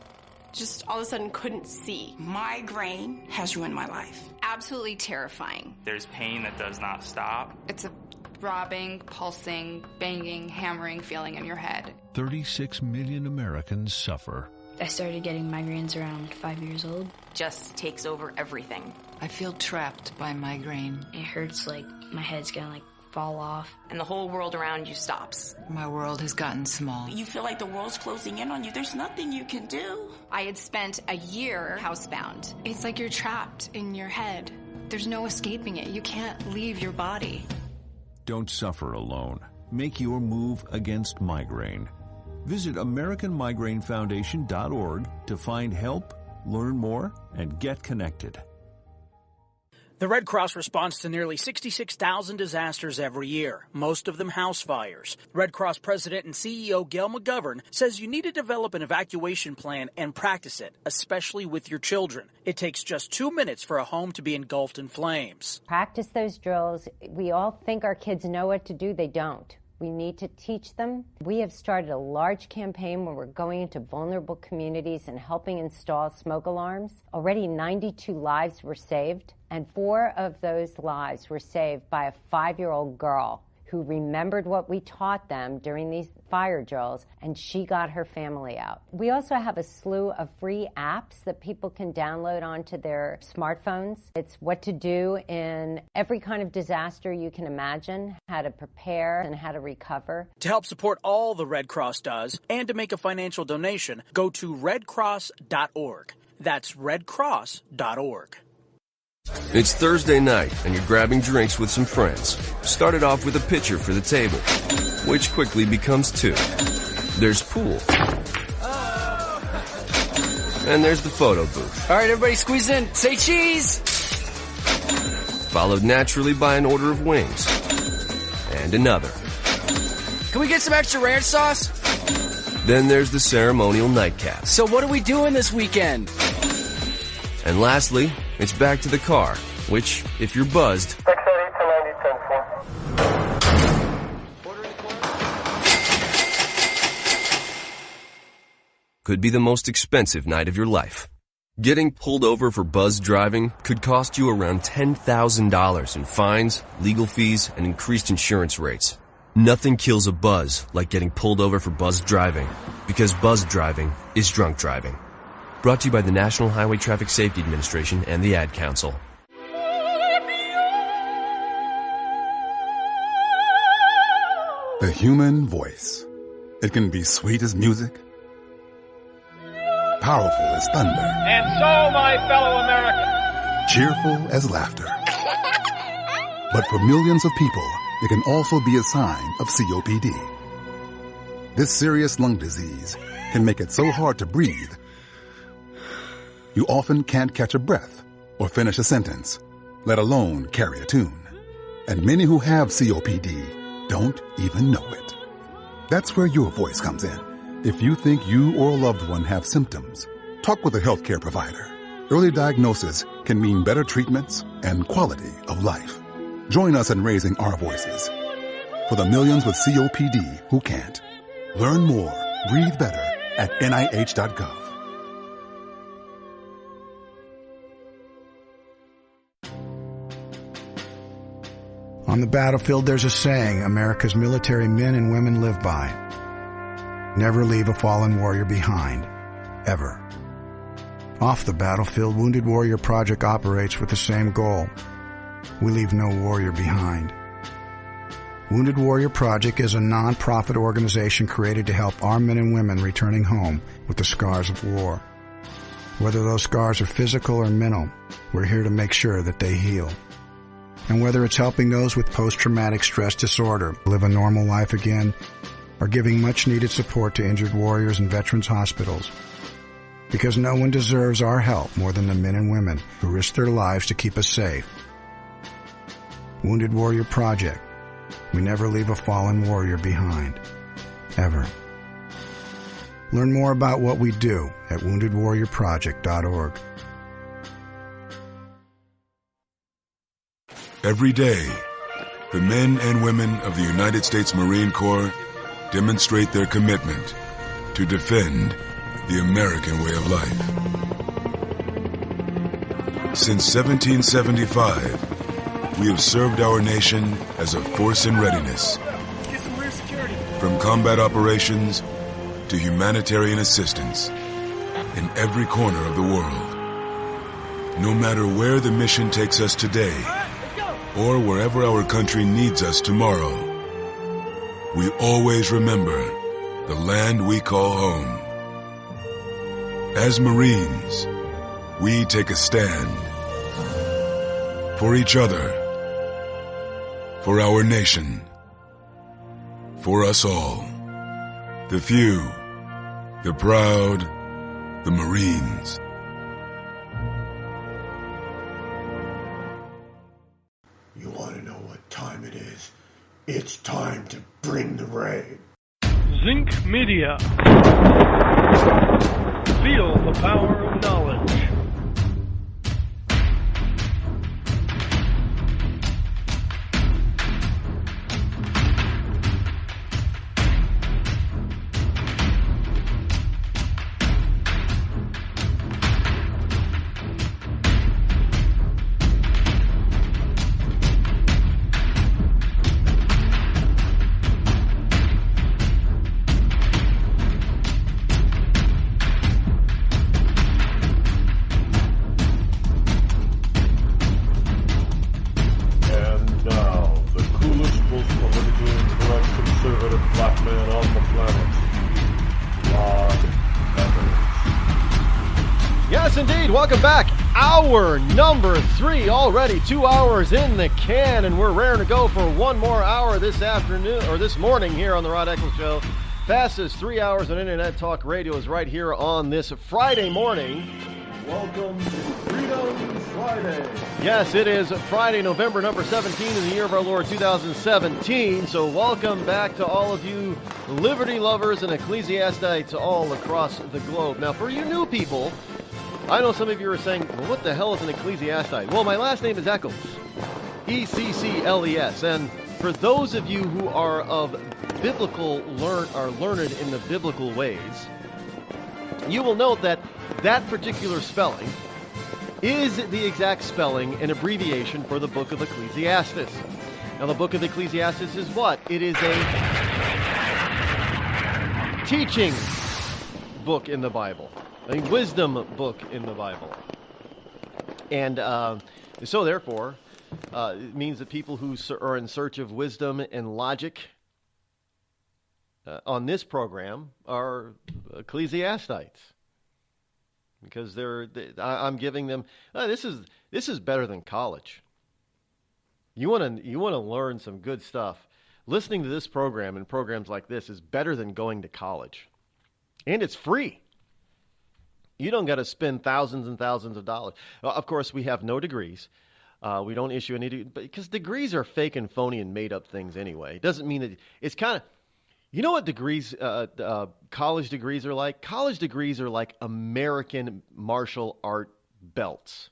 Just all of a sudden couldn't see. Migraine has ruined my life. Absolutely terrifying. There's pain that does not stop. It's a throbbing, pulsing, banging, hammering feeling in your head. 36 million Americans suffer. I started getting migraines around 5 years old. Just takes over everything. I feel trapped by migraine. It hurts like my head's gonna fall off. And the whole world around you stops. My world has gotten small. You feel like the world's closing in on you. There's nothing you can do. I had spent a year housebound. It's like you're trapped in your head. There's no escaping it. You can't leave your body. Don't suffer alone. Make your move against migraine. Visit AmericanMigraineFoundation.org to find help, learn more, and get connected. The Red Cross responds to nearly 66,000 disasters every year, most of them house fires. Red Cross President and CEO Gail McGovern says you need to develop an evacuation plan and practice it, especially with your children. It takes just 2 minutes for a home to be engulfed in flames. Practice those drills. We all think our kids know what to do. They don't. We need to teach them. We have started a large campaign where we're going into vulnerable communities and helping install smoke alarms. Already 92 lives were saved, and 4 of those lives were saved by a 5-year-old girl who remembered what we taught them during these fire drills, and she got her family out. We also have a slew of free apps that people can download onto their smartphones. It's what to do in every kind of disaster you can imagine, how to prepare and how to recover. To help support all the Red Cross does and to make a financial donation, go to redcross.org. That's redcross.org. It's Thursday night, and you're grabbing drinks with some friends. Started off with a pitcher for the table, which quickly becomes 2. There's pool. And there's the photo booth. All right, everybody squeeze in. Say cheese! Followed naturally by an order of wings. And another. Can we get some extra ranch sauce? Then there's the ceremonial nightcap. So what are we doing this weekend? And lastly, it's back to the car, which, if you're buzzed, could be the most expensive night of your life. Getting pulled over for buzz driving could cost you around $10,000 in fines, legal fees, and increased insurance rates. Nothing kills a buzz like getting pulled over for buzz driving, because buzz driving is drunk driving. Brought to you by the National Highway Traffic Safety Administration and the Ad Council. The human voice. It can be sweet as music, powerful as thunder, and so, my fellow Americans, cheerful as laughter. But for millions of people, it can also be a sign of COPD. This serious lung disease can make it so hard to breathe, you often can't catch a breath or finish a sentence, let alone carry a tune. And many who have COPD don't even know it. That's where your voice comes in. If you think you or a loved one have symptoms, talk with a healthcare provider. Early diagnosis can mean better treatments and quality of life. Join us in raising our voices for the millions with COPD who can't. Learn more, breathe better at NIH.gov. On the battlefield, there's a saying America's military men and women live by. Never leave a fallen warrior behind. Ever. Off the battlefield, Wounded Warrior Project operates with the same goal. We leave no warrior behind. Wounded Warrior Project is a non-profit organization created to help our men and women returning home with the scars of war. Whether those scars are physical or mental, we're here to make sure that they heal. And whether it's helping those with post-traumatic stress disorder live a normal life again, or giving much-needed support to injured warriors in veterans' hospitals. Because no one deserves our help more than the men and women who risk their lives to keep us safe. Wounded Warrior Project. We never leave a fallen warrior behind. Ever. Learn more about what we do at woundedwarriorproject.org. Every day, the men and women of the United States Marine Corps demonstrate their commitment to defend the American way of life. Since 1775, we have served our nation as a force in readiness. From combat operations to humanitarian assistance in every corner of the world. No matter where the mission takes us today, or wherever our country needs us tomorrow, we always remember the land we call home. As Marines, we take a stand for each other, for our nation, for us all. The few, the proud, the Marines. You want to know what time it is? It's time to bring the rain. Zinc Media. Feel the power of knowledge. Welcome back. Hour number 3 already. 2 hours in the can, and we're raring to go for one more hour this afternoon or this morning here on the Rod Eccles Show. Fastest 3 hours on Internet Talk Radio is right here on this Friday morning. Welcome to Freedom Friday. Yes, it is Friday, November number 17 in the year of our Lord 2017. So welcome back to all of you liberty lovers and ecclesiastites all across the globe. Now, for you new people, I know some of you are saying, well, what the hell is an ecclesiastite? Well, my last name is Eccles, E-C-C-L-E-S. And for those of you who are of learned in the biblical ways, you will note that that particular spelling is the exact spelling and abbreviation for the book of Ecclesiastes. Now, the book of Ecclesiastes is what? It is a teaching book in the Bible. A wisdom book in the Bible. And so therefore, it means that people who are in search of wisdom and logic on this program are ecclesiastites. Because I'm giving them, this is better than college. You want to learn some good stuff. Listening to this program and programs like this is better than going to college. And it's free. You don't got to spend thousands and thousands of dollars. Of course, we have no degrees. We don't issue any, because degrees are fake and phony and made up things anyway. It doesn't mean that it's kind of, you know what degrees, college degrees are like? College degrees are like American martial art belts.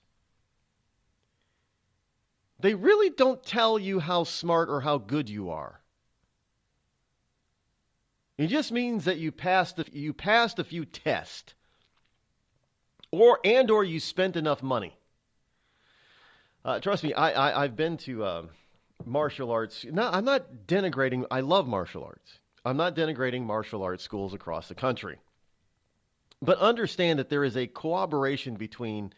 They really don't tell you how smart or how good you are. It just means that you passed a few tests. Or you spent enough money. Trust me, I've been to martial arts. No, I'm not denigrating. I love martial arts. I'm not denigrating martial arts schools across the country. But understand that there is a cooperation between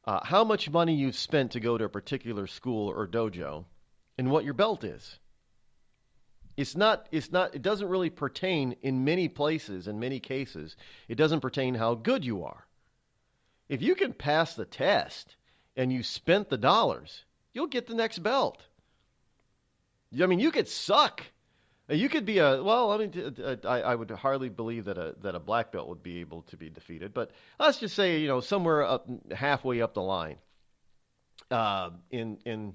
how much money you've spent to go to a particular school or dojo and what your belt is. It doesn't really pertain in many places, in many cases. It doesn't pertain how good you are. If you can pass the test and you spent the dollars, you'll get the next belt. I mean, you could suck. You could be I would hardly believe that a black belt would be able to be defeated. But let's just say, somewhere up halfway up the line, in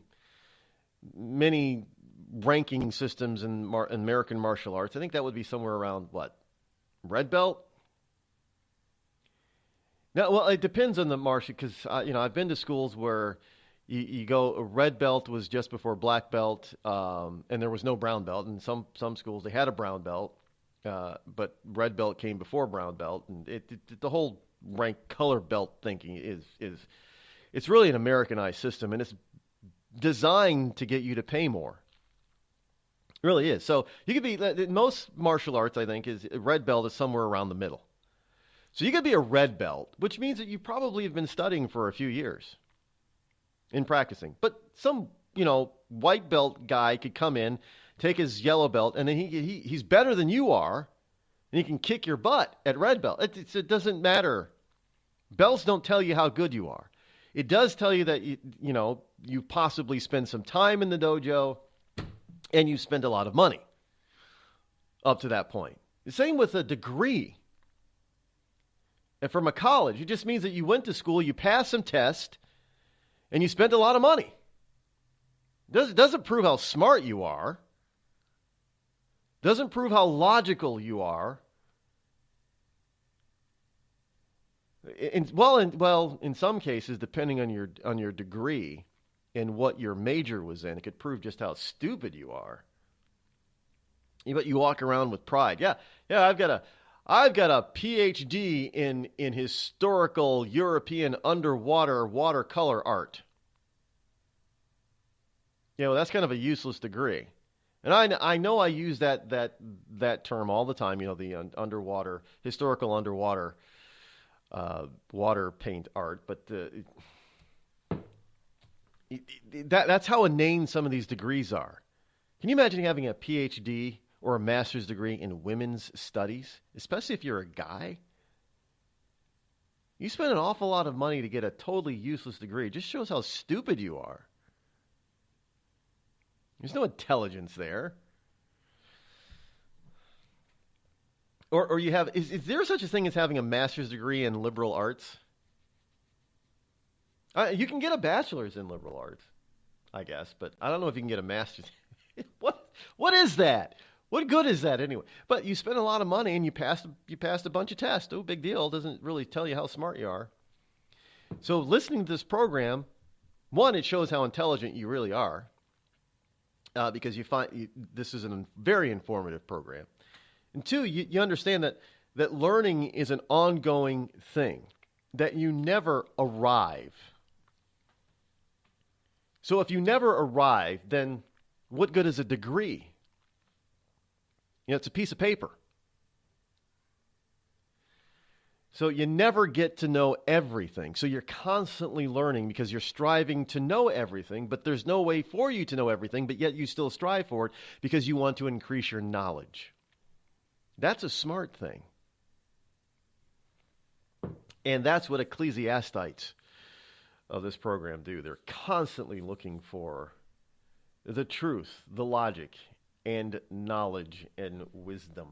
many ranking systems in American martial arts, I think that would be somewhere around what? Red belt? Now, well, it depends on the martial, because I've been to schools where you go, a red belt was just before black belt, and there was no brown belt. In some schools, they had a brown belt, but red belt came before brown belt. And the whole rank color belt thinking it's really an Americanized system, and it's designed to get you to pay more. It really is. So you could be, most martial arts, I think, is red belt is somewhere around the middle. So you could be a red belt, which means that you probably have been studying for a few years in practicing. But some, white belt guy could come in, take his yellow belt, and then he's better than you are, and he can kick your butt at red belt. It doesn't matter. Belts don't tell you how good you are. It does tell you that, you possibly spend some time in the dojo, and you spend a lot of money up to that point. The same with a degree. And from a college, it just means that you went to school, you passed some tests, and you spent a lot of money. It doesn't prove how smart you are. Doesn't prove how logical you are. In some cases, depending on your degree and what your major was in, it could prove just how stupid you are. But you walk around with pride. Yeah, I've got a PhD in historical European underwater watercolor art. That's kind of a useless degree. And I know I use that term all the time, the historical underwater water paint art, but that's how inane some of these degrees are. Can you imagine having a PhD or a master's degree in women's studies, especially if you're a guy? You spend an awful lot of money to get a totally useless degree. It just shows how stupid you are. There's no intelligence there. Or you have, is there such a thing as having a master's degree in liberal arts? You can get a bachelor's in liberal arts, I guess, but I don't know if you can get a master's. What is that? What good is that anyway? But you spend a lot of money and you passed a bunch of tests. No big deal. It doesn't really tell you how smart you are. So listening to this program, one, it shows how intelligent you really are, because this is a very informative program. And two, you understand that learning is an ongoing thing, that you never arrive. So if you never arrive, then what good is a degree? It's a piece of paper. So you never get to know everything. So you're constantly learning because you're striving to know everything, but there's no way for you to know everything, but yet you still strive for it because you want to increase your knowledge. That's a smart thing. And that's what ecclesiastites of this program do. They're constantly looking for the truth, the logic, and knowledge and wisdom.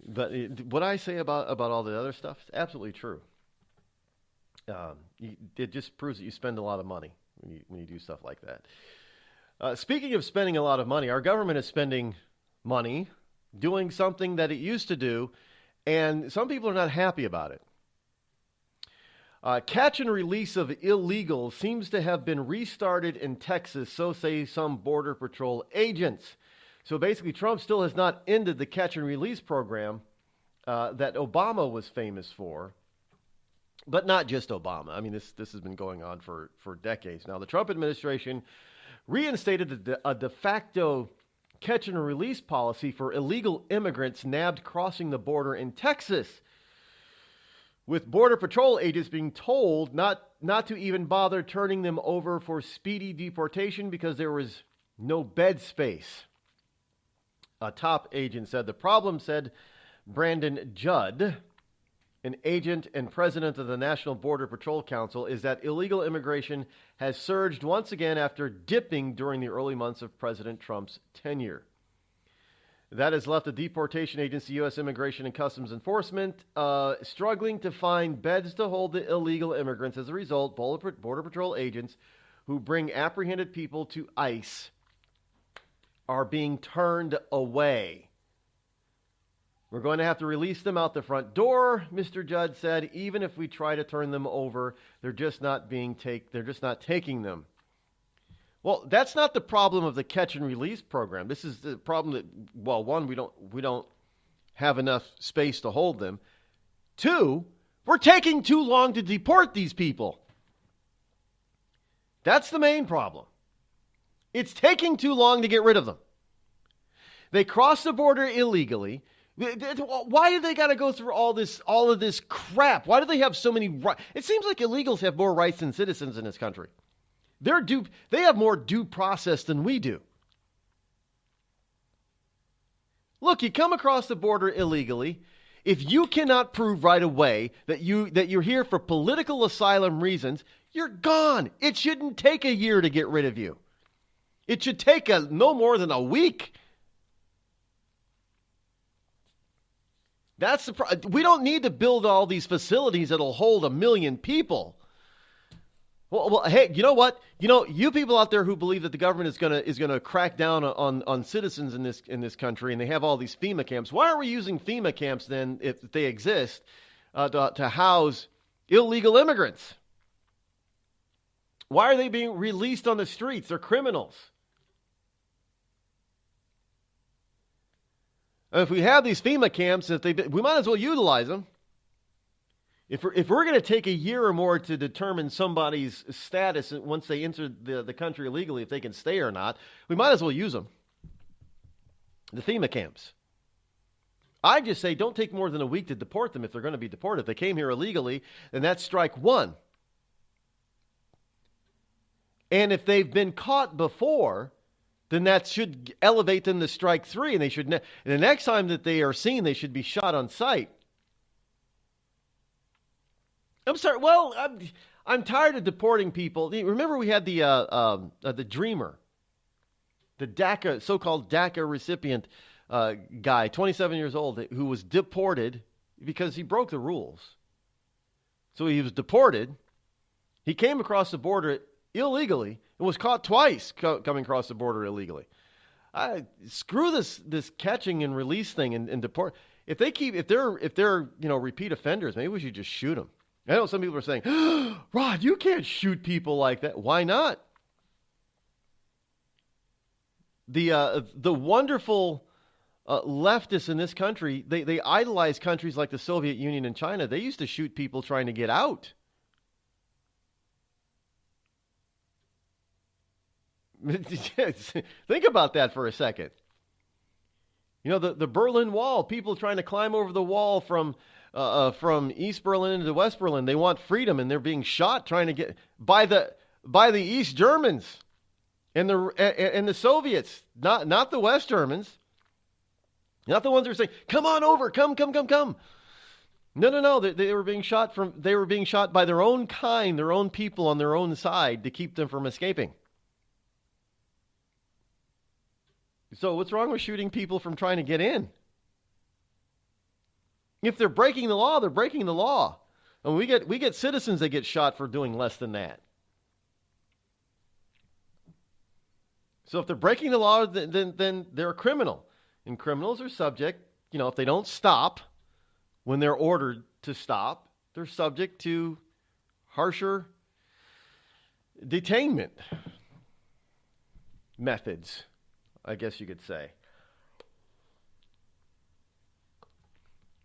But what I say about all the other stuff is absolutely true. It just proves that you spend a lot of money when you do stuff like that. Speaking of spending a lot of money, our government is spending money doing something that it used to do, and some people are not happy about it. Catch and release of illegals seems to have been restarted in Texas, so say some Border Patrol agents. So basically, Trump still has not ended the catch and release program that Obama was famous for. But not just Obama. I mean, this has been going on for decades now. The Trump administration reinstated a de facto catch and release policy for illegal immigrants nabbed crossing the border in Texas, with Border Patrol agents being told not to even bother turning them over for speedy deportation because there was no bed space. A top agent said the problem, said Brandon Judd, an agent and president of the National Border Patrol Council, is that illegal immigration has surged once again after dipping during the early months of President Trump's tenure. That has left the deportation agency, U.S. Immigration and Customs Enforcement, struggling to find beds to hold the illegal immigrants. As a result, Border Patrol agents who bring apprehended people to ICE are being turned away. We're going to have to release them out the front door, Mr. Judd said. Even if we try to turn them over, they're just not taking them. Well, that's not the problem of the catch and release program. This is the problem that, well, one, we don't have enough space to hold them. Two, we're taking too long to deport these people. That's the main problem. It's taking too long to get rid of them. They cross the border illegally. Why do they got to go through all of this crap? Why do they have so many rights? It seems like illegals have more rights than citizens in this country. They have more due process than we do. Look, you come across the border illegally. If you cannot prove right away that you're here for political asylum reasons, you're gone. It shouldn't take a year to get rid of you. It should take no more than a week. That's the we don't need to build all these facilities that'll hold 1 million people. Well, hey, you know what? You people out there who believe that the government is gonna crack down on citizens in this country, and they have all these FEMA camps. Why are we using FEMA camps then, if they exist, to house illegal immigrants? Why are they being released on the streets? They're criminals. And if we have these FEMA camps, we might as well utilize them. If we're going to take a year or more to determine somebody's status once they enter the country illegally, if they can stay or not, we might as well use them. The FEMA camps. I just say don't take more than a week to deport them if they're going to be deported. If they came here illegally, then that's strike one. And if they've been caught before, then that should elevate them to strike three, and and the next time that they are seen, they should be shot on sight. I'm sorry. Well, I'm tired of deporting people. Remember, we had the Dreamer, the DACA, so-called DACA recipient guy, 27 years old, who was deported because he broke the rules. So he was deported. He came across the border illegally and was caught twice coming across the border illegally. Screw this catching and release thing and deport. If they're repeat offenders, maybe we should just shoot them. I know some people are saying, Rod, you can't shoot people like that. Why not? The wonderful leftists in this country, they idolize countries like the Soviet Union and China. They used to shoot people trying to get out. Think about that for a second. The Berlin Wall, people trying to climb over the wall from East Berlin into West Berlin. They want freedom, and they're being shot trying to get by the East Germans and the Soviets, not the West Germans, not the ones who are saying, "Come on over, come." No. They were being shot by their own kind, their own people on their own side to keep them from escaping. So what's wrong with shooting people from trying to get in? If they're breaking the law, they're breaking the law. And we get citizens that get shot for doing less than that. So if they're breaking the law, then they're a criminal. And criminals are subject, if they don't stop when they're ordered to stop, they're subject to harsher detainment methods, I guess you could say.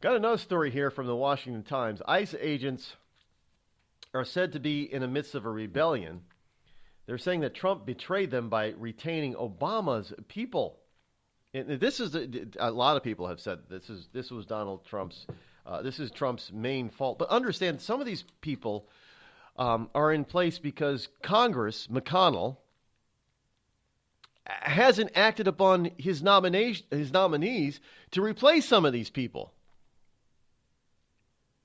Got another story here from the Washington Times. ICE agents are said to be in the midst of a rebellion. They're saying that Trump betrayed them by retaining Obama's people. And this is a lot of people have said this was Donald Trump's. This is Trump's main fault. But understand, some of these people are in place because Congress, McConnell, hasn't acted upon his nominees to replace some of these people.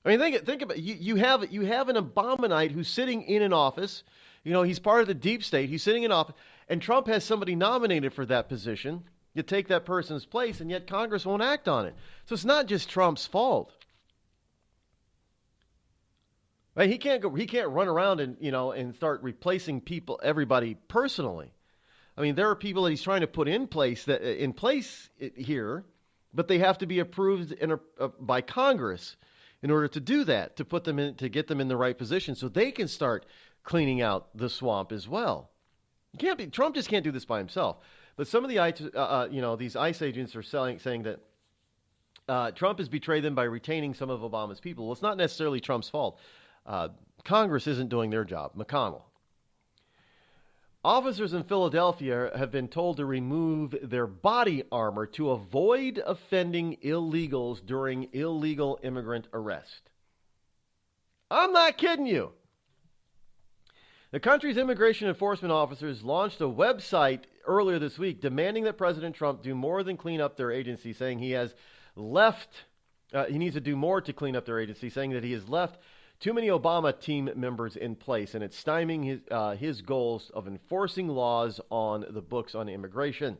I mean, think about it. You have an abominite who's sitting in an office. You know, he's part of the deep state. He's sitting in office, and Trump has somebody nominated for that position to take that person's place, and yet Congress won't act on it. So it's not just Trump's fault. Right? He can't run around and start replacing everybody personally. I mean, there are people that he's trying to put in place here, but they have to be approved by Congress in order to do that, to get them in the right position so they can start cleaning out the swamp as well. Trump just can't do this by himself. But some of the these ICE agents are saying that Trump has betrayed them by retaining some of Obama's people. Well, it's not necessarily Trump's fault. Congress isn't doing their job. McConnell. Officers in Philadelphia have been told to remove their body armor to avoid offending illegals during illegal immigrant arrest. I'm not kidding you. The country's immigration enforcement officers launched a website earlier this week demanding that President Trump do more than clean up their agency, saying he needs to do more to clean up their agency, saying that he has left too many Obama team members in place, and it's stymieing his goals of enforcing laws on the books on immigration.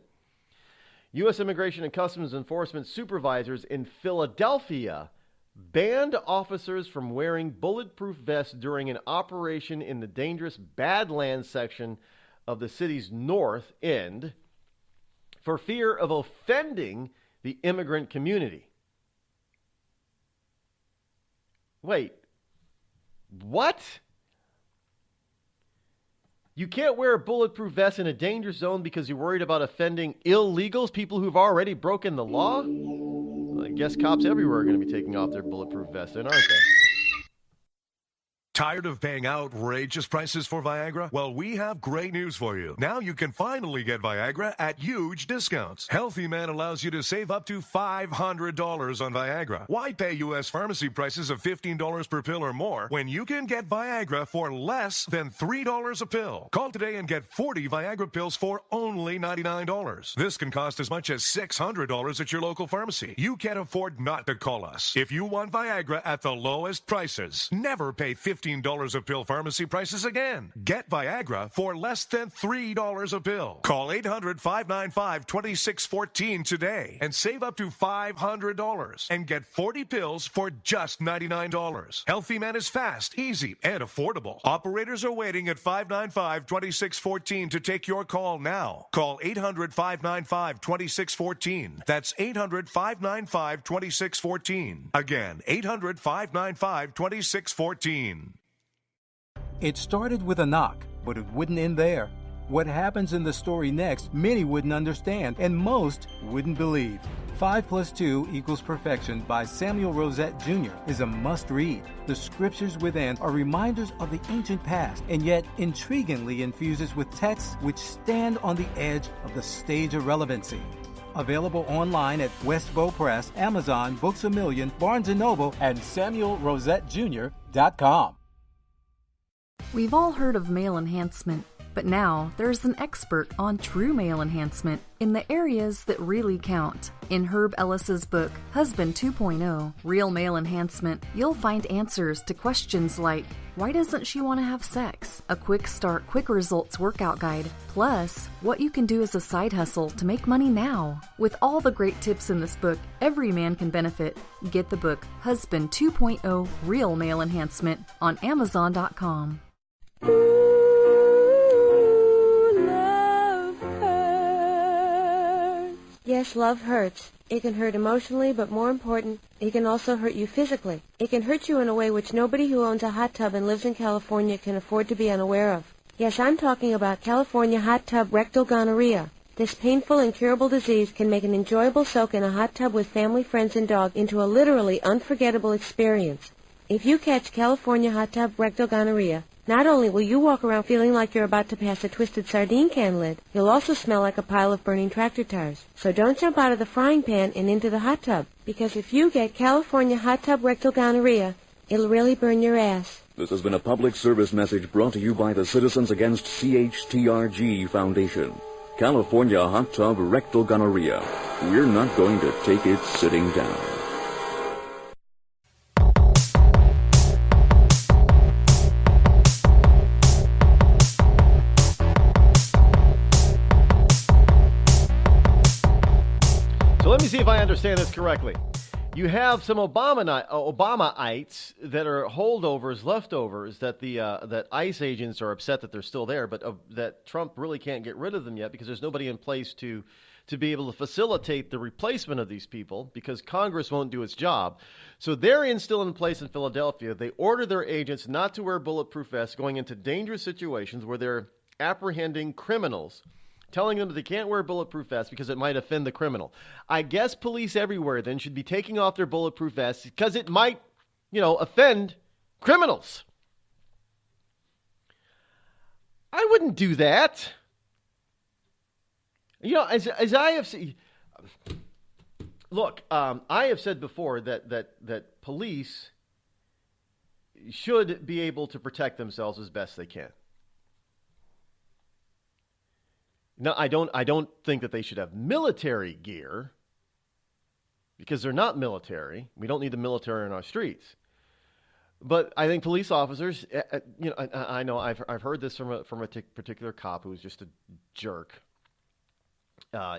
U.S. Immigration and Customs Enforcement supervisors in Philadelphia banned officers from wearing bulletproof vests during an operation in the dangerous Badlands section of the city's north end for fear of offending the immigrant community. Wait. What? You can't wear a bulletproof vest in a danger zone because you're worried about offending illegals, people who've already broken the law? Well, I guess cops everywhere are going to be taking off their bulletproof vests, then, aren't they? Tired of paying outrageous prices for Viagra? Well, we have great news for you. Now you can finally get Viagra at huge discounts. Healthy Man allows you to save up to $500 on Viagra. Why pay U.S. pharmacy prices of $15 per pill or more when you can get Viagra for less than $3 a pill? Call today and get 40 Viagra pills for only $99. This can cost as much as $600 at your local pharmacy. You can't afford not to call us. If you want Viagra at the lowest prices, never pay $15 a pill pharmacy prices again. Get Viagra for less than $3 a pill. Call 800-595-2614 today and save up to $500 and get 40 pills for just $99. Healthy Man is fast, easy, and affordable. Operators are waiting at 595-2614 to take your call now. Call 800-595-2614. That's 800-595-2614. Again, 800-595-2614. It started with a knock, but it wouldn't end there. What happens in the story next, many wouldn't understand, and most wouldn't believe. 5 + 2 = Perfection by Samuel Rosette Jr. is a must-read. The scriptures within are reminders of the ancient past, and yet intriguingly infuses with texts which stand on the edge of the stage of relevancy. Available online at Westbow Press, Amazon, Books A Million, Barnes & Noble, and SamuelRosetteJr.com. We've all heard of male enhancement, but now there's an expert on true male enhancement in the areas that really count. In Herb Ellis's book, Husband 2.0, Real Male Enhancement, you'll find answers to questions like, why doesn't she want to have sex? A quick start, quick results workout guide, plus what you can do as a side hustle to make money now. With all the great tips in this book, every man can benefit. Get the book, Husband 2.0, Real Male Enhancement, on Amazon.com. Yes, love hurts. It can hurt emotionally, but more important, it can also hurt you physically. It can hurt you in a way which nobody who owns a hot tub and lives in California can afford to be unaware of. Yes, I'm talking about California hot tub rectal gonorrhea. This painful, incurable disease can make an enjoyable soak in a hot tub with family, friends, and dog into a literally unforgettable experience. If you catch California hot tub rectal gonorrhea, not only will you walk around feeling like you're about to pass a twisted sardine can lid, you'll also smell like a pile of burning tractor tires. So don't jump out of the frying pan and into the hot tub, because if you get California hot tub rectal gonorrhea, it'll really burn your ass. This has been a public service message brought to you by the Citizens Against CHTRG Foundation. California hot tub rectal gonorrhea. We're not going to take it sitting down. let me see if I understand this correctly. You have some Obamaites that are holdovers, leftovers, that that ICE agents are upset that they're still there, but that Trump really can't get rid of them yet because there's nobody in place to be able to facilitate the replacement of these people because Congress won't do its job. So they're still in place in Philadelphia. They order their agents not to wear bulletproof vests going into dangerous situations where they're apprehending criminals, telling them that they can't wear bulletproof vests because it might offend the criminal. I guess police everywhere then should be taking off their bulletproof vests because it might, offend criminals. I wouldn't do that. As I have seen, look, I have said before that police should be able to protect themselves as best they can. No, I don't think that they should have military gear because they're not military. We don't need the military in our streets. But I think police officers, I know I've heard this from a particular cop who was just a jerk.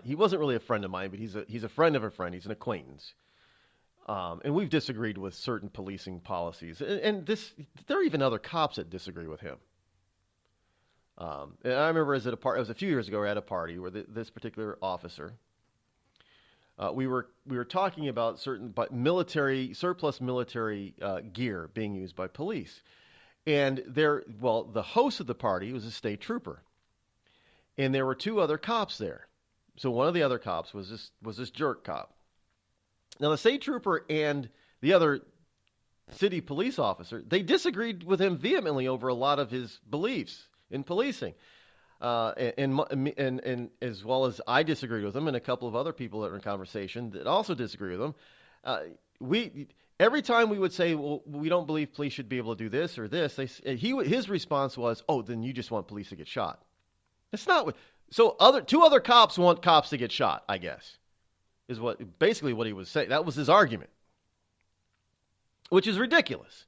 He wasn't really a friend of mine, but he's a friend of a friend. He's an acquaintance. And we've disagreed with certain policing policies. And there are even other cops that disagree with him. And I remember it was a few years ago, we were at a party where this particular officer, we were talking about certain surplus military gear being used by police. And the host of the party was a state trooper. And there were two other cops there. So one of the other cops was this jerk cop. Now the state trooper and the other city police officer, they disagreed with him vehemently over a lot of his beliefs in policing, and as well as I disagreed with him, and a couple of other people that were in conversation that also disagree with him. Every time we would say, well, we don't believe police should be able to do this or this, his response was, oh, then you just want police to get shot. That's not what. So two other cops want cops to get shot, I guess, is basically what he was saying. That was his argument, which is ridiculous.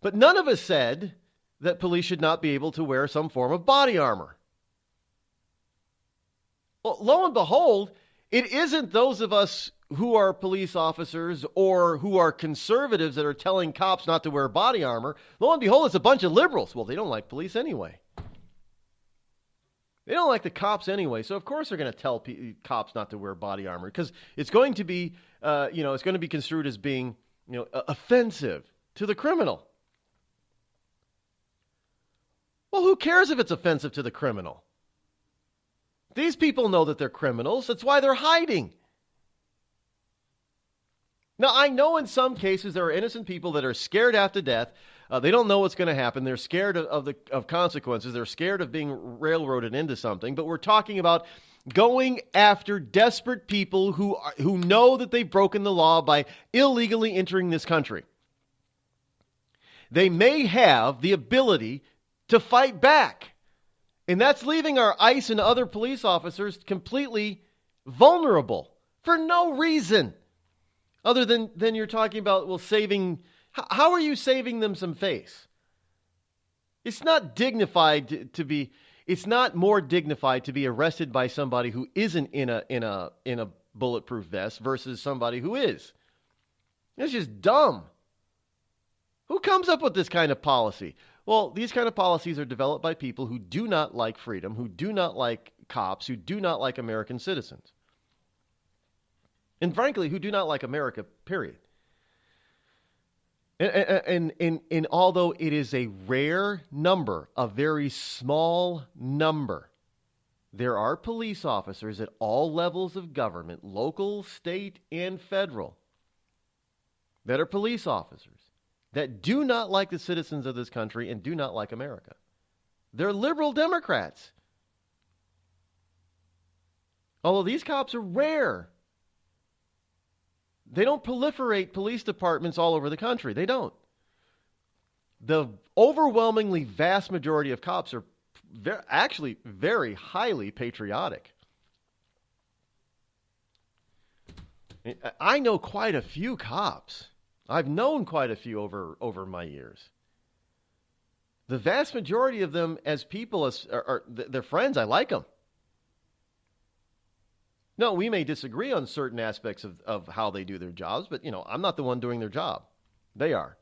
But none of us said that police should not be able to wear some form of body armor. Well, lo and behold, it isn't those of us who are police officers or who are conservatives that are telling cops not to wear body armor. Lo and behold, it's a bunch of liberals. Well, they don't like police anyway. They don't like the cops anyway, so of course they're going to tell cops not to wear body armor because it's going to be, it's going to be construed as being, offensive to the criminal. Well, who cares if it's offensive to the criminal? These people know that they're criminals. That's why they're hiding. Now, I know in some cases there are innocent people that are scared half to death. They don't know what's going to happen. They're scared of consequences. They're scared of being railroaded into something. But we're talking about going after desperate people who know that they've broken the law by illegally entering this country. They may have the ability to fight back. And that's leaving our ICE and other police officers completely vulnerable for no reason other than you're talking about, well, saving. How are you saving them some face? It's not dignified to be. It's not more dignified to be arrested by somebody who isn't in a bulletproof vest versus somebody who is. It's just dumb. Who comes up with this kind of policy? Well, these kind of policies are developed by people who do not like freedom, who do not like cops, who do not like American citizens. And frankly, who do not like America, period. And although it is a rare number, a very small number, there are police officers at all levels of government, local, state, and federal, that are police officers that do not like the citizens of this country and do not like America. They're liberal Democrats. Although these cops are rare. They don't proliferate police departments all over the country. They don't. The overwhelmingly vast majority of cops are actually very highly patriotic. I know quite a few cops. I've known quite a few over my years. The vast majority of them, as people, they're friends. I like them. No, we may disagree on certain aspects of how they do their jobs, but, I'm not the one doing their job. They are.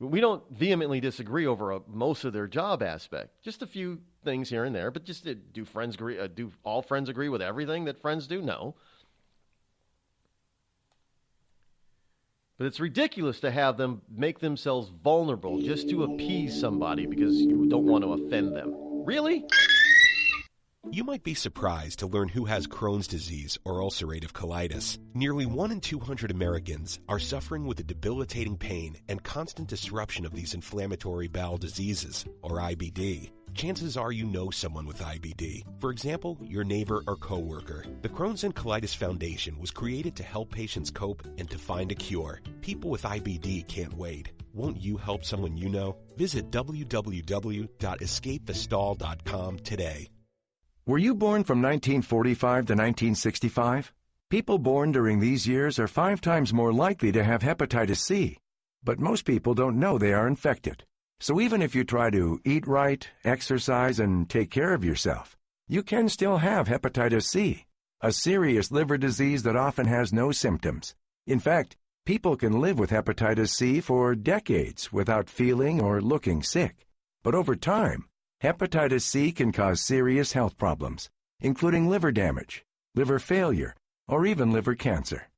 We don't vehemently disagree over most of their job aspect. Just a few things here and there, but just do friends agree? Do all friends agree with everything that friends do? No. But it's ridiculous to have them make themselves vulnerable just to appease somebody because you don't want to offend them. Really? You might be surprised to learn who has Crohn's disease or ulcerative colitis. Nearly 1 in 200 Americans are suffering with the debilitating pain and constant disruption of these inflammatory bowel diseases, or IBD. Chances are you know someone with IBD. For example, your neighbor or coworker. The Crohn's and Colitis Foundation was created to help patients cope and to find a cure. People with IBD can't wait. Won't you help someone you know? Visit www.escapethestall.com today. Were you born from 1945 to 1965? People born during these years are 5 times more likely to have hepatitis C, but most people don't know they are infected. So even if you try to eat right, exercise, and take care of yourself, you can still have hepatitis C, a serious liver disease that often has no symptoms. In fact, people can live with hepatitis C for decades without feeling or looking sick. But over time, hepatitis C can cause serious health problems, including liver damage, liver failure, or even liver cancer.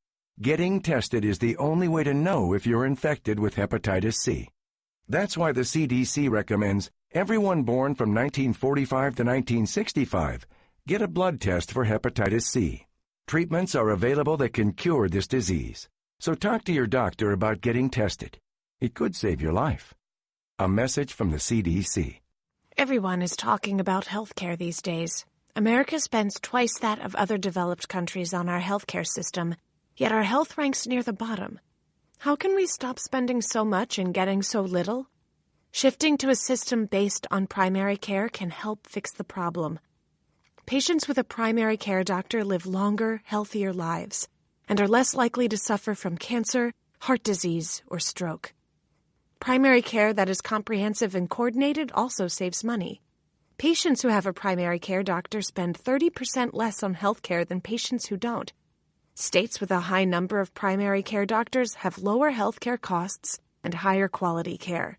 Getting tested is the only way to know if you're infected with hepatitis C. That's why the CDC recommends everyone born from 1945 to 1965 get a blood test for hepatitis C. Treatments are available that can cure this disease. So talk to your doctor about getting tested. It could save your life. A message from the CDC. Everyone is talking about healthcare these days. America spends twice that of other developed countries on our healthcare system, yet our health ranks near the bottom. How can we stop spending so much and getting so little? Shifting to a system based on primary care can help fix the problem. Patients with a primary care doctor live longer, healthier lives and are less likely to suffer from cancer, heart disease, or stroke. Primary care that is comprehensive and coordinated also saves money. Patients who have a primary care doctor spend 30% less on health care than patients who don't. States with a high number of primary care doctors have lower health care costs and higher quality care.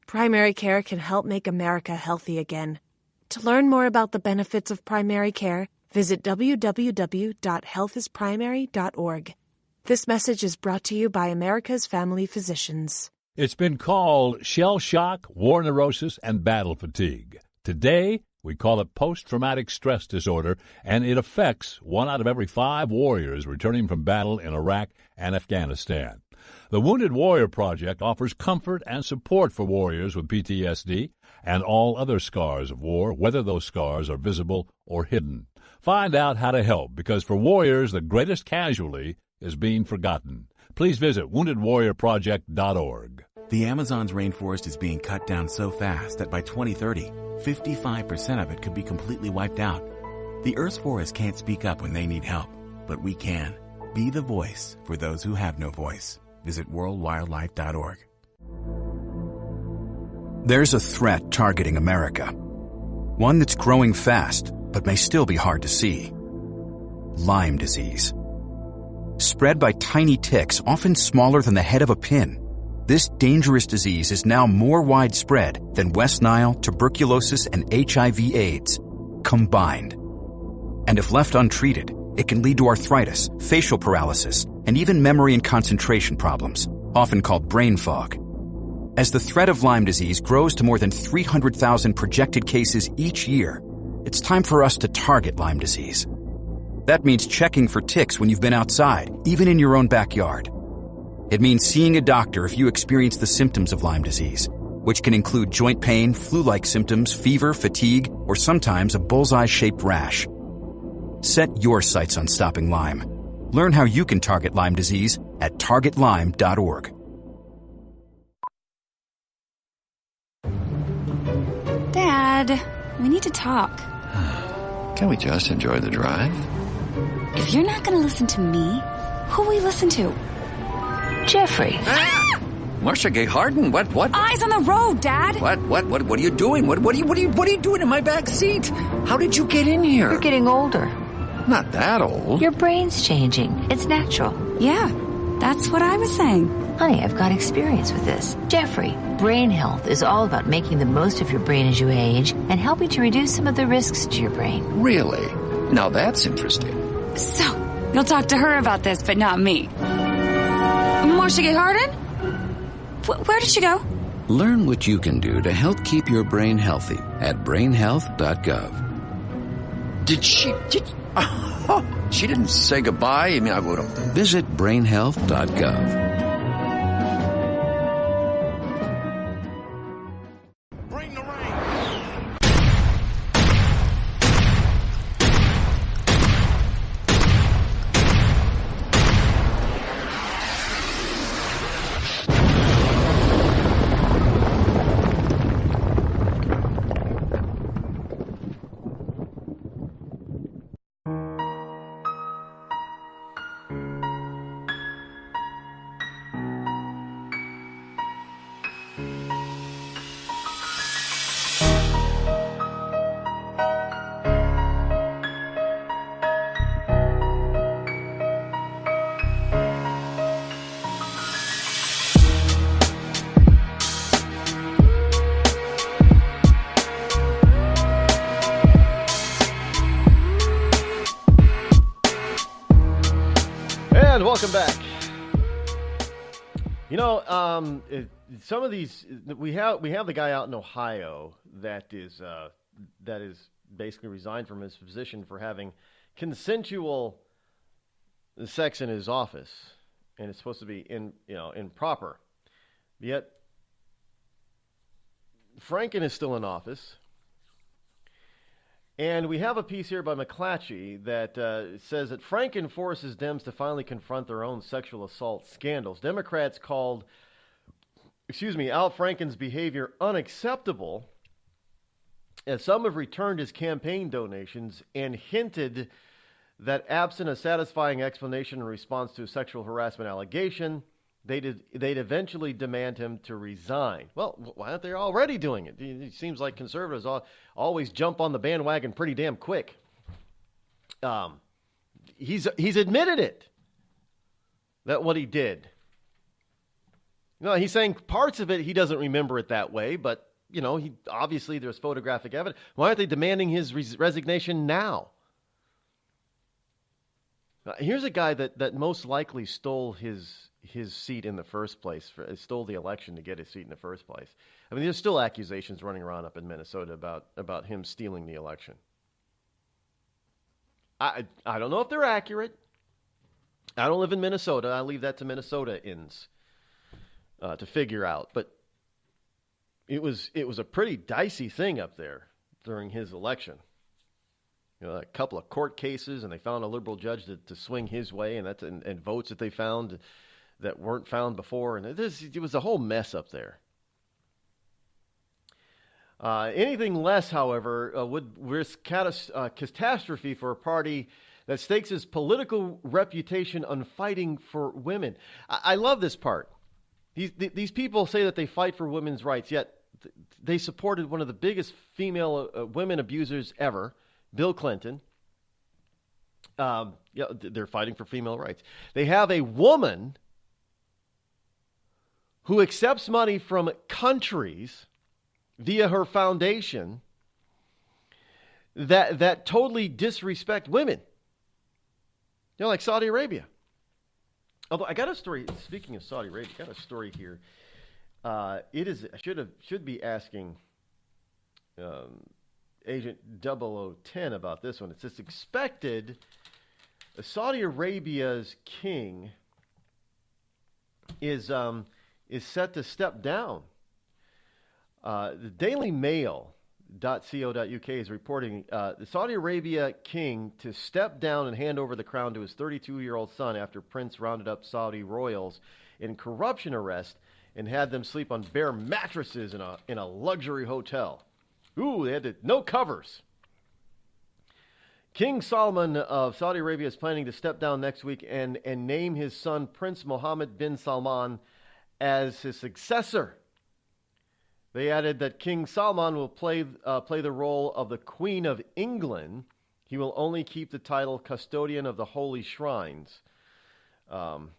Primary care can help make America healthy again. To learn more about the benefits of primary care, visit www.healthisprimary.org. This message is brought to you by America's Family Physicians. It's been called shell shock, war neurosis, and battle fatigue. Today, we call it post-traumatic stress disorder, and it affects 1 out of every 5 warriors returning from battle in Iraq and Afghanistan. The Wounded Warrior Project offers comfort and support for warriors with PTSD and all other scars of war, whether those scars are visible or hidden. Find out how to help, because for warriors, the greatest casualty is being forgotten. Please visit woundedwarriorproject.org. The Amazon's rainforest is being cut down so fast that by 2030, 55% of it could be completely wiped out. The Earth's forests can't speak up when they need help, but we can. Be the voice for those who have no voice. Visit worldwildlife.org. There's a threat targeting America. One that's growing fast, but may still be hard to see. Lyme disease. Spread by tiny ticks, often smaller than the head of a pin. This dangerous disease is now more widespread than West Nile, tuberculosis, and HIV/AIDS combined. And if left untreated, it can lead to arthritis, facial paralysis, and even memory and concentration problems, often called brain fog. As the threat of Lyme disease grows to more than 300,000 projected cases each year, it's time for us to target Lyme disease. That means checking for ticks when you've been outside, even in your own backyard. It means seeing a doctor if you experience the symptoms of Lyme disease, which can include joint pain, flu-like symptoms, fever, fatigue, or sometimes a bullseye-shaped rash. Set your sights on stopping Lyme. Learn how you can target Lyme disease at targetlyme.org. Dad, we need to talk. Can we just enjoy the drive? If you're not going to listen to me, who will we listen to? Jeffrey. Ah! Marcia Gay Harden, what? Eyes on the road, Dad. What are you doing? What are you doing in my back seat? How did you get in here? You're getting older. Not that old. Your brain's changing. It's natural. Yeah, that's what I was saying. Honey, I've got experience with this. Jeffrey, brain health is all about making the most of your brain as you age and helping to reduce some of the risks to your brain. Really? Now that's interesting. So, you'll talk to her about this, but not me. Marcia Harden? Where did she go? Learn what you can do to help keep your brain healthy at brainhealth.gov. She didn't say goodbye. I mean, I would have. Visit brainhealth.gov. And welcome back. You know, some of these we have the guy out in Ohio that is basically resigned from his position for having consensual sex in his office, and it's supposed to be improper. Yet Franken is still in office. And we have a piece here by McClatchy that says that Franken forces Dems to finally confront their own sexual assault scandals. Democrats called, Al Franken's behavior unacceptable, as some have returned his campaign donations and hinted that absent a satisfying explanation in response to a sexual harassment allegation, they'd eventually demand him to resign. Well, why aren't they already doing it? It seems like conservatives always jump on the bandwagon pretty damn quick. He's admitted it, that what he did. He's saying parts of it he doesn't remember it that way, but he obviously there's photographic evidence. Why aren't they demanding his resignation now? Here's a guy that most likely stole his seat in the first place, stole the election to get his seat in the first place. I mean, there's still accusations running around up in Minnesota about him stealing the election. I don't know if they're accurate. I don't live in Minnesota. I leave that to Minnesotans to figure out. But it was a pretty dicey thing up there during his election. A couple of court cases, and they found a liberal judge to swing his way, and votes that they found that weren't found before, and it was a whole mess up there. Anything less, however, would risk catastrophe for a party that stakes its political reputation on fighting for women. I love this part. These people say that they fight for women's rights, yet they supported one of the biggest female women abusers ever, Bill Clinton. They're fighting for female rights. They have a woman who accepts money from countries via her foundation that totally disrespect women. Like Saudi Arabia. Although I got a story, speaking of Saudi Arabia, I got a story here. I should be asking Agent 0010 about this one. It's just expected Saudi Arabia's king is set to step down. The Daily Mail.co.uk is reporting the Saudi Arabia king to step down and hand over the crown to his 32-year-old son after Prince rounded up Saudi royals in corruption arrest and had them sleep on bare mattresses in a luxury hotel. Ooh, they had no covers. King Salman of Saudi Arabia is planning to step down next week and name his son Prince Mohammed bin Salman as his successor. They added that King Salman will play the role of the Queen of England. He will only keep the title custodian of the holy shrines.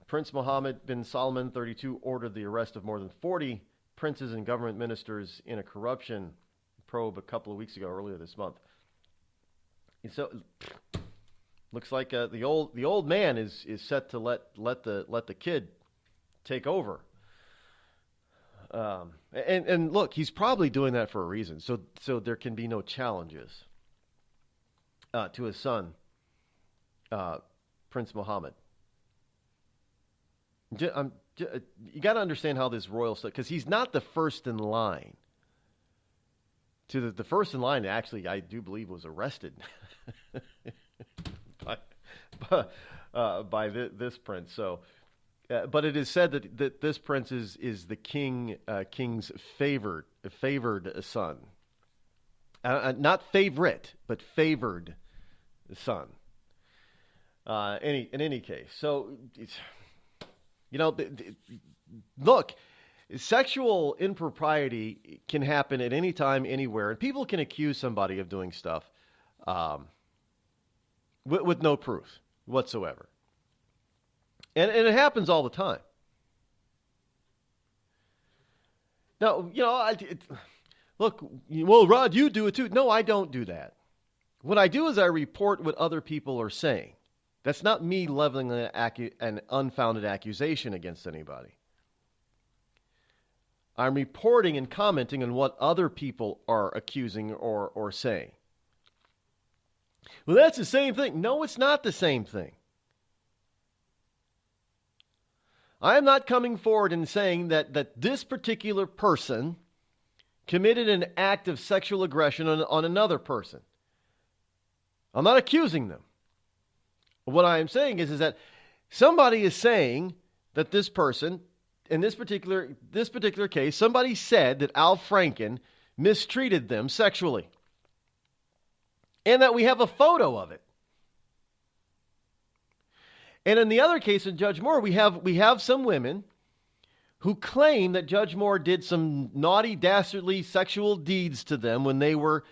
Prince Mohammed bin Salman, 32, ordered the arrest of more than 40 princes and government ministers in a corruption probe a couple of weeks ago, earlier this month. And so, looks like the old man is set to let the kid take over. And look, he's probably doing that for a reason, so there can be no challenges to his son, Prince Mohammed. You got to understand how this royal stuff, because he's not the first in line. The first in line, actually, I do believe, was arrested by this prince. So, but it is said that this prince is the king's favored son, not favorite, but favored son. In any case, so look. Sexual impropriety can happen at any time, anywhere, and people can accuse somebody of doing stuff with no proof whatsoever. And it happens all the time. Now, look, well, Rod, you do it too. No, I don't do that. What I do is I report what other people are saying. That's not me leveling an unfounded accusation against anybody. I'm reporting and commenting on what other people are accusing or saying. Well, that's the same thing. No, it's not the same thing. I am not coming forward and saying that this particular person committed an act of sexual aggression on another person. I'm not accusing them. What I am saying is that somebody is saying that this person, in this particular case, somebody said that Al Franken mistreated them sexually. And that we have a photo of it. And in the other case, in Judge Moore, we have some women who claim that Judge Moore did some naughty, dastardly sexual deeds to them when they were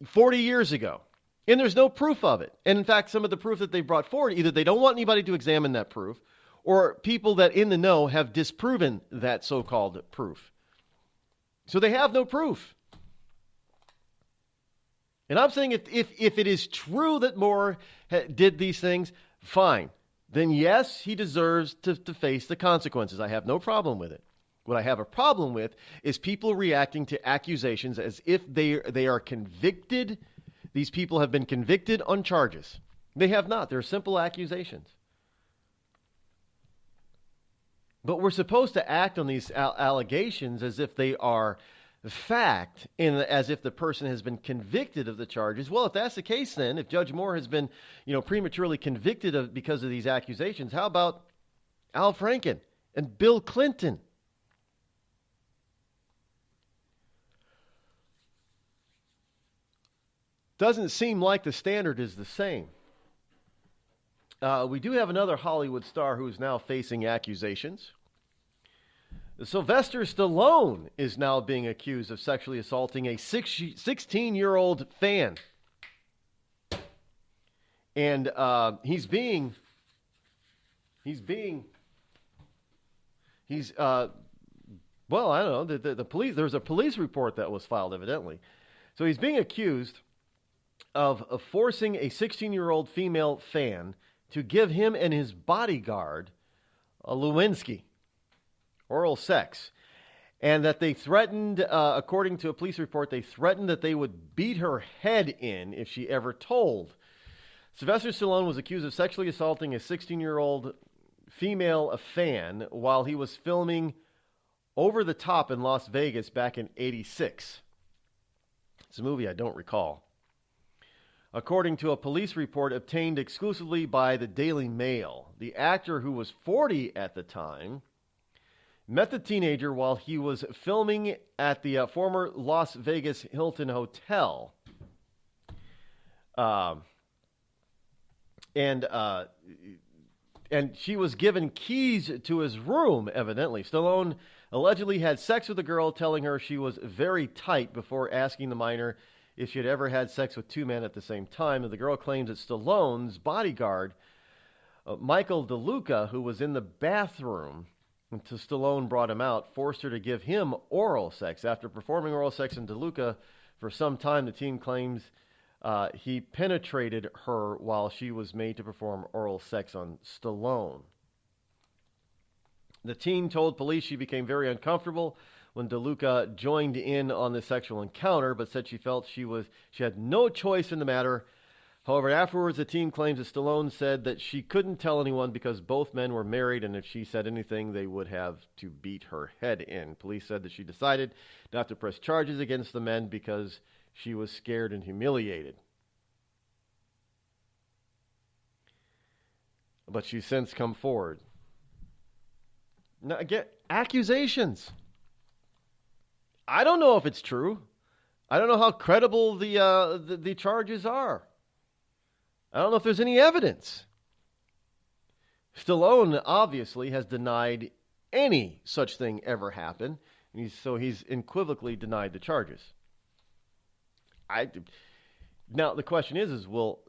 40 years ago. And there's no proof of it. And in fact, some of the proof that they brought forward, either they don't want anybody to examine that proof, or people that in the know have disproven that so-called proof. So they have no proof. And I'm saying if it is true that Moore did these things, fine. Then yes, he deserves to face the consequences. I have no problem with it. What I have a problem with is people reacting to accusations as if they are convicted. These people have been convicted on charges. They have not. They're simple accusations. But we're supposed to act on these allegations as if they are fact, and as if the person has been convicted of the charges. Well, if that's the case, then if Judge Moore has been, prematurely convicted because of these accusations, how about Al Franken and Bill Clinton? Doesn't seem like the standard is the same. We do have another Hollywood star who is now facing accusations. Sylvester Stallone is now being accused of sexually assaulting a 16-year-old fan. And he's well, I don't know, the police, there's a police report that was filed evidently. So he's being accused of forcing a 16-year-old female fan to give him and his bodyguard a Lewinsky, oral sex, and that they threatened, according to a police report, they threatened that they would beat her head in if she ever told. Sylvester Stallone was accused of sexually assaulting a 16-year-old female fan while he was filming Over the Top in Las Vegas back in '86. It's a movie I don't recall. According to a police report obtained exclusively by the Daily Mail, the actor, who was 40 at the time, met the teenager while he was filming at the former Las Vegas Hilton Hotel. And she was given keys to his room, evidently. Stallone allegedly had sex with the girl, telling her she was very tight before asking the minor if she had ever had sex with two men at the same time. And the girl claims that Stallone's bodyguard, Michael DeLuca, who was in the bathroom until Stallone brought him out, forced her to give him oral sex. After performing oral sex on DeLuca for some time, the team claims he penetrated her while she was made to perform oral sex on Stallone. The teen told police she became very uncomfortable when DeLuca joined in on the sexual encounter, but said she felt she had no choice in the matter. However, afterwards, the teen claims that Stallone said that she couldn't tell anyone because both men were married, and if she said anything, they would have to beat her head in. Police said that she decided not to press charges against the men because she was scared and humiliated. But she's since come forward. Now, again, accusations. I don't know if it's true. I don't know how credible the charges are. I don't know if there's any evidence. Stallone obviously has denied any such thing ever happened, and he's unequivocally denied the charges. Now the question is well,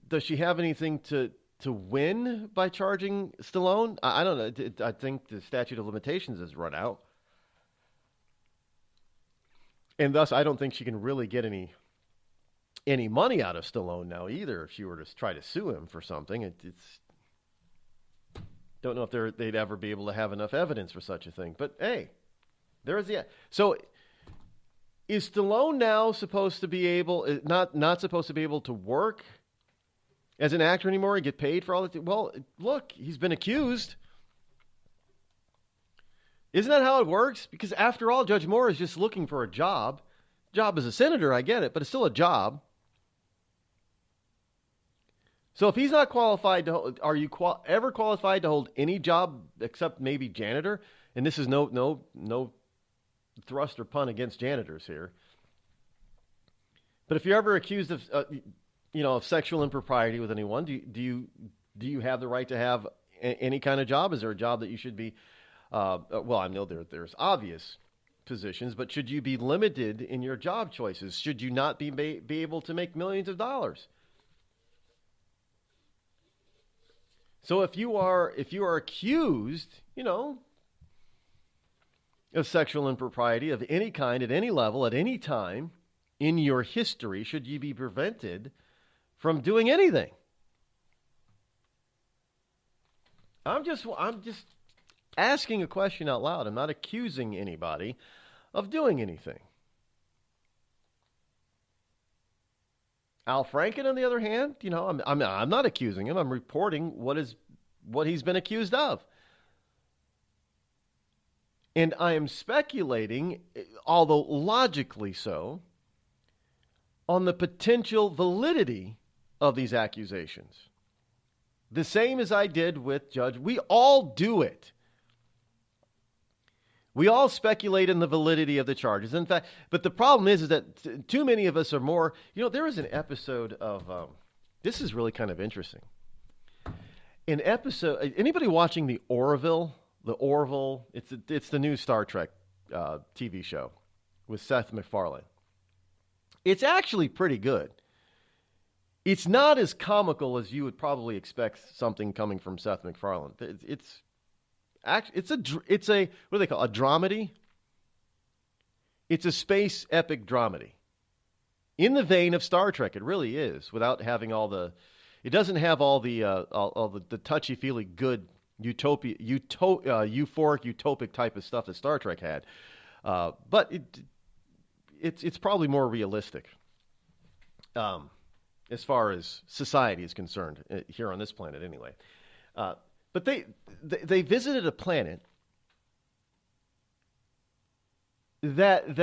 does she have anything to win by charging Stallone? I don't know. I think the statute of limitations has run out. And thus, I don't think she can really get any money out of Stallone now either if she were to try to sue him for something. Don't know if they'd ever be able to have enough evidence for such a thing. But, hey, there is the... So, is Stallone now supposed to be able... Not supposed to be able to work as an actor anymore and get paid for all that? Well, look, he's been accused. Isn't that how it works? Because after all, Judge Moore is just looking for a job. Job as a senator, I get it, but it's still a job. So if he's not qualified to, are you ever qualified to hold any job except maybe janitor? And this is no thrust or pun against janitors here. But if you're ever accused of of sexual impropriety with anyone, do you have the right to have any kind of job? Is there a job that you should be? Well, I know there's obvious positions, but should you be limited in your job choices? Should you not be able to make millions of dollars? So if you are accused, of sexual impropriety of any kind, at any level, at any time in your history, should you be prevented from doing anything? I'm just asking a question out loud. I'm not accusing anybody of doing anything. Al Franken, on the other hand, I'm not accusing him. I'm reporting what he's been accused of. And I am speculating, although logically so, on the potential validity of these accusations. The same as I did with Judge. We all do it. We all speculate in the validity of the charges. In fact, but the problem is that too many of us are more... there was an episode of... this is really kind of interesting. An episode... Anybody watching the Orville? The Orville? It's the new Star Trek TV show with Seth MacFarlane. It's actually pretty good. It's not as comical as you would probably expect something coming from Seth MacFarlane. It's a what do they call it? A dramedy? It's a space epic dramedy. In the vein of Star Trek, it really is, without having it doesn't have all the touchy-feely good euphoric, utopic type of stuff that Star Trek had. But it's probably more realistic as far as society is concerned here on this planet anyway. But they visited a planet that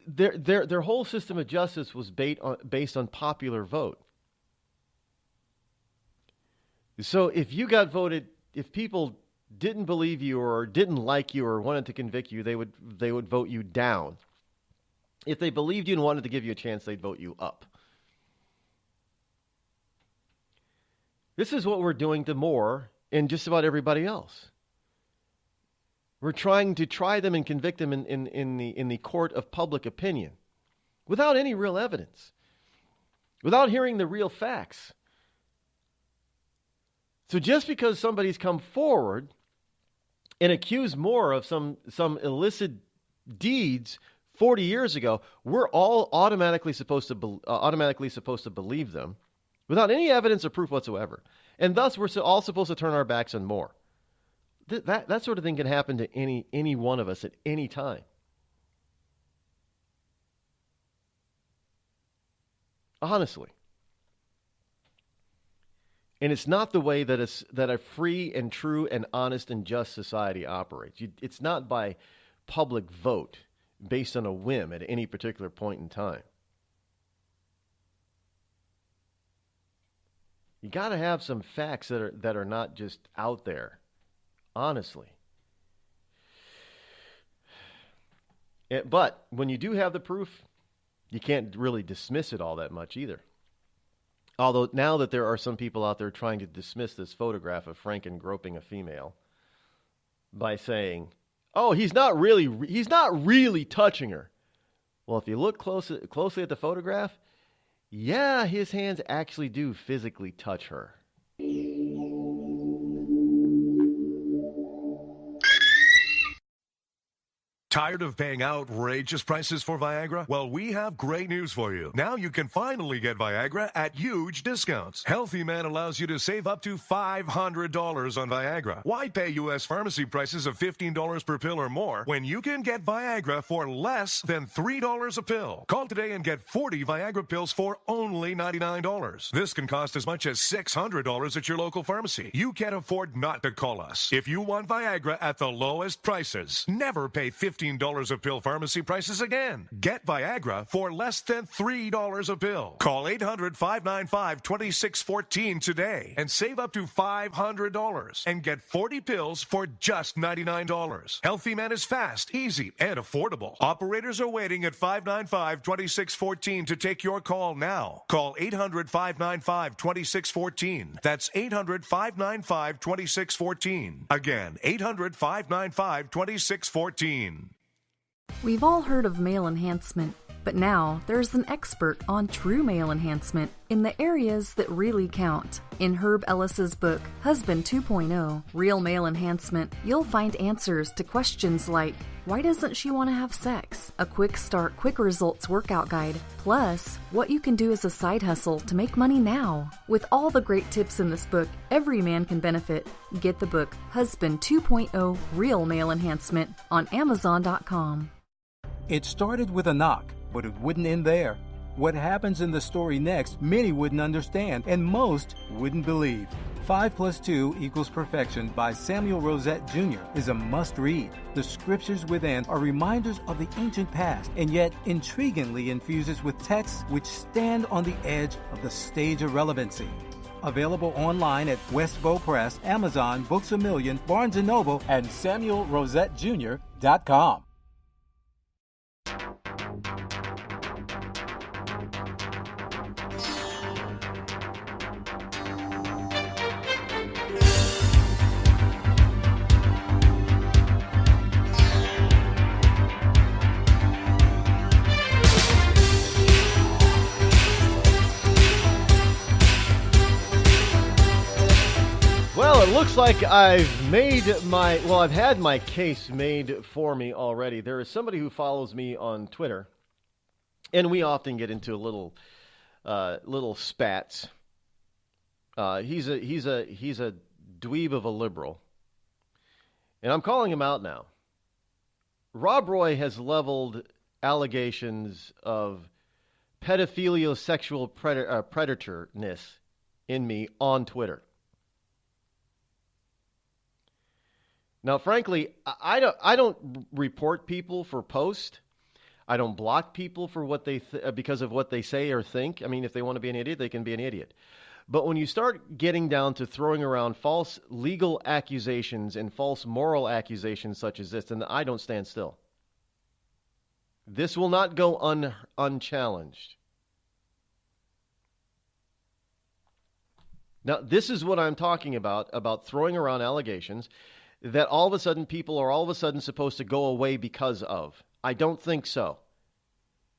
their whole system of justice was based on popular vote. So if you got voted, if people didn't believe you or didn't like you or wanted to convict you, they would vote you down. If they believed you and wanted to give you a chance, they'd vote you up. This is what we're doing to Moore and just about everybody else. We're trying to try them and convict them in the court of public opinion. without any real evidence, without hearing the real facts. So just because somebody's come forward and accused more of some illicit deeds 40 years ago, we're all automatically supposed to believe them without any evidence or proof whatsoever. And thus, we're all supposed to turn our backs on more. That sort of thing can happen to any one of us at any time. Honestly. And it's not the way that a free and true and honest and just society operates. It's not by public vote based on a whim at any particular point in time. You got to have some facts that are not just out there, honestly. But when you do have the proof, you can't really dismiss it all that much either. Although now that there are some people out there trying to dismiss this photograph of Franken groping a female by saying, "Oh, he's not really touching her." Well, if you look closely at the photograph, yeah, his hands actually do physically touch her. Tired of paying outrageous prices for Viagra? Well, we have great news for you. Now you can finally get Viagra at huge discounts. Healthy Man allows you to save up to $500 on Viagra. Why pay U.S. pharmacy prices of $15 per pill or more when you can get Viagra for less than $3 a pill? Call today and get 40 Viagra pills for only $99. This can cost as much as $600 at your local pharmacy. You can't afford not to call us. If you want Viagra at the lowest prices, never pay $15 a pill pharmacy prices again. Get Viagra for less than $3 a pill. Call 800-595-2614 today and save up to $500 and get 40 pills for just $99. Healthy Man is fast, easy, and affordable. Operators are waiting at 595-2614 to take your call now. Call 800-595-2614. That's 800-595-2614. Again, 800-595-2614. We've all heard of male enhancement, but now there's an expert on true male enhancement in the areas that really count. In Herb Ellis's book, Husband 2.0, Real Male Enhancement, you'll find answers to questions like, why doesn't she want to have sex? A quick start, quick results workout guide, plus what you can do as a side hustle to make money now. With all the great tips in this book, every man can benefit. Get the book, Husband 2.0, Real Male Enhancement, on Amazon.com. It started with a knock, but it wouldn't end there. What happens in the story next, many wouldn't understand, and most wouldn't believe. 5 + 2 = Perfection by Samuel Rosette Jr. is a must-read. The scriptures within are reminders of the ancient past, and yet intriguingly infuses with texts which stand on the edge of the stage of relevancy. Available online at Westbow Press, Amazon, Books A Million, Barnes & Noble, and SamuelRosetteJr.com. It looks like I've had my case made for me already. There is somebody who follows me on Twitter, and we often get into little spats. He's a dweeb of a liberal, and I'm calling him out now. Rob Roy has leveled allegations of pedophilia, sexual predatorness in me on Twitter. Now, frankly, I don't report people for post. I don't block people for what they because of what they say or think. I mean, if they want to be an idiot, they can be an idiot. But when you start getting down to throwing around false legal accusations and false moral accusations such as this, then I don't stand still. This will not go unchallenged. Now, this is what I'm talking about throwing around allegations that all of a sudden people are all of a sudden supposed to go away because of. I don't think so.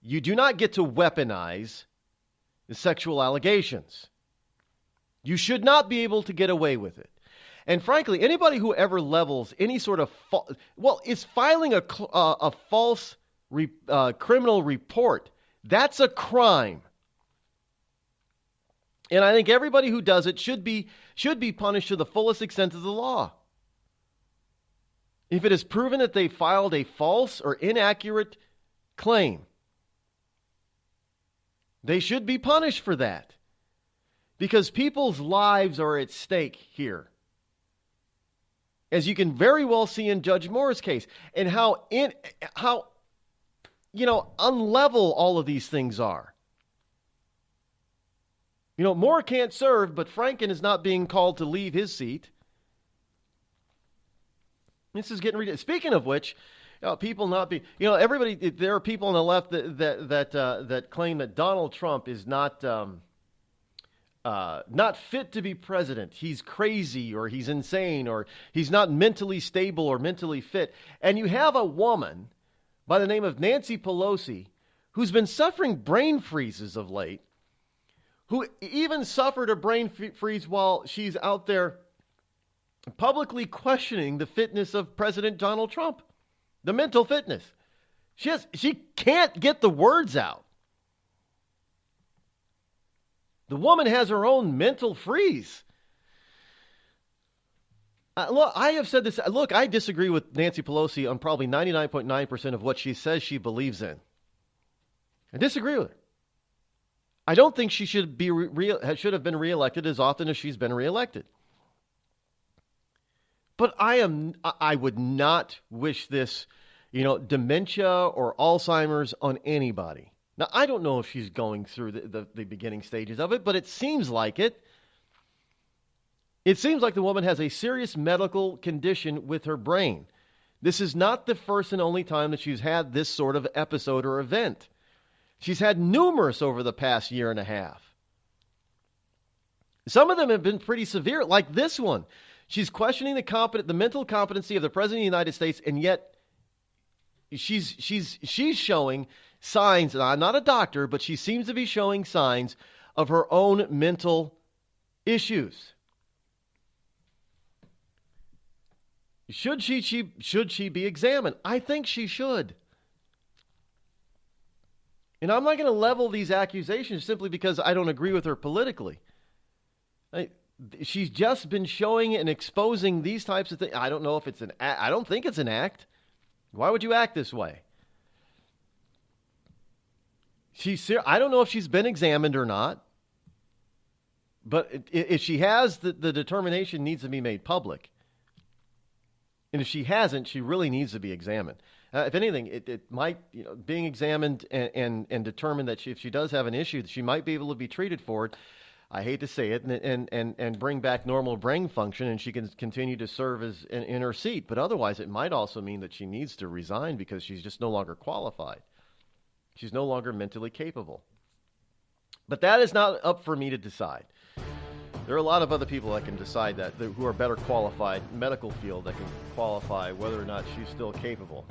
You do not get to weaponize the sexual allegations. You should not be able to get away with it. And frankly, anybody who ever levels any sort of is filing a false criminal report. That's a crime. And I think everybody who does it should be punished to the fullest extent of the law. If it is proven that they filed a false or inaccurate claim, they should be punished for that. Because people's lives are at stake here. As you can very well see in Judge Moore's case, and how unlevel all of these things are. Moore can't serve, but Franken is not being called to leave his seat. This is getting ridiculous. Speaking of which, people not be, everybody. There are people on the left that claim that Donald Trump is not fit to be president. He's crazy, or he's insane, or he's not mentally stable or mentally fit. And you have a woman by the name of Nancy Pelosi, who's been suffering brain freezes of late, who even suffered a brain freeze while she's out there publicly questioning the fitness of President Donald Trump, the mental fitness. She can't get the words out. The woman has her own mental freeze. Look, I have said this. Look, I disagree with Nancy Pelosi on probably 99.9% of what she says she believes in. I disagree with her. I don't think she should have been reelected as often as she's been reelected. But I would not wish this, dementia or Alzheimer's on anybody. Now, I don't know if she's going through the beginning stages of it, but it seems like it. It seems like the woman has a serious medical condition with her brain. This is not the first and only time that she's had this sort of episode or event. She's had numerous over the past year and a half. Some of them have been pretty severe, like this one. She's questioning the mental competency of the President of the United States, and yet she's showing signs, and I'm not a doctor, but she seems to be showing signs of her own mental issues. Should she be examined? I think she should. And I'm not going to level these accusations simply because I don't agree with her politically. She's just been showing and exposing these types of things. I don't know if it's I don't think it's an act. Why would you act this way? I don't know if she's been examined or not. But if she has, the determination needs to be made public. And if she hasn't, she really needs to be examined. If anything, it might, being examined and determined that if she does have an issue, she might be able to be treated for it. I hate to say it, and bring back normal brain function, and she can continue to serve as in her seat. But otherwise, it might also mean that she needs to resign because she's just no longer qualified. She's no longer mentally capable. But that is not up for me to decide. There are a lot of other people that can decide that, who are better qualified, medical field, that can qualify whether or not she's still capable.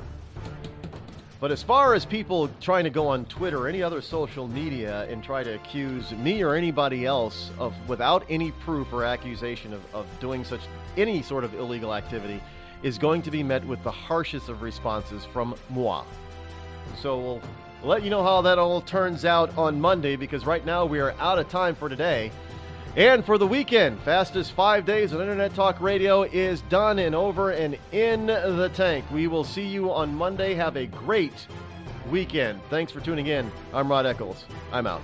But as far as people trying to go on Twitter or any other social media and try to accuse me or anybody else of, without any proof or accusation of doing any sort of illegal activity, is going to be met with the harshest of responses from moi. So we'll let you know how that all turns out on Monday, because right now we are out of time for today. And for the weekend, fastest 5 days of Internet Talk Radio is done and over and in the tank. We will see you on Monday. Have a great weekend. Thanks for tuning in. I'm Rod Eccles. I'm out.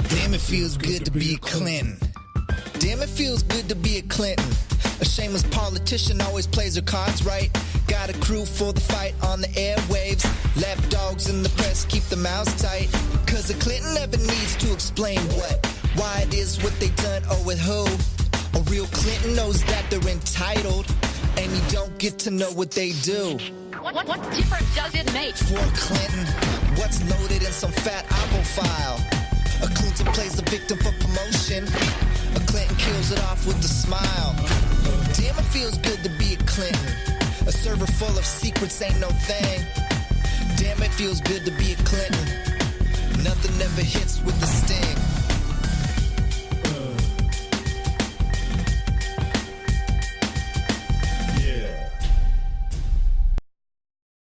Damn, it feels good to be Clinton. Damn, it feels good to be a Clinton. A shameless politician always plays her cards right. Got a crew for the fight on the airwaves. Lapdogs in the press keep their mouths tight. Cause a Clinton never needs to explain what, why it is, what they done, or with who. A real Clinton knows that they're entitled. and you don't get to know what they do. What difference does it make? For Clinton, what's loaded in some fat apple file? A Clinton plays the victim for promotion. A Clinton kills it off with a smile. Damn, it feels good to be a Clinton. A server full of secrets ain't no thing. Damn, it feels good to be a Clinton. Nothing ever hits with the sting.